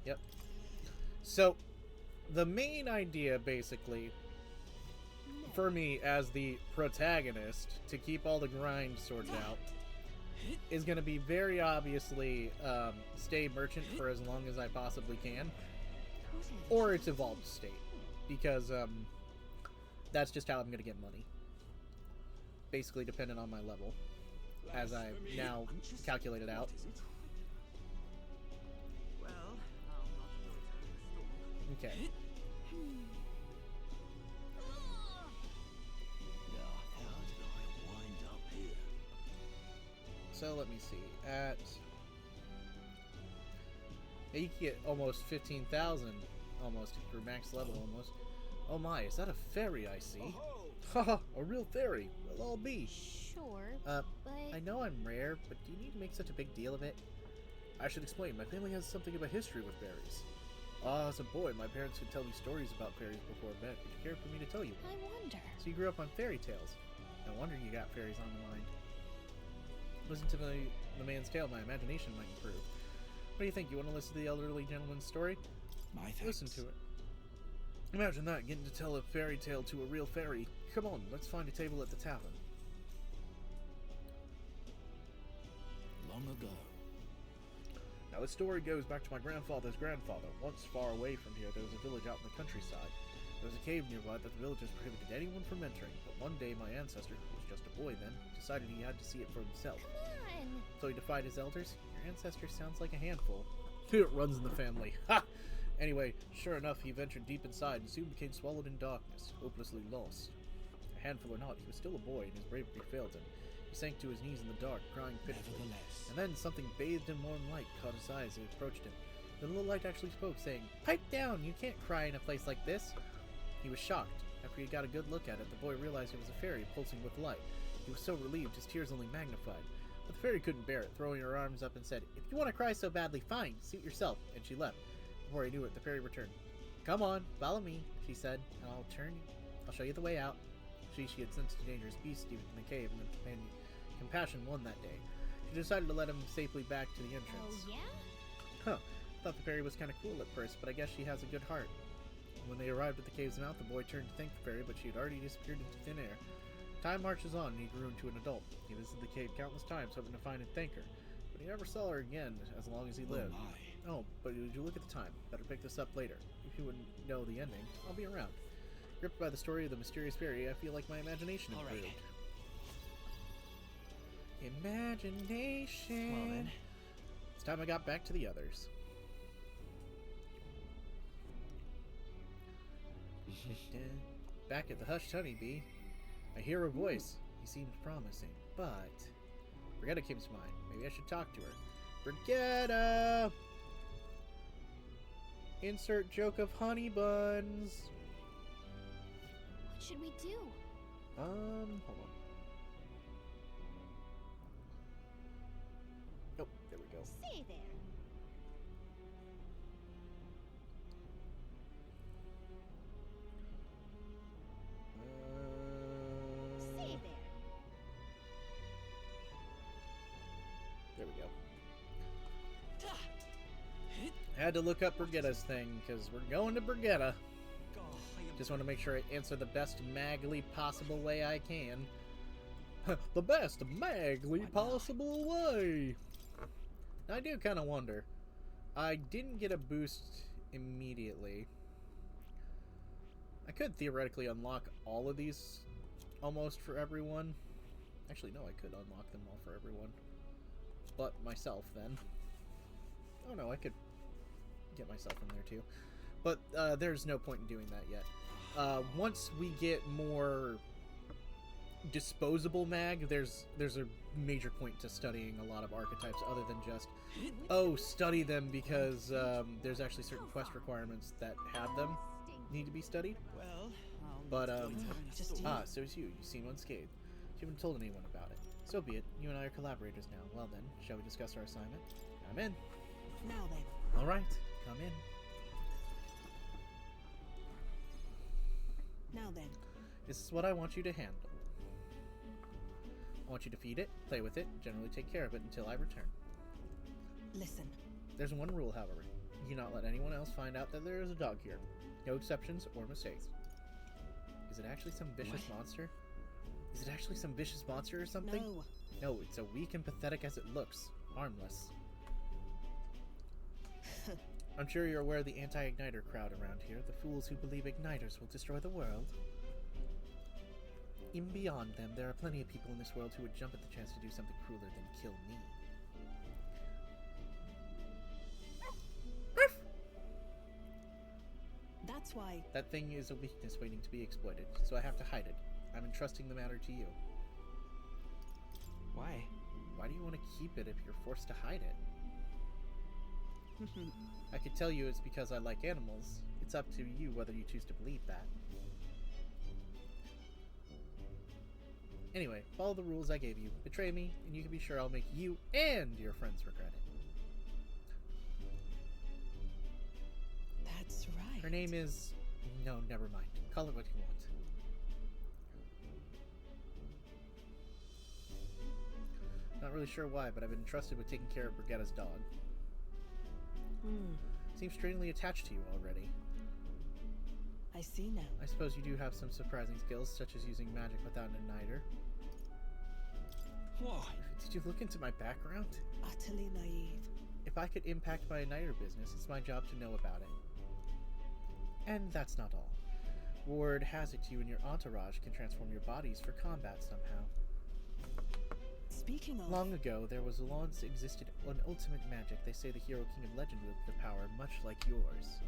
Yep. So, the main idea, basically, for me as the protagonist, to keep all the grind sorted out, is going to be very obviously stay merchant for as long as I possibly can, or its evolved state, because that's just how I'm going to get money. Basically dependent on my level, as I now calculated out. What is it? Well, I'll not go return the storm. Okay. Now, how did I wind up here? So let me see. At yeah, you can get almost 15,000, almost through max level, almost. Oh my, is that a fairy I see? Haha, a real fairy. We'll all be. Sure, Uh, but I know I'm rare, but do you need to make such a big deal of it? I should explain. My family has something of a history with fairies. As a boy, my parents would tell me stories about fairies before bed. Would you care for me to tell you one? I wonder. So you grew up on fairy tales. No wonder you got fairies on the mind. Listen to the man's tale. My imagination might improve. What do you think? You want to listen to the elderly gentleman's story? My thanks. Listen to it. Imagine that, getting to tell a fairy tale to a real fairy. Come on, let's find a table at the tavern. Long ago. Now, the story goes back to my grandfather's grandfather. Once far away from here, there was a village out in the countryside. There was a cave nearby that the villagers prohibited anyone from entering, but one day my ancestor, who was just a boy then, decided he had to see it for himself. Come on. So he defied his elders. Your ancestor sounds like a handful. It runs in the family. Ha! Anyway, sure enough, he ventured deep inside and soon became swallowed in darkness, hopelessly lost. A handful or not, he was still a boy, and his bravery failed him. He sank to his knees in the dark, crying pitifully. And then something bathed in warm light caught his eyes as it approached him. The little light actually spoke, saying, "Pipe down! You can't cry in a place like this!" He was shocked. After he got a good look at it, the boy realized it was a fairy pulsing with light. He was so relieved, his tears only magnified. But the fairy couldn't bear it, throwing her arms up and said, "If you want to cry so badly, fine, suit yourself," and she left. Before he knew it, the fairy returned. "Come on, follow me," she said, "and I'll show you the way out." She had sensed a dangerous beast even in the cave, and compassion won that day. She decided to let him safely back to the entrance. Oh, yeah? Huh. Thought the fairy was kind of cool at first, but I guess she has a good heart. When they arrived at the cave's mouth, the boy turned to thank the fairy, but she had already disappeared into thin air. Time marches on, and he grew into an adult. He visited the cave countless times, hoping to find and thank her, but he never saw her again as long as he lived. Oh, but would you look at the time? Better pick this up later. If you wouldn't know the ending, I'll be around. Gripped by the story of the mysterious fairy, I feel like my imagination improved. All right. Imagination. Well, then. It's time I got back to the others. Back at the hushed honeybee, I hear a voice. He seems promising, but Brigitta came to mind. Maybe I should talk to her. Brigitta! Insert joke of honey buns. What should we do? Hold on. Oh, there we go. Say there. Say there. There we go. I had to look up Brigitta's thing, because we're going to Brigitta. Just want to make sure I answer the best Magly possible way I can. The best Magly possible way! I do kind of wonder. I didn't get a boost immediately. I could theoretically unlock all of these almost for everyone. Actually, no, I could unlock them all for everyone. But myself, then. Oh no, I could get myself in there too. But there's no point in doing that yet. Once we get more disposable mag, there's a major point to studying a lot of archetypes other than just, oh, study them because there's actually certain quest requirements that have them need to be studied. Well, But, so it's you. You seem unscathed. You haven't told anyone about it. So be it. You and I are collaborators now. Well then, shall we discuss our assignment? I'm in. Now then. Alright, come in. Now then. This is what I want you to handle. I want you to feed it, play with it, generally take care of it until I return. Listen. There's one rule, however. You do not let anyone else find out that there is a dog here. No exceptions or mistakes. Is it actually some vicious monster? Is it actually some vicious monster or something? No. No, it's as weak and pathetic as it looks. Harmless. I'm sure you're aware of the anti-igniter crowd around here. The fools who believe igniters will destroy the world. Even beyond them, there are plenty of people in this world who would jump at the chance to do something crueler than kill me. That's why. That thing is a weakness waiting to be exploited, so I have to hide it. I'm entrusting the matter to you. Why? Why do you want to keep it if you're forced to hide it? I could tell you it's because I like animals. It's up to you whether you choose to believe that. Anyway, follow the rules I gave you. Betray me, and you can be sure I'll make you and your friends regret it. That's right. Her name is... No, never mind. Call it what you want. Not really sure why, but I've been entrusted with taking care of Brigitta's dog. Seems strangely attached to you already. I see now. I suppose you do have some surprising skills, such as using magic without an igniter. Whoa. Did you look into my background? Utterly naive. If I could impact my igniter business, it's my job to know about it. And that's not all. Word has it you and your entourage can transform your bodies for combat somehow. Speaking of... Long ago, there was once existed an ultimate magic. They say the hero king of legend wielded the power much like yours.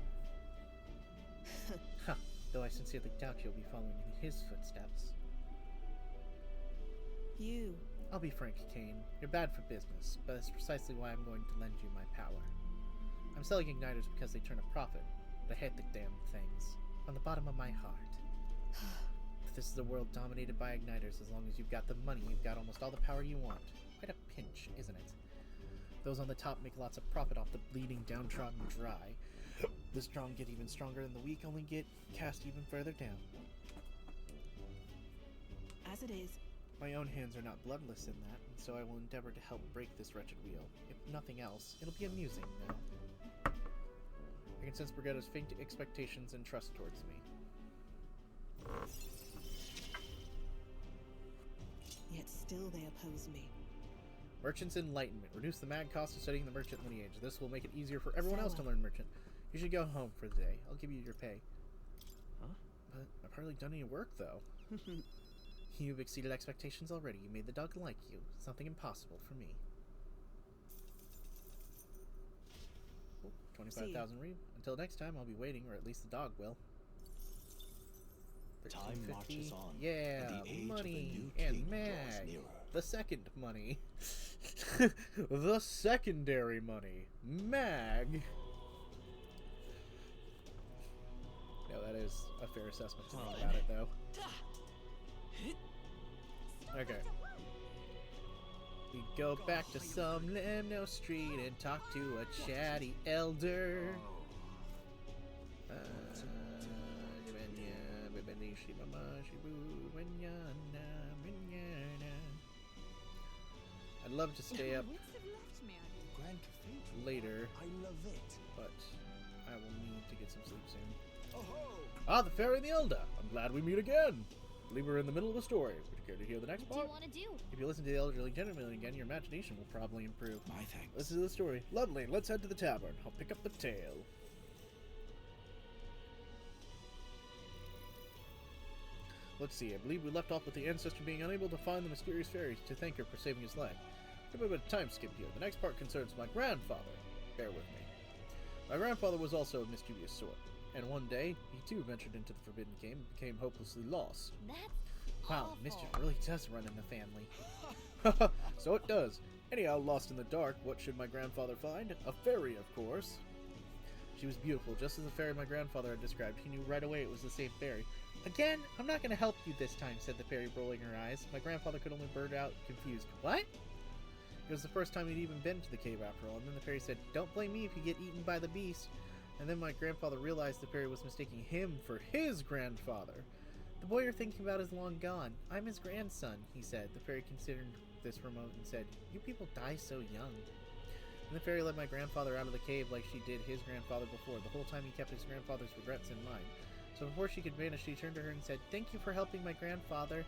Huh. Though I sincerely doubt you'll be following in his footsteps. You. I'll be frank, Kane. You're bad for business, but that's precisely why I'm going to lend you my power. I'm selling igniters because they turn a profit, but I hate the damn things. From the bottom of my heart. If this is a world dominated by igniters, as long as you've got the money, you've got almost all the power you want. Quite a pinch, isn't it? Those on the top make lots of profit off the bleeding, downtrodden dry. The strong get even stronger, and the weak only get cast even further down. As it is. My own hands are not bloodless in that, and so I will endeavor to help break this wretched wheel. If nothing else, it'll be amusing now. I can sense Brigetto's faint expectations and trust towards me. Yet still they oppose me. Merchant's Enlightenment. Reduce the mad cost of studying the merchant lineage. This will make it easier for everyone else to learn merchant. You should go home for the day. I'll give you your pay. Huh? But I've hardly done any work, though. You've exceeded expectations already. You made the dog like you. Something impossible for me. 25,000 read. Until next time, I'll be waiting, or at least the dog will. Time marches on. Yeah, and the age money of the new and king draws mag. nearer. The second money. The secondary money. Mag. No, that is a fair assessment to make about it, though. Okay. We go back to some Lemno Street and talk to a chatty elder. I'd love to stay up Grand Cathedral. later, I love it. but I will need to get some sleep soon. Oh ho! Ah, the Fairy and the Elder! I'm glad we meet again! I believe we're in the middle of a story. Would you care to hear the next What do part? you want to do? If you listen to the elderly gentleman again, your imagination will probably improve. My thanks. Listen to the story. Lovely, let's head to the tavern. I'll pick up the tale. Let's see, I believe we left off with the ancestor being unable to find the mysterious fairy to thank her for saving his life. A bit of a time skip here. The next part concerns my grandfather. Bear with me. My grandfather was also a mischievous sort, and one day, he too ventured into the Forbidden Cave and became hopelessly lost. That's Wow, awful. mischief really does run in the family. So it does. Anyhow, lost in the dark, what should my grandfather find? A fairy, of course. She was beautiful, just as the fairy my grandfather had described. He knew right away it was the same fairy. Again, I'm not going to help you this time, said the fairy, rolling her eyes. My grandfather could only blurt out, confused. What? It was the first time he'd even been to the cave after all, and then the fairy said, don't blame me if you get eaten by the beast. And then my grandfather realized the fairy was mistaking him for his grandfather. The boy you're thinking about is long gone. I'm his grandson, he said. The fairy considered this for a moment and said, you people die so young. And the fairy led my grandfather out of the cave like she did his grandfather before. The whole time he kept his grandfather's regrets in mind. So before she could vanish, she turned to her and said, thank you for helping my grandfather.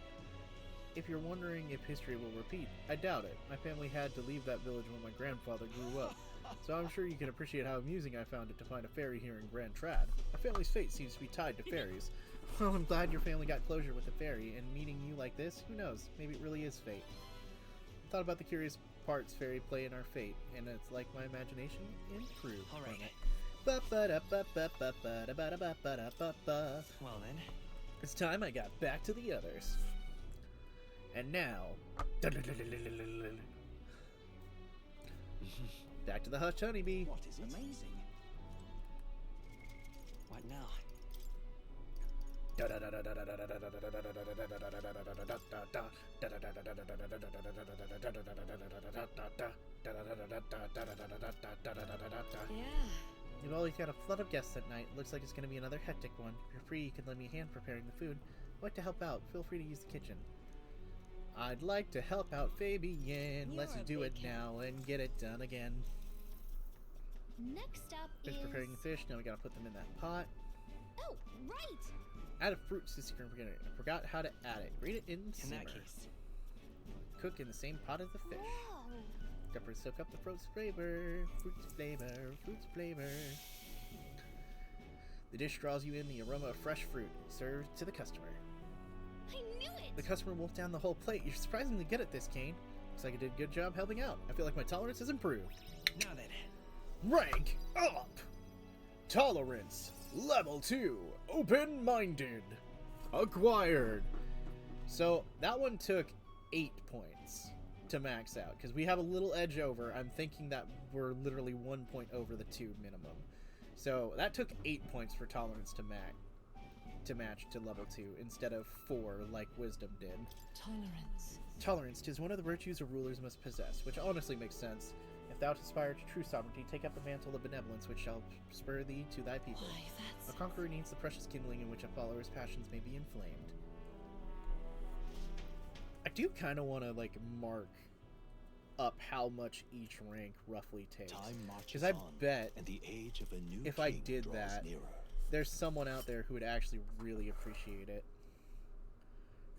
If you're wondering if history will repeat, I doubt it. My family had to leave that village when my grandfather grew up. So I'm sure you can appreciate how amusing I found it to find a fairy here in Grand Trad. My family's fate seems to be tied to fairies. Well, I'm glad your family got closure with the fairy, and meeting you like this, who knows, maybe it really is fate. I thought about the curious parts fairy play in our fate, and it's like my imagination improved. All right. Well then. It's time I got back to the others. And now... back to the hushed honeybee. What is it? Amazing. What now? Yeah. You've always got a flood of guests at night. Looks like it's going to be another hectic one. If you're free, you can lend me a hand preparing the food. I'd like to help out. Feel free to use the kitchen. I'd like to help out Fabian. Let's You're a do it big now and get it done again. Next up Fish is... preparing the fish. Now we gotta put them in that pot. Oh, right! Add a fruit to the secret ingredient. I forgot how to add it. Read it in In simmer. that case. Cook in the same pot as the fish. Whoa! Pepper soak up the fruit's flavor. Fruit's flavor. Fruit's flavor. The dish draws you in the aroma of fresh fruit. Served to the customer. I knew it! The customer wolfed down the whole plate. You're surprisingly good at this, Kane. Looks like I did a good job helping out. I feel like my tolerance has improved. Now then. Rank up! Tolerance, level 2, open-minded. Acquired. So, that one took 8 points to max out, because we have a little edge over. I'm thinking that we're literally 1 point over the 2 minimum. So, that took 8 points for tolerance to match to level 2, instead of 4 like wisdom did. Tolerance. Tolerance, 'tis one of the virtues a rulers must possess, which honestly makes sense. If thou aspire to true sovereignty, take up the mantle of benevolence, which shall spur thee to thy people. Why, that's... A conqueror needs the precious kindling in which a follower's passions may be inflamed. I do kind of want to, like, mark up how much each rank roughly takes. Because I bet and the age of a new if I king did draws that, nearer. there's someone out there who would actually really appreciate it.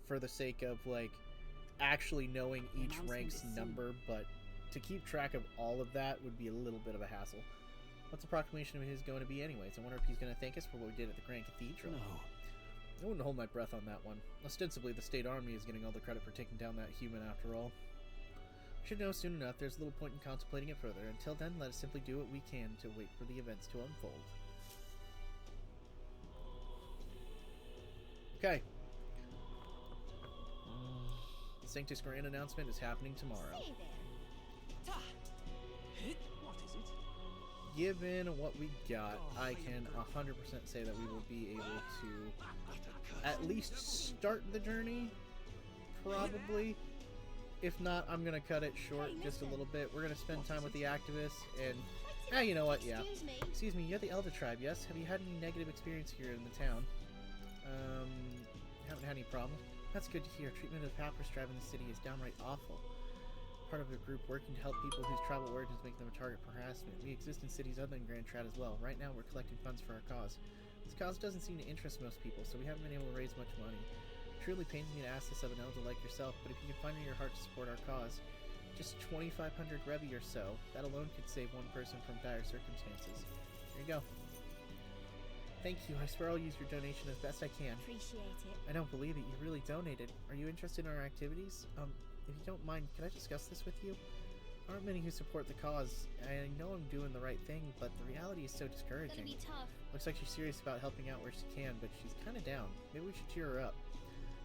For the sake of, like, actually knowing each rank's number, but to keep track of all of that would be a little bit of a hassle. What's the proclamation of his going to be anyways? I wonder if he's going to thank us for what we did at the Grand Cathedral. No. I wouldn't hold my breath on that one. Ostensibly, the State Army is getting all the credit for taking down that human after all. We should know soon enough. There's little point in contemplating it further. Until then, let us simply do what we can to wait for the events to unfold. Okay. The Sanctus Grand announcement is happening tomorrow. Hey there. What is it? Given what we got, I can 100% say that we will be able to at least start the journey, probably. If not, I'm going to cut it short just a little bit. We're going to spend time with the activists, and, you know what, yeah. Excuse me, you're the Elder Tribe, yes? Have you had any negative experience here in the town? Haven't had any problems? That's good to hear. Treatment of the Papyrus Tribe in the city is downright awful. Part of a group working to help people whose tribal origins make them a target for harassment. We exist in cities other than Grand Trad as well. Right now, we're collecting funds for our cause. This cause doesn't seem to interest most people, so we haven't been able to raise much money. It truly pains me to ask this of an elder like yourself, but if you can find in your heart to support our cause, just 2,500 revi or so, that alone could save one person from dire circumstances. There you go. Thank you. I swear I'll use your donation as best I can. Appreciate it. I don't believe it. You really donated. Are you interested in our activities? If you don't mind, can I discuss this with you? There aren't many who support the cause. I know I'm doing the right thing, but the reality is so discouraging. It's gonna be tough. Looks like she's serious about helping out where she can, but she's kind of down. Maybe we should cheer her up.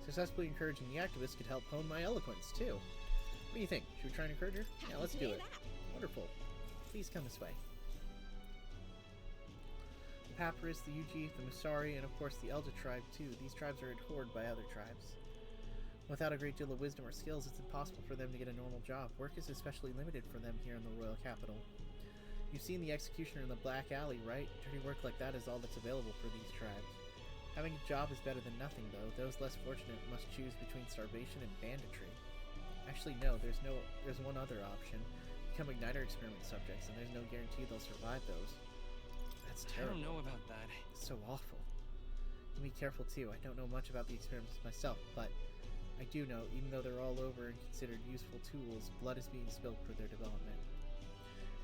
Successfully encouraging the activists could help hone my eloquence, too. What do you think? Should we try and encourage her? Yeah, let's do it. Wonderful. Please come this way. The Papyrus, the Yuji, the Musari, and of course the Elder Tribe, too. These tribes are adored by other tribes. Without a great deal of wisdom or skills, it's impossible for them to get a normal job. Work is especially limited for them here in the royal capital. You've seen the executioner in the Black Alley, right? Dirty work like that is all that's available for these tribes. Having a job is better than nothing, though. Those less fortunate must choose between starvation and banditry. Actually, no, there's one other option. Become Igniter experiment subjects, and there's no guarantee they'll survive those. That's terrible. I don't know about that. It's so awful. And be careful, too. I don't know much about the experiments myself, but I do know, even though they're all over and considered useful tools, blood is being spilled for their development.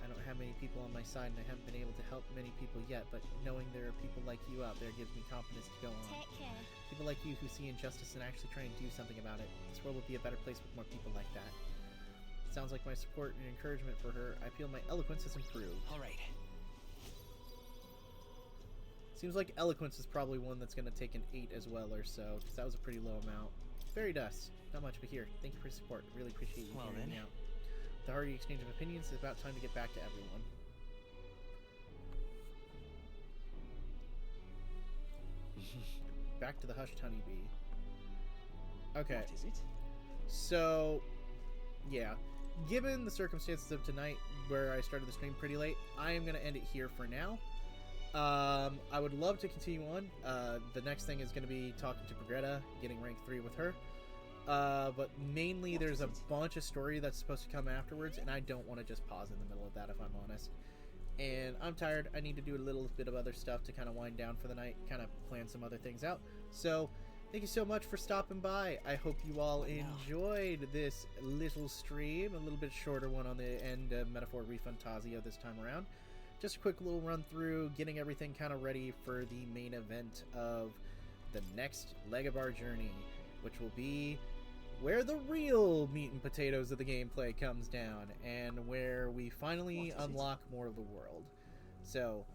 I don't have many people on my side, and I haven't been able to help many people yet, but knowing there are people like you out there gives me confidence to go on. Take care. People like you who see injustice and actually try and do something about it. This world would be a better place with more people like that. Sounds like my support and encouragement for her. I feel my eloquence has improved. All right. Seems like eloquence is probably one that's going to take an 8 as well or so, because that was a pretty low amount. Fairy dust. Not much, but here. Thank you for your support. Really appreciate you hearing me out. The hearty exchange of opinions is about time to get back to everyone. Back to the hushed honeybee. Okay. What is it? So, yeah. Given the circumstances of tonight, where I started the stream pretty late, I am going to end it here for now. I would love to continue on. The next thing is going to be talking to Greta, getting rank 3 with her. But mainly there's a bunch of story that's supposed to come afterwards, and I don't want to just pause in the middle of that, if I'm honest. And I'm tired. I need to do a little bit of other stuff to kind of wind down for the night, kind of plan some other things out. So, thank you so much for stopping by. I hope you all enjoyed this little stream, a little bit shorter one on the end of Metaphor Refantazio this time around. Just a quick little run through, getting everything kind of ready for the main event of the next leg of our journey, which will be where the real meat and potatoes of the gameplay comes down, and where we finally unlock more of the world. So,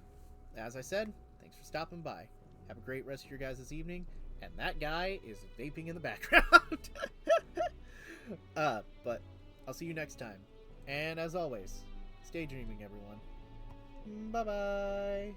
as I said, thanks for stopping by. Have a great rest of your guys' evening, and that guy is vaping in the background. But I'll see you next time. And as always, stay dreaming, everyone. Bye-bye.